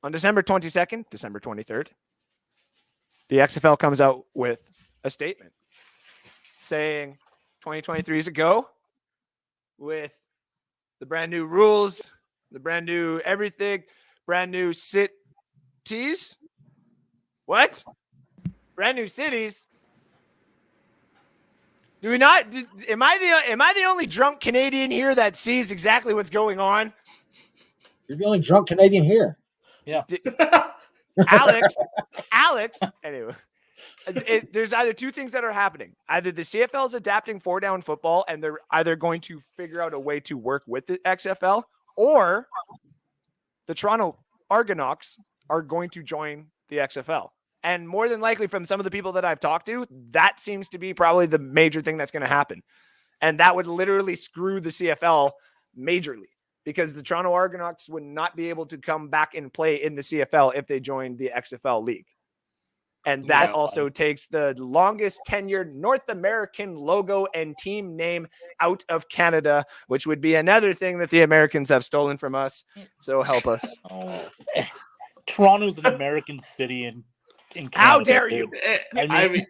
on December 22nd, December 23rd, the XFL comes out with a statement saying 2023 is a go with the brand new rules, the brand new everything, brand new cities. What? Brand new cities? Do we not? Am I the only drunk Canadian here that sees exactly what's going on? You're the only drunk Canadian here. Yeah. Alex. Anyway, there's either two things that are happening. Either the CFL is adapting 4-down football, and they're either going to figure out a way to work with the XFL, or the Toronto Argonauts are going to join the XFL. And more than likely, from some of the people that I've talked to, that seems to be probably the major thing that's going to happen. And that would literally screw the CFL majorly, because the Toronto Argonauts would not be able to come back and play in the CFL if they joined the XFL league. And that also takes the longest tenured North American logo and team name out of Canada, which would be another thing that the Americans have stolen from us. So help us. Toronto's an American city in Canada. How dare you? I mean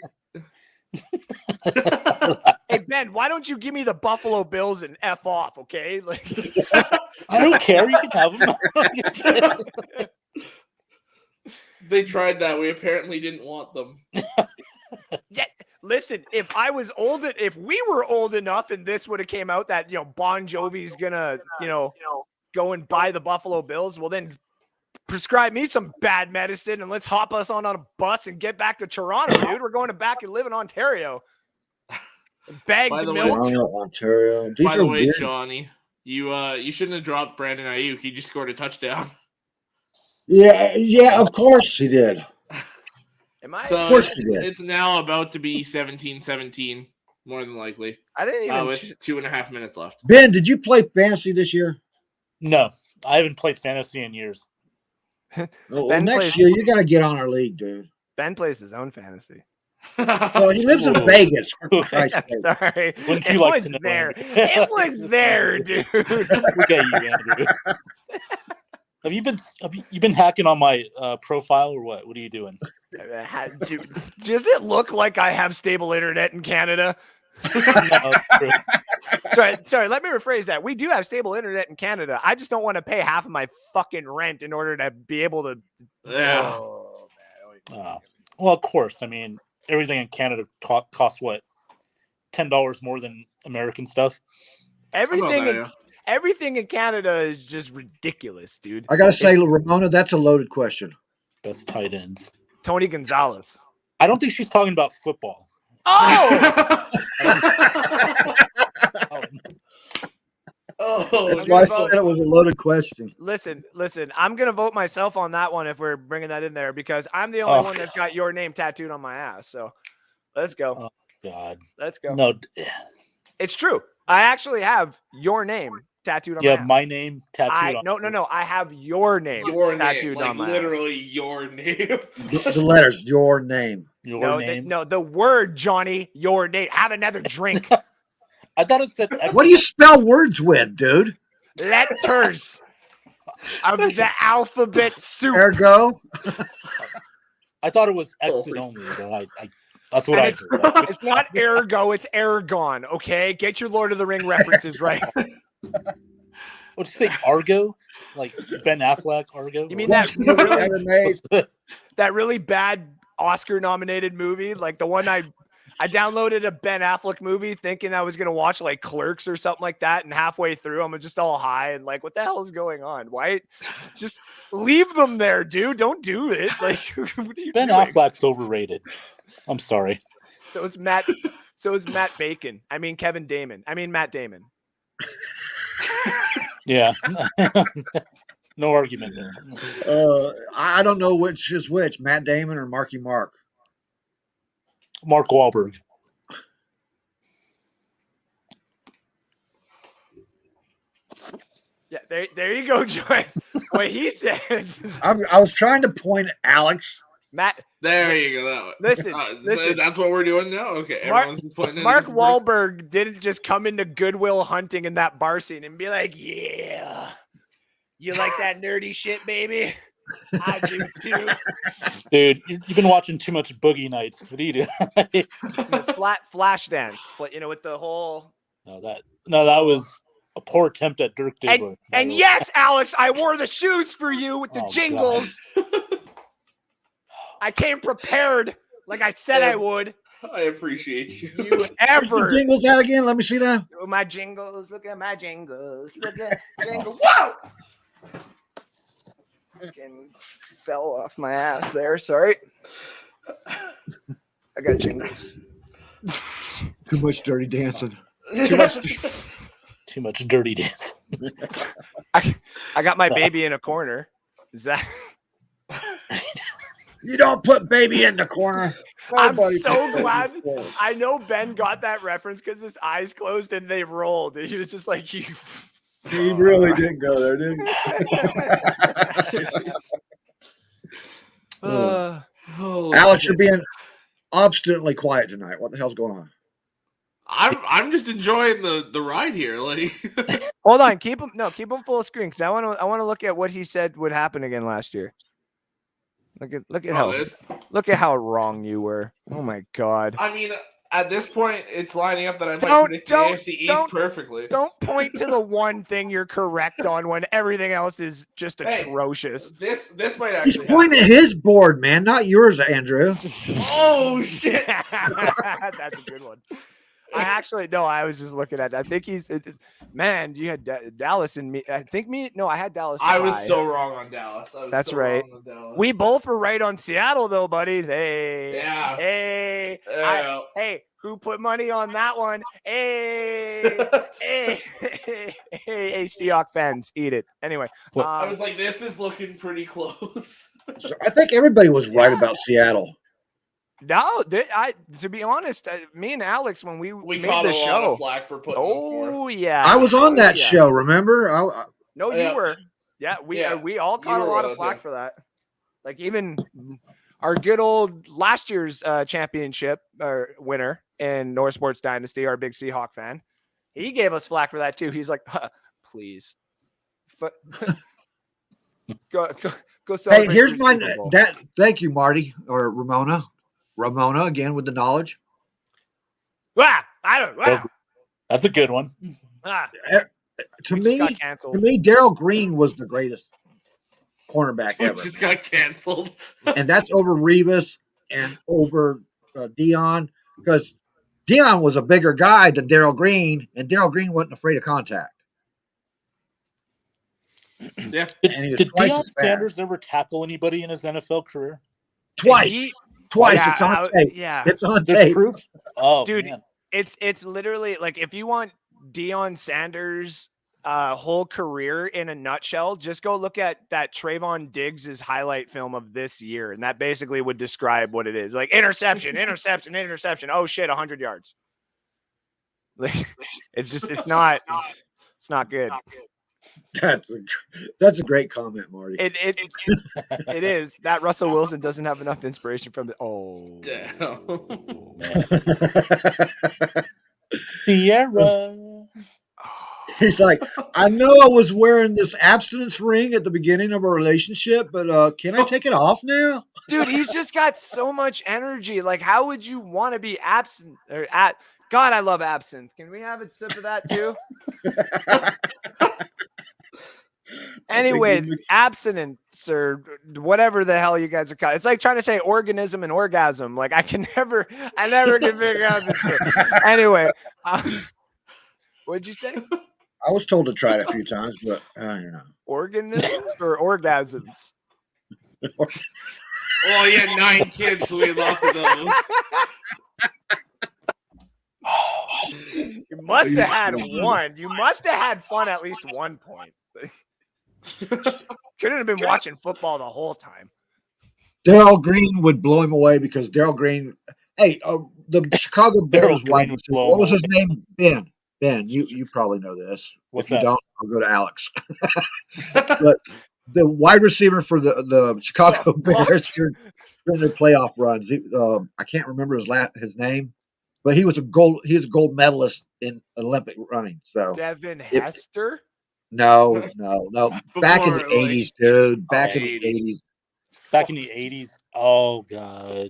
Hey, Ben, why don't you give me the Buffalo Bills and F off, okay? Like, I don't care. You can have them. They tried that. We apparently didn't want them. Yeah, listen, if we were old enough and this would have came out that, Bon Jovi's gonna, go and buy the Buffalo Bills, well then prescribe me some bad medicine and let's hop us on a bus and get back to Toronto, dude. We're going back and live in Ontario. Bagged By the way- milk. Toronto, Ontario. These By the are way, weird. Johnny, you shouldn't have dropped Brandon Ayuk. He just scored a touchdown. Yeah, of course he did. Am I? So Of course he did. it's now about to be 17-17, more than likely. I didn't even. With 2.5 minutes left. Ben, did you play fantasy this year? No, I haven't played fantasy in years. Well, Ben next plays- year you got to get on our league, dude. Ben plays his own fantasy. Well, he lives in Vegas. For Christ's sake. Sorry, Wouldn't it you like was to know, there. Andy? It was there, dude. Look at you, Andrew. Have you been hacking on my profile or what? What are you doing? Does it look like I have stable internet in Canada? No, true. Sorry. Let me rephrase that. We do have stable internet in Canada. I just don't want to pay half of my fucking rent in order to be able to. Yeah. Oh, man. Well, of course. I mean, everything in Canada costs what? $10 more than American stuff. Everything in Canada is just ridiculous, dude. I got to say, Ramona, that's a loaded question. Best tight ends. Tony Gonzalez. I don't think she's talking about football. Oh, That's why I said it was a loaded question. listen. I'm gonna vote myself on that one if we're bringing that in there because I'm the only one that's got your name tattooed on my ass. So let's go. Oh, God. Let's go. No. It's true. I actually have your name tattooed on my Yeah, ass. my name tattooed on. No. I have your name tattooed on my literally your name. The letters, your name. Your name. The word, Johnny, your name. Have another drink. I thought it said. What do you spell words with, dude? Letters of the alphabet soup. Ergo. I thought it was exit only. But that's what I heard. It's not ergo, it's Aragon. Okay, get your Lord of the Ring references right. What'd you say? Argo? Like Ben Affleck, Argo? You mean Worst movie ever made. that really bad Oscar-nominated movie, like the one I downloaded a Ben Affleck movie thinking I was gonna watch like Clerks or something like that, and halfway through I'm just all high and like, what the hell is going on? Why? Just leave them there, dude. Don't do it. Like, what are you Ben doing? Affleck's overrated. I'm sorry. So it's Matt. So is Matt Bacon. I mean Kevin Damon. I mean Matt Damon. Yeah. No argument there. I don't know which is which, Matt Damon or Marky Mark. Mark Wahlberg. Yeah, there you go, Joy. What he said. I was trying to point at Alex. Matt. There you go. That one. Listen, So that's what we're doing now. Okay, everyone's putting in Mark different person. Wahlberg didn't just come into Goodwill Hunting in that bar scene and be like, "Yeah, you like that nerdy shit, baby? I do too." Dude, you've been watching too much Boogie Nights. What do you do? Flat flash dance, with the whole. No, that was a poor attempt at Dirk Diggler. And yes, Alex, I wore the shoes for you with the Oh, jingles. I came prepared, like I said I would. I appreciate you. You Where's ever the jingles out again? Let me see that. my jingles? Look at my jingles. Look at jingles. Whoa! Fucking fell off my ass there. Sorry. I got jingles. Too much dirty dancing. Too much. Too much dirty dance. I got my baby in a corner. Is that? You don't put baby in the corner. I'm Nobody so puts baby glad. in the corner. I know Ben got that reference because his eyes closed and they rolled. And he was just like, "You." He really didn't go there, did he? Alex, you're being obstinately quiet tonight. What the hell's going on? I'm just enjoying the ride here. Like, Hold on, keep him full screen because I want to look at what he said would happen again last year. Look at how wrong you were. Oh my God. I mean, at this point, it's lining up that I might predict the AFC East perfectly. Don't point to the one thing you're correct on when everything else is just atrocious. This might He's actually. pointing at his board, man, not yours, Andrew. Oh shit! That's a good one. I was just looking at. I think man. You had Dallas and me. I had Dallas. I was so wrong on Dallas. That's right. We both were right on Seattle, though, buddy. Hey, Yeah. Hey. Yeah. Hey. Who put money on that one? Hey, Seahawk fans, eat it. Anyway, I was like, this is looking pretty close. So I think everybody was right about Seattle. No, to be honest, me and Alex, when we made caught the a show, lot of flack for putting them oh forth. yeah, I was on that show. Remember? No, you were. Yeah, we all caught a lot of flack for that. Like even our good old last year's championship winner in North Sports Dynasty, our big Seahawk fan, he gave us flack for that too. He's like, please, go Hey, here's my thank you, Marty or Ramona. Ramona again with the knowledge. Wow, that's a good one. To me, Daryl Green was the greatest cornerback ever. Just got canceled, and that's over Revis and over Dion, because Dion was a bigger guy than Daryl Green, and Daryl Green wasn't afraid of contact. Yeah. Did Deion Sanders ever tackle anybody in his NFL career? Twice. Yeah, it's on tape. Yeah, it's on There's tape. proof. Oh, dude, man. it's literally like if you want Deion Sanders' whole career in a nutshell, just go look at that Trayvon Diggs' highlight film of this year, and that basically would describe what it is. Like interception. Oh shit, 100 yards. Like it's not good. That's a great comment, Marty. It is. That Russell Wilson doesn't have enough inspiration from it. Oh, Sierra. He's like, I know I was wearing this abstinence ring at the beginning of our relationship, but can I take it off now? Dude, he's just got so much energy. Like, how would you want to be absent or at? God, I love absinthe. Can we have a sip of that too? Anyway, abstinence or whatever the hell you guys are called. It's like trying to say organism and orgasm. Like I never can figure out the two. Anyway, what'd you say? I was told to try it a few times, but you know. Organisms or orgasms? Oh, he had 9 kids, so we had lots of those. You must have had one. You must have had fun at least one point. Couldn't have been watching football the whole time. Daryl Green would blow him away because Daryl Green. Hey, the Chicago Bears wide receiver. What was his name? Ben, you probably know this. What's if you that? don't, I'll go to Alex. But the wide receiver for the Chicago Bears during their playoff runs, I can't remember his name, but he was a gold medalist in Olympic running. So Devin Hester. No. Back in the 80s, dude. Back in the 80s. Back in the 80s. Oh God.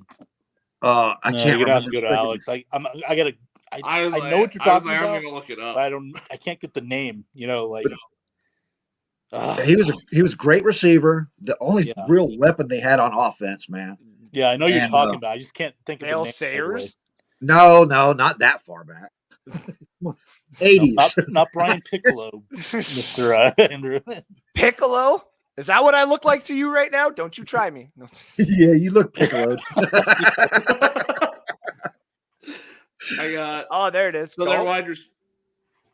I can't. You're gonna have to go to Alex. I know what you're talking about. I'm gonna look it up. I can't get the name. You know, like he was a great receiver. The only real weapon they had on offense, man. Yeah, I know you're talking about. I just can't think of the name. Sayers. No, not that far back. 80s. Not Brian Piccolo, Mr. Andrew. Piccolo? Is that what I look like to you right now? Don't you try me. No. Yeah, you look Piccolo. I got. Oh, there it is. So they're wide receivers.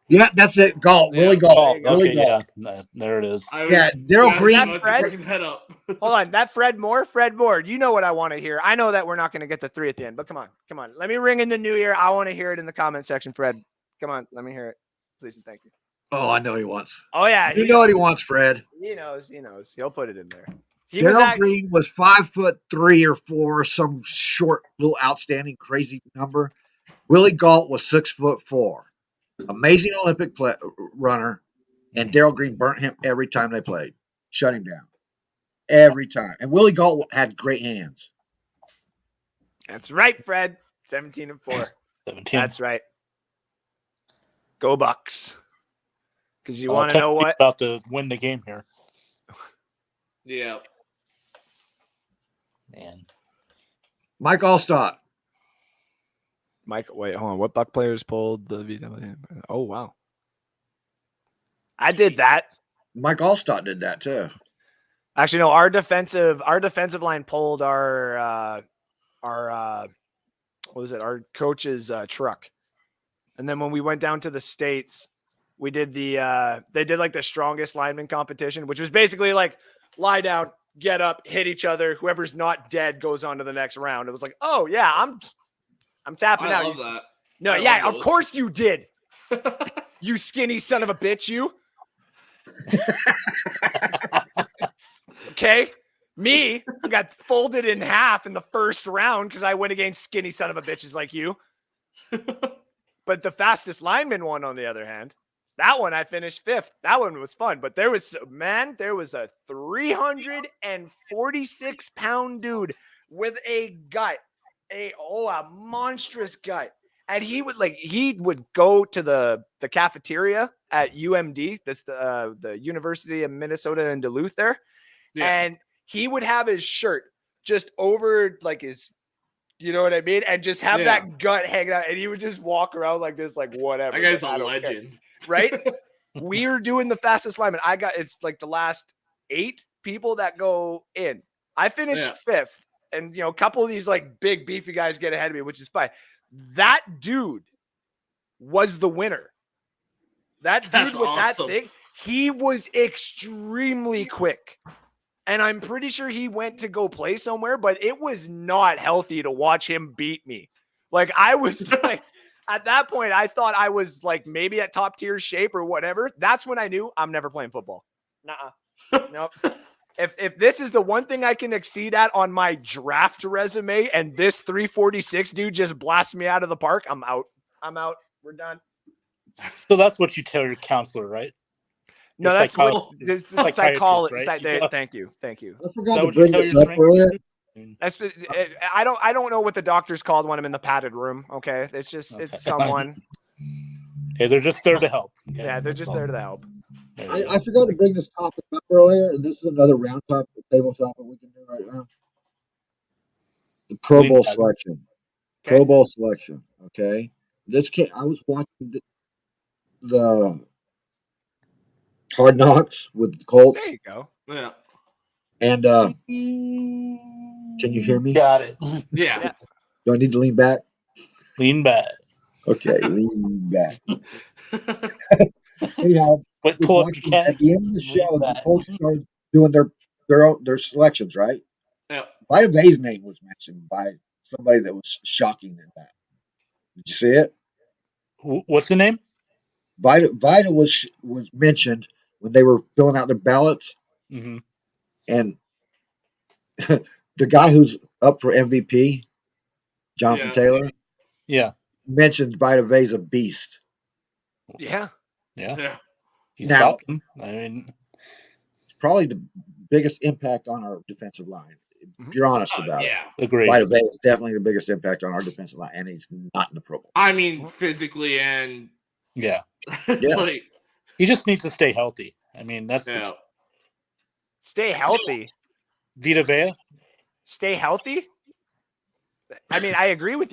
Yeah, that's it. Galt. Willie Galt. Okay, Galt. There it is. Daryl Green. Hold on. That Fred Moore? You know what I want to hear. I know that we're not going to get the 3 at the end, but come on. Let me ring in the new year. I want to hear it in the comment section, Fred. Come on. Let me hear it. Please and thank you. Oh, I know he wants. Oh, yeah. You know what he wants, Fred. He knows. He'll put it in there. Daryl Green was 5'3" or 4", some short, little outstanding, crazy number. Willie Galt was 6'4". Amazing Olympic runner, and Daryl Green burnt him every time they played. Shut him down. Every time. And Willie Galt had great hands. That's right, Fred. 17-4. 17. That's right. Go Bucs. Because you want to know what? About to win the game here. Yeah. Man. Mike Allstott. Wait, hold on. What Buck players pulled the VW? Oh, wow. I did that. Mike Allstott did that too. Actually, no. Our defensive line pulled our our coach's truck. And then when we went down to the States, we did they did like the strongest lineman competition, which was basically like lie down, get up, hit each other. Whoever's not dead goes on to the next round. It was like, oh yeah, I'm tapping out. I love that. No, yeah, of course you did. You skinny son of a bitch, you. Okay. Me, I got folded in half in the first round because I went against skinny son of a bitches like you. But the fastest lineman one, on the other hand, that one I finished 5th. That one was fun. But there was a 346-pound dude with a gut, a monstrous gut. And he would go to the cafeteria at UMD, that's the University of Minnesota in Duluth there. Yeah. And he would have his shirt just over like his, you know what I mean? And just have that gut hanging out. And he would just walk around like this, like whatever. That guy's a legend. Care. Right? We're doing the fastest lineman. It's like the last 8 people that go in. I finished 5th. And, a couple of these like big beefy guys get ahead of me, which is fine. That dude was the winner. That dude with awesome. That thing, he was extremely quick. And I'm pretty sure he went to go play somewhere, but it was not healthy to watch him beat me. Like I was like, at that point, I thought I was like maybe at top tier shape or whatever. That's when I knew I'm never playing football. Nuh-uh. Nope. If this is the one thing I can exceed at on my draft resume and this 346 dude just blasts me out of the park, I'm out. We're done. So that's what you tell your counselor, right? No, that's what this is psychologist. Right? Thank you. I forgot to bring this up earlier. I don't know what the doctor's called when I'm in the padded room. Okay, it's just it's someone. Hey, they're just there to help. Okay? Yeah, they're just there to help. I forgot to bring this topic up earlier, and this is another round table topic we can do right now. The Pro Bowl selection. Okay. Pro Bowl selection. Okay, I was watching the Hard Knocks with the Colts. There you go. Yeah. And can you hear me? Got it. Yeah. Do I need to lean back? Lean back. Okay, lean back. Anyhow, but pull up your at the end of the show, the Colts started doing their selections, right? Yeah. Vita Vea's name was mentioned by somebody that was shocking in that. Did you see it? What's the name? Vita was mentioned when they were filling out their ballots, mm-hmm. and the guy who's up for MVP, Jonathan Taylor, mentioned Vita Vea's a beast. Yeah. He's talking. I mean, it's probably the biggest impact on our defensive line. If you're honest about it. Agreed. Vita Vea is definitely the biggest impact on our defensive line, and he's not in the Pro Bowl. I mean, physically and like, he just needs to stay healthy. I mean, that's stay healthy. Vita Vea, stay healthy. I mean, I agree with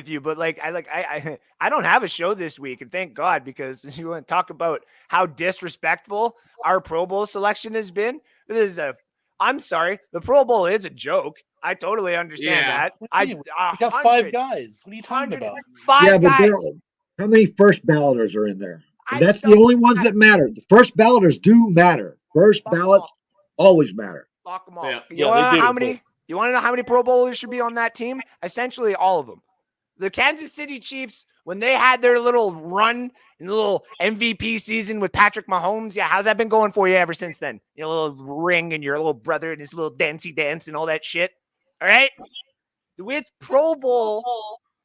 you, but I don't have a show this week, and thank God, because you want to talk about how disrespectful our Pro Bowl selection has been. I'm sorry, the Pro Bowl is a joke. I totally understand that. We got 5 guys. What are you talking about? 5 guys. How many first balloters are in there? That's the only ones that matter. The first balloters do matter. First ballots always matter. Lock them all. You want to know how many? You want to know how many Pro Bowlers should be on that team? Essentially, all of them. The Kansas City Chiefs, when they had their little run and little MVP season with Patrick Mahomes, how's that been going for you ever since then? Your little ring and your little brother and his little dancey dance and all that shit. All right? With Pro Bowl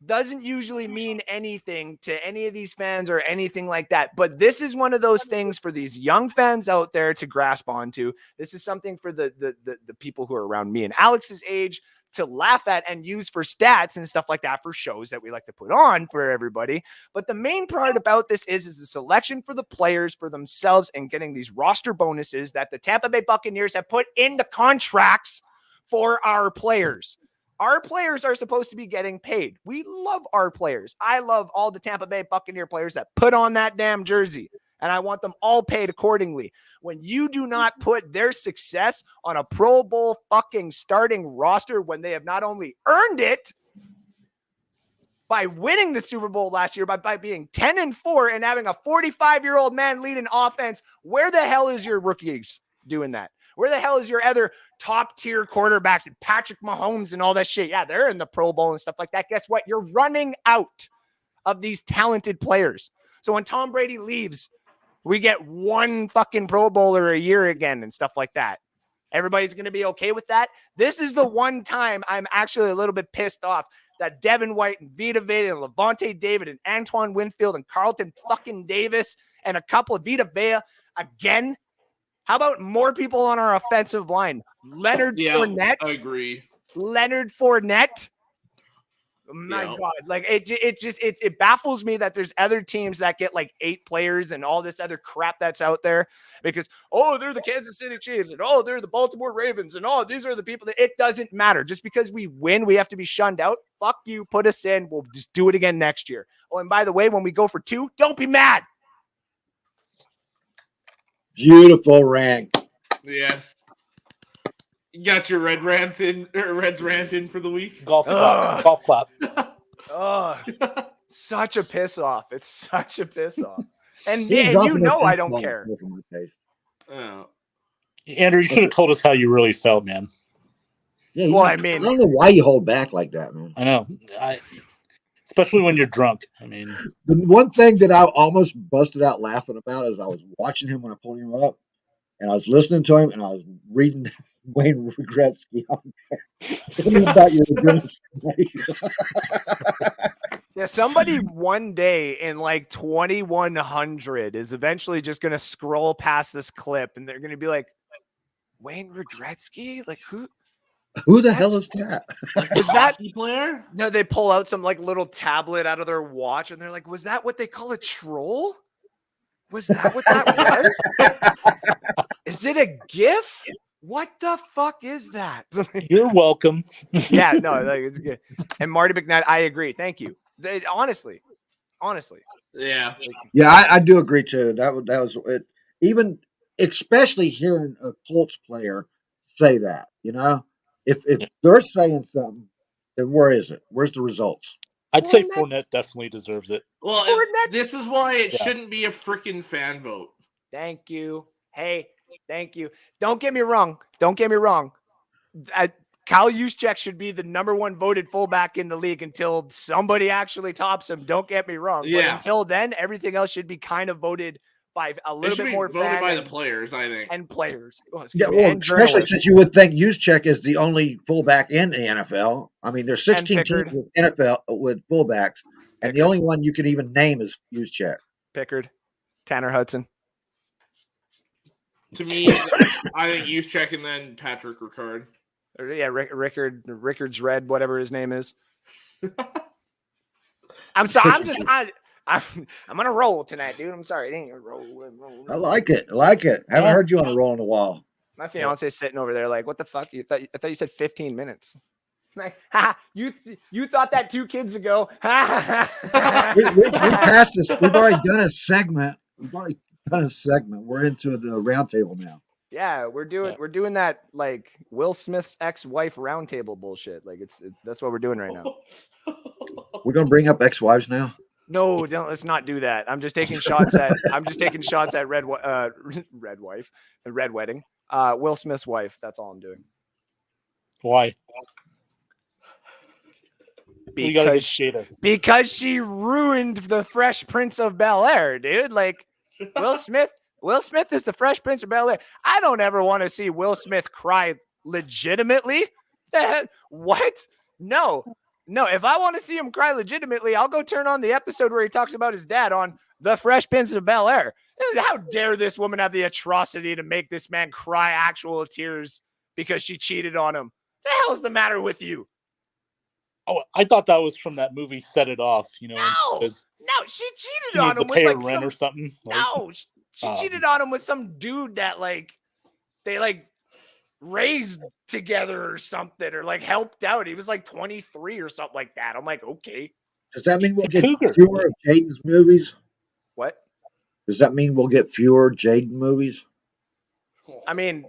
doesn't usually mean anything to any of these fans or anything like that. But this is one of those things for these young fans out there to grasp onto. This is something for the people who are around me and Alex's age to laugh at and use for stats and stuff like that for shows that we like to put on for everybody. But the main part about this is the selection for the players for themselves and getting these roster bonuses that the Tampa Bay Buccaneers have put in the contracts for our players. Our players are supposed to be getting paid. We love our players. I love all the Tampa Bay Buccaneer players that put on that damn jersey, and I want them all paid accordingly. When you do not put their success on a Pro Bowl fucking starting roster when they have not only earned it, by winning the Super Bowl last year, by being 10-4 and having a 45-year-old man lead an offense. Where the hell is your rookies doing that? Where the hell is your other top-tier quarterbacks and Patrick Mahomes and all that shit? Yeah, they're in the Pro Bowl and stuff like that. Guess what? You're running out of these talented players. So when Tom Brady leaves, we get one fucking Pro Bowler a year again and stuff like that. Everybody's going to be okay with that. This is the one time I'm actually a little bit pissed off that Devin White and Vita Vea and Levante David and Antoine Winfield and Carlton fucking Davis and a couple of Vita Vea again. How about more people on our offensive line? Leonard Fournette. I agree. Leonard Fournette. My God, like it baffles me that there's other teams that get like 8 players and all this other crap that's out there because, they're the Kansas City Chiefs and they're the Baltimore Ravens and these are the people that it doesn't matter. Just because we win, we have to be shunned out. Fuck you, put us in. We'll just do it again next year. Oh, and by the way, when we go for 2, don't be mad. Beautiful rank. Yes. You got your Reds rant in for the week. Golf clap. Golf clap. Such a piss off. It's such a piss off. And He's you know I don't care. Oh. Andrew, you should have told us how you really felt, man. Yeah, Well, I mean, I don't know why you hold back like that, man. I know. Especially when you're drunk. I mean, The one thing that I almost busted out laughing about is I was watching him when I pulled him up, and I was listening to him, and I was reading Wayne Gretzky on there. Tell me about your goodness. Yeah, somebody one day in like 2100 is eventually just going to scroll past this clip, and they're going to be like, Wayne Gretzky? Like, who the hell is that? was that? Player? No, they pull out some like little tablet out of their watch, and they're like, was that what they call a troll? Was that what that was? Is it a GIF? What the fuck is that? you're welcome. Yeah, no, like, it's good. And Marty McKnight, I agree. Thank you. Honestly. Yeah. Yeah, I do agree too. That was it. Even especially hearing a Colts player say that, if they're saying something, then where is it? Where's the results? I'd say Fournette definitely deserves it. Well, Fournette- this is why it shouldn't be a freaking fan vote. Thank you. Hey, thank you. Don't get me wrong. Kyle Juszczyk should be the number 1 voted fullback in the league until somebody actually tops him. Don't get me wrong. Yeah. But until then, everything else should be kind of voted by a It little should bit be more voted by the and, players, I think. and players. Yeah, well, and especially journalists. since you would think Juszczyk is the only fullback in the NFL. I mean, there's 16 Pickard. teams with NFL with fullbacks, and the only one you can even name is Juszczyk. Pickard, Tanner Hudson. To me, I think Juszczyk and then Patrick Ricard. Yeah, Rickard's Red, whatever his name is. I'm sorry. I'm on a roll tonight, dude. I'm sorry. It ain't a roll. I like it. Haven't heard you on a roll in a while. My fiance's sitting over there like, what the fuck? I thought you said 15 minutes. Like, you thought that 2 kids ago. We passed this. We've already done a segment. We're into the roundtable now. Yeah, we're doing that like Will Smith's ex-wife roundtable bullshit. Like that's what we're doing right now. We're gonna bring up ex-wives now. No, let's not do that. I'm just taking shots at Red Wife, the Red Wedding. Will Smith's wife. That's all I'm doing. Why? Because she ruined the Fresh Prince of Bel-Air, dude. Like Will Smith is the Fresh Prince of Bel-Air. I don't ever want to see Will Smith cry legitimately. What? No. If I want to see him cry legitimately, I'll go turn on the episode where he talks about his dad on the Fresh Prince of Bel-Air. How dare this woman have the atrocity to make this man cry actual tears because she cheated on him? The hell's the matter with you? Oh, I thought that was from that movie Set It Off. No, she cheated on him with pay like rent some, or something. She cheated on him with some dude that they raised together or something, or like helped out. He was like 23 or something like that. I'm like, okay. Does that mean we'll get fewer of Jaden's movies? What? Does that mean we'll get fewer Jaden movies? I mean,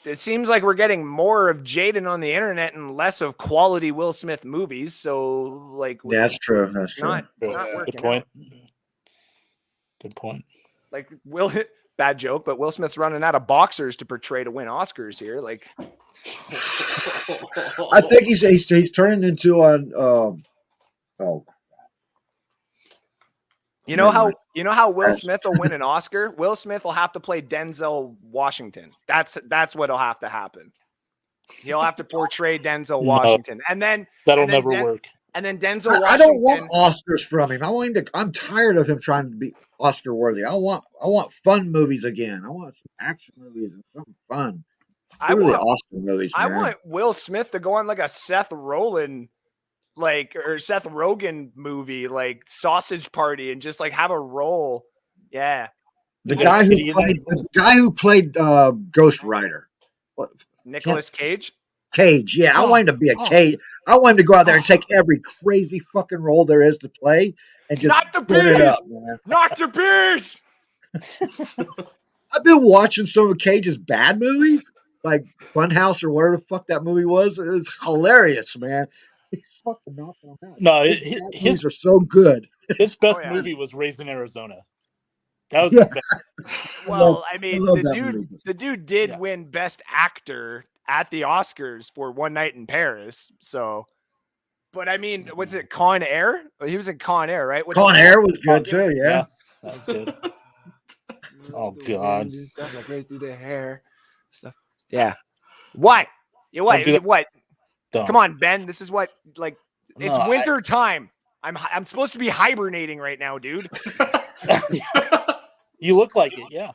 it seems like we're getting more of Jaden on the internet and less of quality Will Smith movies. So like, Yeah, that's true. That's true. it's not Good working point. out. Good point. Like bad joke, but Will Smith's running out of boxers to portray to win Oscars here. Like, I think he's turning into you know how Will Yes. Smith will win an Oscar? Will Smith will have to play Denzel Washington. That's what'll have to happen. He'll have to portray Denzel Washington, and then That'll and then never work. And then Denzel Washington. I don't want Oscars from him. I want him to. I'm tired of him trying to be Oscar worthy. I want fun movies again. I want some action movies and something fun. I Really want Oscar movies. I man. want Will Smith to go on like a Seth Rogen movie, like Sausage Party, and just like have a role. Yeah. the guy who played Ghost Rider. What? Nicolas Cage. Cage, yeah, I want him to be a Cage. I want him to go out there and take every crazy fucking role there is to play and just Not the put it beast! up, man. Not the beast! I've been watching some of Cage's bad movies, like Funhouse or whatever the fuck that movie was. It was hilarious, man. He's fucking knocking them out. No, His bad movies are so good. His best Oh, yeah. movie was Raising Arizona. That was his best. Well, I mean, love that movie. the dude did win Best Actor at the Oscars for One Night in Paris. So, but I mean, was it Con Air? He was in Con Air, right? Con Air was good too, yeah. That was good. Oh God. Stuff like right through the hair, stuff. Yeah. What? You what? Don't do that. What? Don't. Come on, Ben. This is what like it's No, winter time. I'm supposed to be hibernating right now, dude. You look like it, yeah.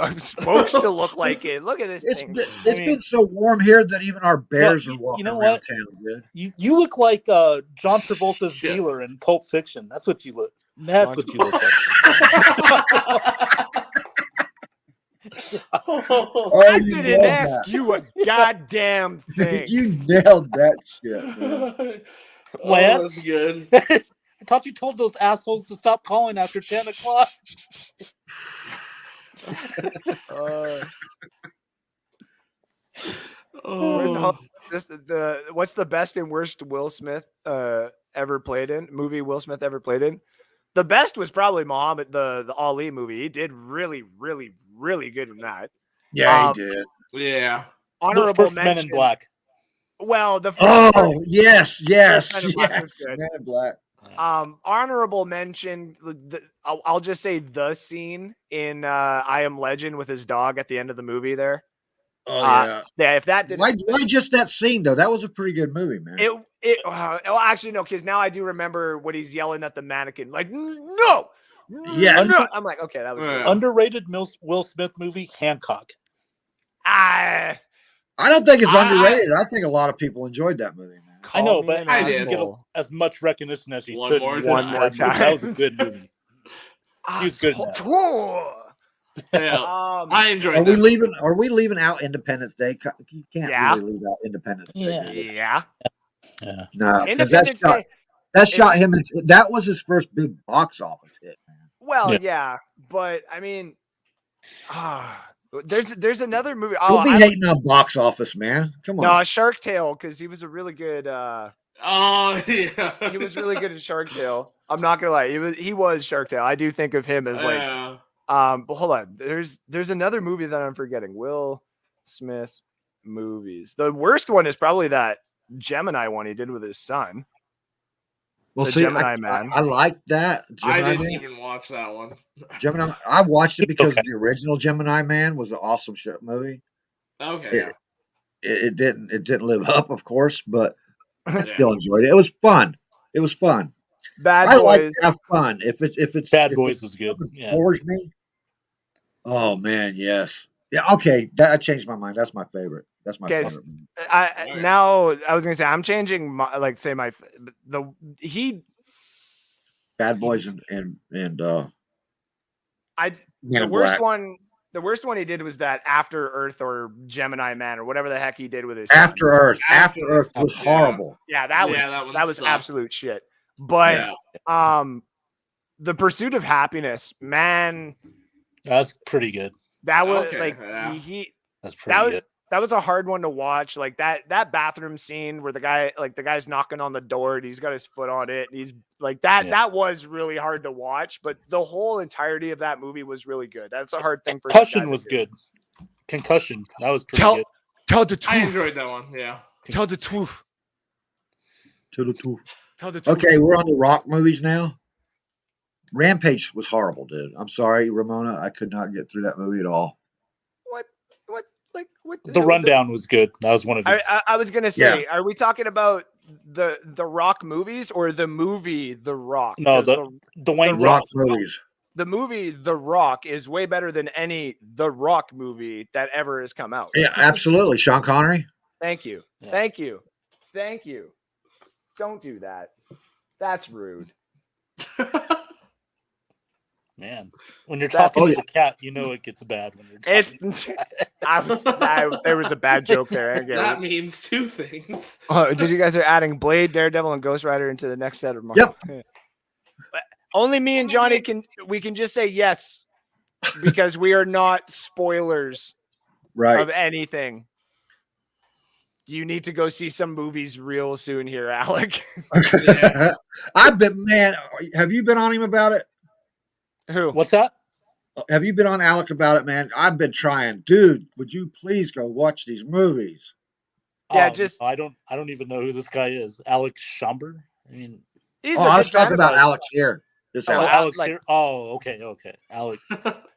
I'm supposed to look like it. Look at this thing. It's been so warm here that even our bears are walking you know around what? town, dude. You look like John Travolta's dealer in Pulp Fiction. That's what you look. That's what you look like. I you didn't nailed ask that. you a goddamn thing. You nailed that shit, man. Lance? That's good. I thought you told those assholes to stop calling after 10 o'clock. What's the best and worst Will Smith ever played in? Movie Will Smith ever played in? The best was probably Muhammad, the Ali movie. He did really, really, really good in that. Yeah, he did. Yeah. Honorable First Men mention. in Black. Well, the Yes, Men in Black was yes. good. Man in Black. Honorable mention. I'll just say the scene in I Am Legend with his dog at the end of the movie there. Oh yeah. Yeah, if that didn't. Why just that scene though? That was a pretty good movie, man. Well, actually no, because now I do remember what he's yelling at the mannequin, like no. Yeah. No. I'm like, okay, that was good. Underrated Will Smith movie, Hancock. I don't think it's underrated. I think a lot of people enjoyed that movie, man. I know, but I it doesn't did. get as much recognition as he One should. more One more time. That was a good movie. He was good in that. Yeah. I enjoyed Are we that. leaving out Independence Day? You can't really leave out Independence Day. Yeah. No, Independence Day. that shot him. That was his first big box office hit, man. Well, yeah, but I mean, there's another movie. Don't be hating on box office, man. Come on. No, Shark Tale, because he was a really good. Oh yeah. He was really good in Shark Tale. I'm not gonna lie, he was Shark Tale. I do think of him as like. Yeah. But hold on. There's another movie that I'm forgetting. Will Smith movies. The worst one is probably that Gemini one he did with his son. Well, The see, Gemini Man. I like that. I Gemini didn't Man. even watch that one. Gemini. I watched it because the original Gemini Man was an awesome movie. Okay. It didn't live up, of course, but I Yeah. still enjoyed it. It was fun. It was fun. Bad I Boys. like to have fun. If it's Bad Boys was good. Yeah. Bores me. Oh man, yes. Yeah. Okay, that changed my mind. That's my favorite. That's my favorite. Now I was gonna say I'm changing Bad Boys and the Man in worst Black. one. The worst one he did was that After Earth or Gemini Man or whatever the heck he did with his After son. Earth. After Earth was Yeah. horrible. Yeah, that one was sucked. absolute shit. But Yeah. The Pursuit of Happiness, man, That's pretty good. that was Okay, like yeah. he That's pretty good. that was a hard one to watch. Like that bathroom scene where the guy's knocking on the door and he's got his foot on it. And he's like that. Yeah. That was really hard to watch, but the whole entirety of that movie was really good. That's a hard thing for Concussion was good. Concussion, that was pretty good. Tell the I truth. enjoyed that one. Yeah. Tell the truth. To the truth. Tell the truth. Okay, we're on the Rock movies now. Rampage was horrible, dude. I'm sorry, Ramona. I could not get through that movie at all. What The rundown was good. That was one of his. I was gonna say, are we talking about the Rock movies or the movie The Rock? No, 'Cause the Wayne Rock Johnson. movies. the movie The Rock is way better than any The Rock movie that ever has come out. Yeah, absolutely. Sean Connery. Thank you. Yeah. Thank you. Thank you. Don't do that. That's rude. Man, when you're That's- talking to the cat, you know it gets bad. When you're talking. There was a bad joke there. I get That it. means two things. Oh, did you guys are adding Blade, Daredevil, and Ghost Rider into the next set of Marvel? Yep. But only me and Johnny can just say yes because we are not spoilers Right. of anything. You need to go see some movies real soon here, Alec. I've been, man. Have you been on him about it? Who? What's that? Have you been on Alec about it, man? I've been trying, dude. Would you please go watch these movies? Yeah, Oh, just I don't even know who this guy is. Alex Schomburg. I mean, he's Oh, a I good was talking fan about of Alex here. This oh, Alex. Alex like- here. Oh, okay, Alex.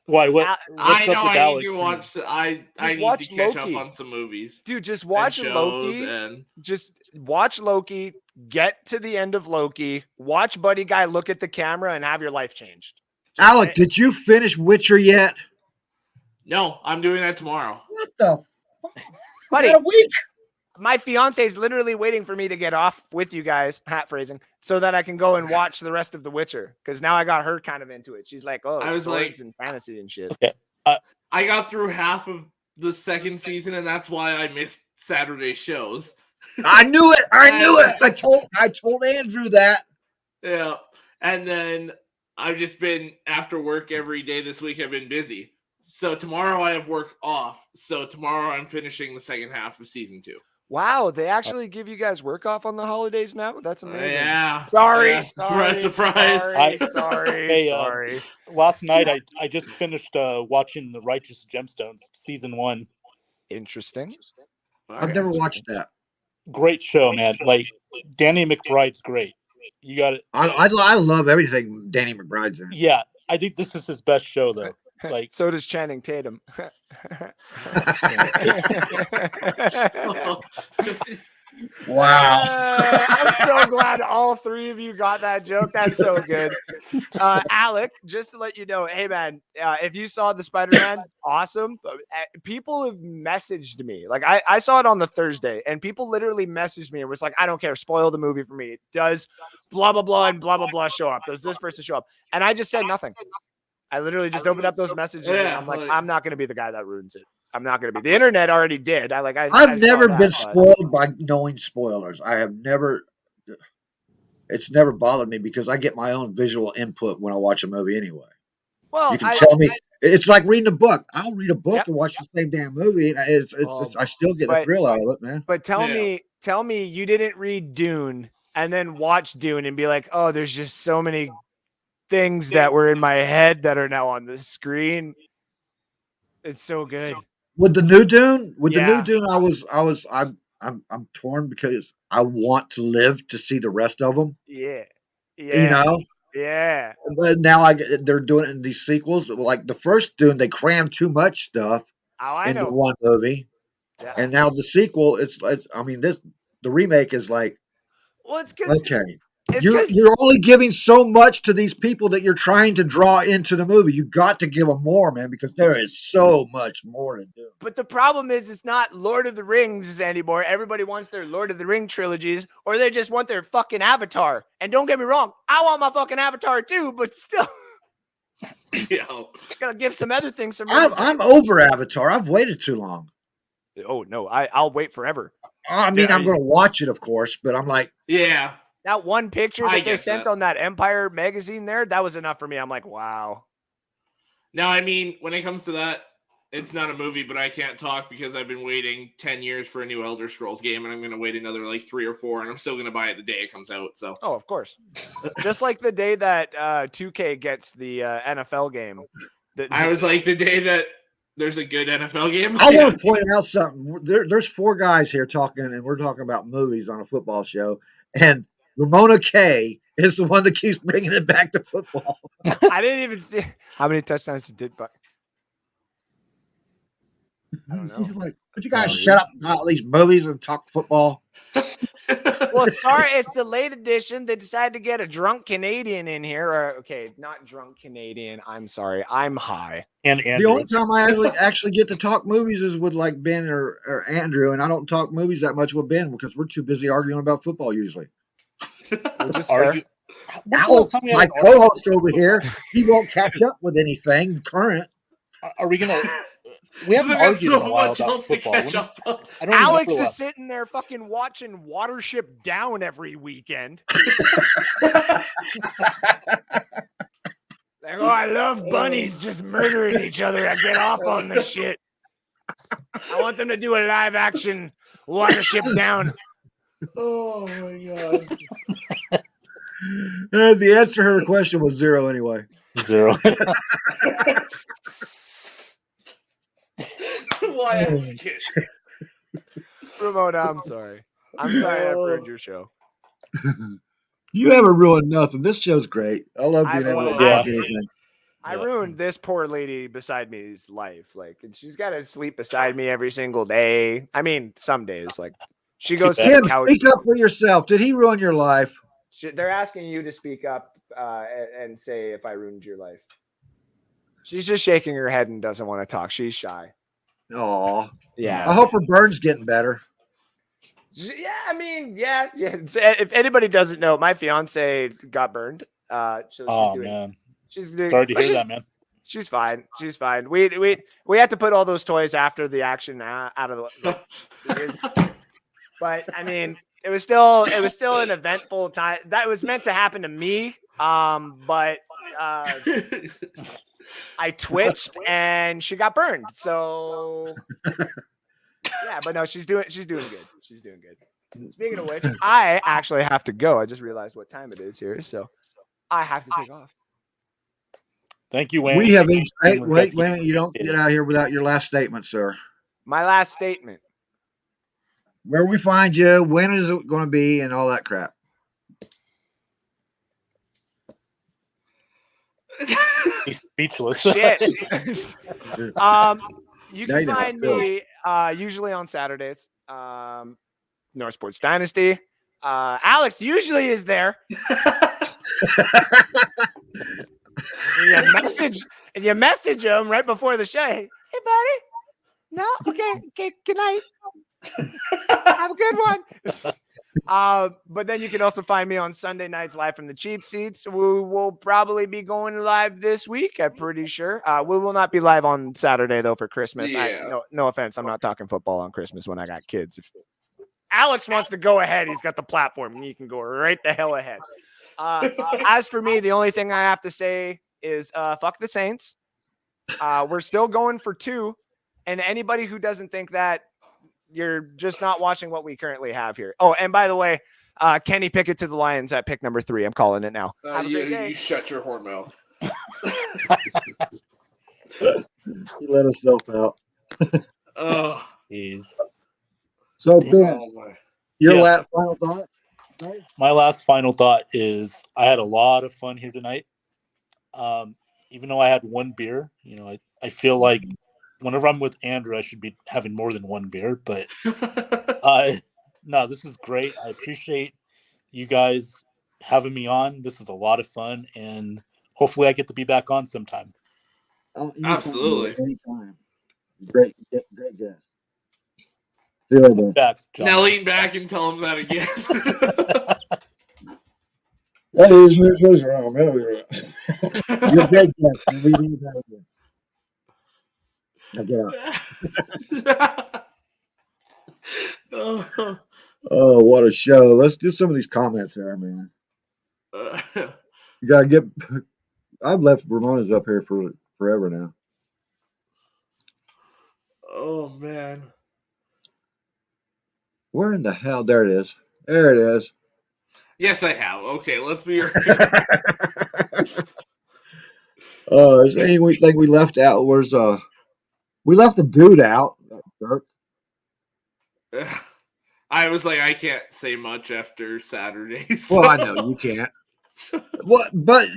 Why? What's I know up with I Alex? need to watch. I need watch to catch Loki. up on some movies. Dude, just and watch shows Loki. and Just watch Loki. Get to the end of Loki. Watch Buddy Guy look at the camera and have your life changed. Alec, did you finish Witcher yet? no, I'm doing that tomorrow. What the? Buddy, Not a week. my fiance is literally waiting for me to get off with you guys, hat phrasing, so that I can go and watch the rest of The Witcher. Because now I got her kind of into it. She's like, "Oh, I was swords like- and fantasy and shit." I got through half of the second season, and that's why I missed Saturday shows. I knew it. I knew it. I told Andrew that. Yeah, and then I've just been after work every day this week. I've been busy. So tomorrow I have work off. So tomorrow I'm finishing the second half of season 2. Wow, they actually give you guys work off on the holidays now? That's amazing. Yeah. Sorry, Yeah, sorry, surprise. sorry, Hey, sorry. Last night I just finished watching The Righteous Gemstones season 1. Interesting. I've never watched that. Great show, man. Like Danny McBride's great. You got it. I love everything Danny McBride's in. Yeah, I think this is his best show though. Like So does Channing Tatum. Wow. I'm so glad all three of you got that joke. That's so good. Alec, just to let you know, hey man, if you saw the Spider-Man, awesome. People have messaged me. Like I saw it on the Thursday, and people literally messaged me and was like, I don't care, spoil the movie for me. Does blah blah blah and blah blah blah show up? Does this person show up? And I just said nothing. I literally just opened up those messages and I'm like, I'm not gonna be the guy that ruins it. I'm not gonna be. The internet already did. I've never been spoiled by knowing spoilers. I have never. It's never bothered me because I get my own visual input when I watch a movie anyway. Well, You can tell me. It's like reading a book. I'll read a book and watch the same damn movie. And I still get a thrill out of it, man. But tell me you didn't read Dune and then watch Dune and be like, oh, there's just so many things that were in my head that are now on the screen. It's so good. With the new Dune, Yeah. I'm torn because I want to live to see the rest of them. Yeah. You know. Yeah. But now they're doing it in these sequels. Like the first Dune, they crammed too much stuff into one movie, and now the sequel, the remake is like, well, it's because you're only giving so much to these people that you're trying to draw into the movie. You got to give them more, man, because there is so much more to do. But the problem is, it's not Lord of the Rings anymore. Everybody wants their Lord of the Ring trilogies, or they just want their fucking Avatar. And don't get me wrong, I want my fucking Avatar too, but still, gotta give some other things some. I'm over Avatar. I've waited too long. Oh no, I'll wait forever. I mean, I'm going to watch it, of course, but I'm like, yeah. That one picture I that they get sent that. on that Empire magazine there, that was enough for me. I'm like, wow. Now, I mean, when it comes to that, it's not a movie, but I can't talk because I've been waiting 10 years for a new Elder Scrolls game, and I'm going to wait another like 3 or 4, and I'm still going to buy it the day it comes out. So, Oh, of course. Just like the day that 2K gets the NFL game. I was like, the day that there's a good NFL game. I want to point out something. There's 4 guys here talking, and we're talking about movies on a football show. And Ramona Kay is the one that keeps bringing it back to football. I didn't even see how many touchdowns he did, but I don't know. She's like, "Could you guys shut up about all these movies and talk football?" Well, sorry, it's the late edition. They decided to get a drunk Canadian in here. Or, okay, not drunk Canadian. I'm sorry. I'm high. And The Andrew. only time I actually get to talk movies is with like Ben or Andrew, and I don't talk movies that much with Ben because we're too busy arguing about football usually. Which is fair. Argue. When's the Alex, last time we had my an argument? co-host over here, he won't catch up with anything current. Are we gonna? We haven't There's argued so in a while much about else to football. catch up on. I don't Alex remember is sitting there fucking watching Watership Down every weekend. Like, oh, I love bunnies just murdering each other. I get off on this shit. I want them to do a live action Watership Down. Oh my god. The answer to her question was 0 anyway. 0. Why ask it? Ramona, I'm sorry. I'm sorry I ruined your show. You haven't ruined nothing. This show's great. I love being able to Yeah. talk anything. I ruined this poor lady beside me's life. Like, and she's got to sleep beside me every single day. I mean, some days. Like, she goes to Tim, the couch. speak up for yourself. Did he ruin your life? They're asking you to speak up and say if I ruined your life. She's just shaking her head and doesn't want to talk. She's shy. Aw. Yeah. I hope her burn's getting better. Yeah, I mean, yeah. If anybody doesn't know, my fiance got burned. So Oh man, she's doing. sorry to hear that, man. She's fine. She's fine. We had to put all those toys after the action out of the. But I mean, it was still an eventful time. That was meant to happen to me. But I twitched and she got burned. So yeah, but no, she's doing good. She's doing good. Speaking of which, I actually have to go. I just realized what time it is here, so I have to take off. Thank you, Wayne. We have each. Hey, wait, you don't get out of here without your last statement, sir. My last statement. Where we find you, when is it going to be, and all that crap. He's speechless. Shit. You Now can you know how find it feels. me usually on Saturdays. North Sports Dynasty. Alex usually is there. And you message him right before the show. Hey, buddy. No? Okay. Good night. Have a good one. But then you can also find me on Sunday nights live from the cheap seats. We will probably be going live this week, I'm pretty sure. We will not be live on Saturday though for Christmas. Yeah. No offense. I'm not talking football on Christmas when I got kids. If Alex wants to go ahead, he's got the platform and he can go right the hell ahead. As for me, the only thing I have to say is fuck the Saints. We're still going for 2. And anybody who doesn't think that, you're just not watching what we currently have here. Oh, and by the way, Kenny Pickett to the Lions at pick number 3. I'm calling it now. Have a great day. You shut your whore mouth. He let himself out. Oh, Jeez. So, Ben, your Yes. last final thoughts? My last final thought is I had a lot of fun here tonight. Even though I had 1 beer, I feel like whenever I'm with Andrew, I should be having more than 1 beer. But no, this is great. I appreciate you guys having me on. This is a lot of fun, and hopefully I get to be back on sometime. Absolutely. Anytime. Great guest. See you later, Ben. Back, John. Now lean back and tell him that again. You're a great guest. And we need that again. Now get out. Oh, what a show. Let's do some of these comments there, man. You got to get. I've left Ramona's up here for forever now. Oh man. Where in the hell? There it is. There it is. Yes, I have. Okay, let's be real. Is there anything we left out? Where's we left the dude out. Jerk. I was like, I can't say much after Saturday. So. Well, I know you can't. What? But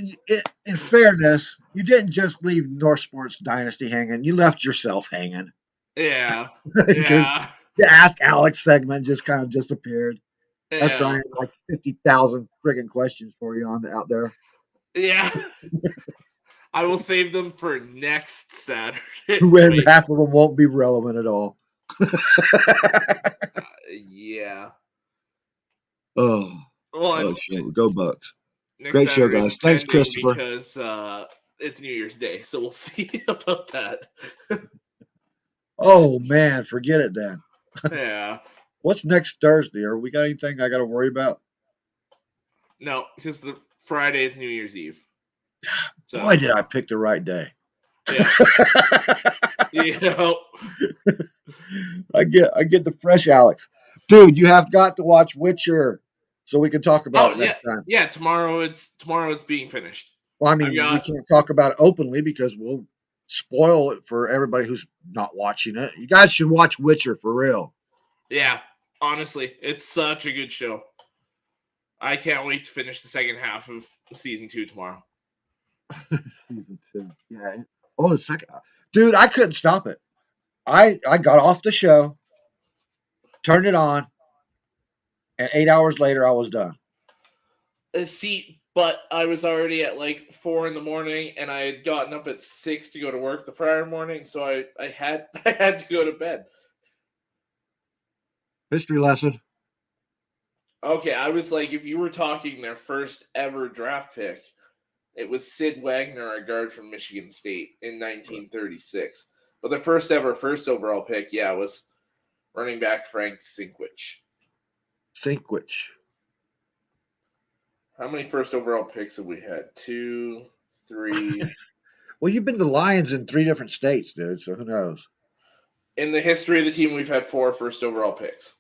in fairness, you didn't just leave North Sports Dynasty hanging. You left yourself hanging. Yeah. Because Yeah. the Ask Alex segment just kind of disappeared. That's Yeah. right, like 50,000 friggin' questions for you out there. Yeah. I will save them for next Saturday. When half of them won't be relevant at all. Yeah. Oh, Well, shit. Go Bucs. next Great show, Saturday's guys. Thanks, pending Christopher. Because it's New Year's Day, so we'll see about that. Oh, man. Forget it then. Yeah. What's next Thursday? Are we got anything I got to worry about? No, because the Friday is New Year's Eve. So, Boy, did I pick the right day. Yeah. You know. I get the fresh Alex. Dude, you have got to watch Witcher so we can talk about it next time. Yeah, tomorrow it's being finished. Well, I mean, we can't talk about it openly because we'll spoil it for everybody who's not watching it. You guys should watch Witcher for real. Yeah, honestly, it's such a good show. I can't wait to finish the second half of season 2 tomorrow. Season 2. Yeah. Oh, the second. Dude, I couldn't stop it. I got off the show, turned it on, and 8 hours later I was done. See, but I was already at like 4 a.m, and I had gotten up at 6 to go to work the prior morning, so I had to go to bed. History lesson. Okay, I was like, if you were talking their first ever draft pick, it was Sid Wagner, a guard from Michigan State in 1936. But the first overall pick, was running back Frank Sinkwich. How many first overall picks have we had? 2, 3. Well, you've been the Lions in 3 different states, dude, so who knows? In the history of the team, we've had 4 first overall picks.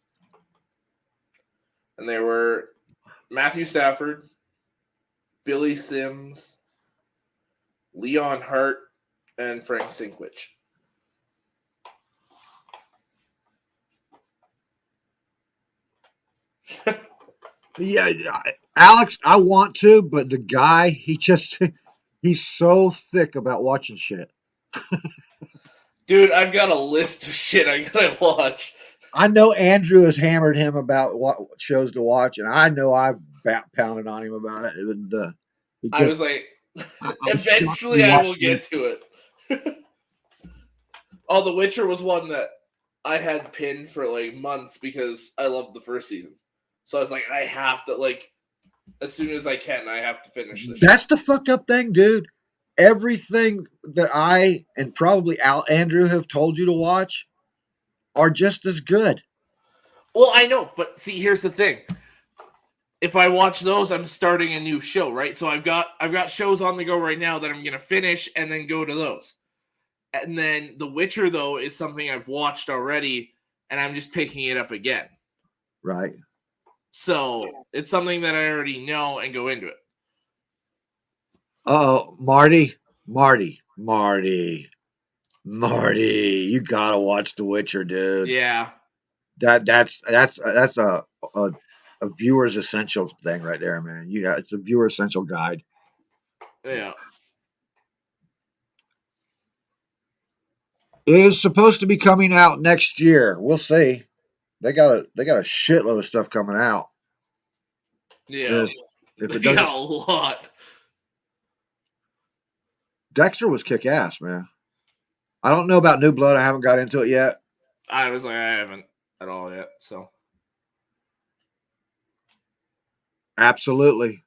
And they were Matthew Stafford, Billy Sims, Leon Hart, and Frank Sinkwich. Yeah, Alex, I want to, but the guy, he's so thick about watching shit. Dude, I've got a list of shit I gotta watch. I know Andrew has hammered him about what shows to watch, and I know I've pounded on him about it. I was like, eventually I will get to it. Oh, The Witcher was one that I had pinned for like months because I loved the first season. So I was like, I have to, like, as soon as I can, I have to finish this. That's the fucked up thing, dude. Everything that I and probably Andrew have told you to watch are just as good. Well, I know, but see, here's the thing. If I watch those, I'm starting a new show, right? So I've got shows on the go right now that I'm gonna finish and then go to those. And then The Witcher, though, is something I've watched already, and I'm just picking it up again. Right. So it's something that I already know and go into it. Oh, Marty, you gotta watch The Witcher, dude. Yeah. That's a viewer's essential thing right there, man. It's a viewer essential guide. Yeah. It is supposed to be coming out next year. We'll see. They got a shitload of stuff coming out. Yeah. If it They got doesn't, a lot. Dexter was kick ass, man. I don't know about New Blood. I haven't got into it yet. I was like, I haven't at all yet. So Absolutely.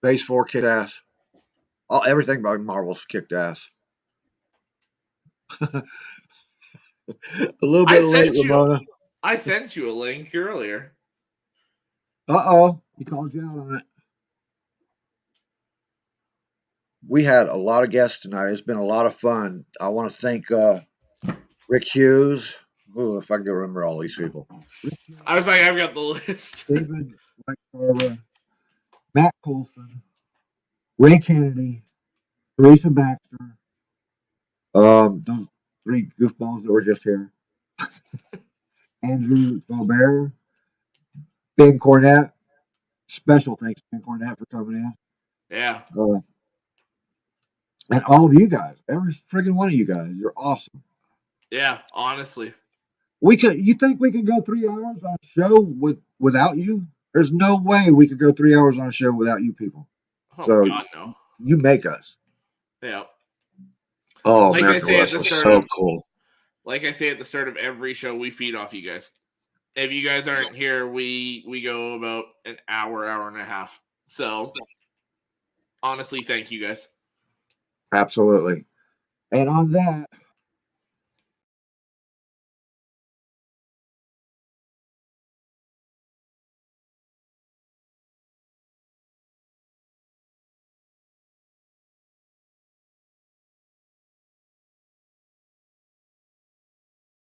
Phase 4 kick ass. Everything about Marvel's kicked ass. A little bit late, Ramona. I sent you a link earlier. Uh-oh. He called you out on it. We had a lot of guests tonight. It's been a lot of fun. I want to thank Rick Hughes. Oh, if I can remember all these people. I was like, I've got the list. David White Carver, Matt Coulson, Ray Kennedy, Teresa Baxter. Those three goofballs that were just here. Andrew Faubert, Ben Cornett. Special thanks to Ben Cornett for coming in. Yeah. And all of you guys, every friggin' one of you guys, you're awesome. Yeah, honestly. You think we could go 3 hours on a show without you? There's no way we could go 3 hours on a show without you people. Oh, So God, no. you make us. Yeah. Oh, Like I American say at West the was start so of- cool. Like I say at the start of every show, we feed off you guys. If you guys aren't here, we go about an hour and a half. So, honestly, thank you guys. Absolutely. And on that,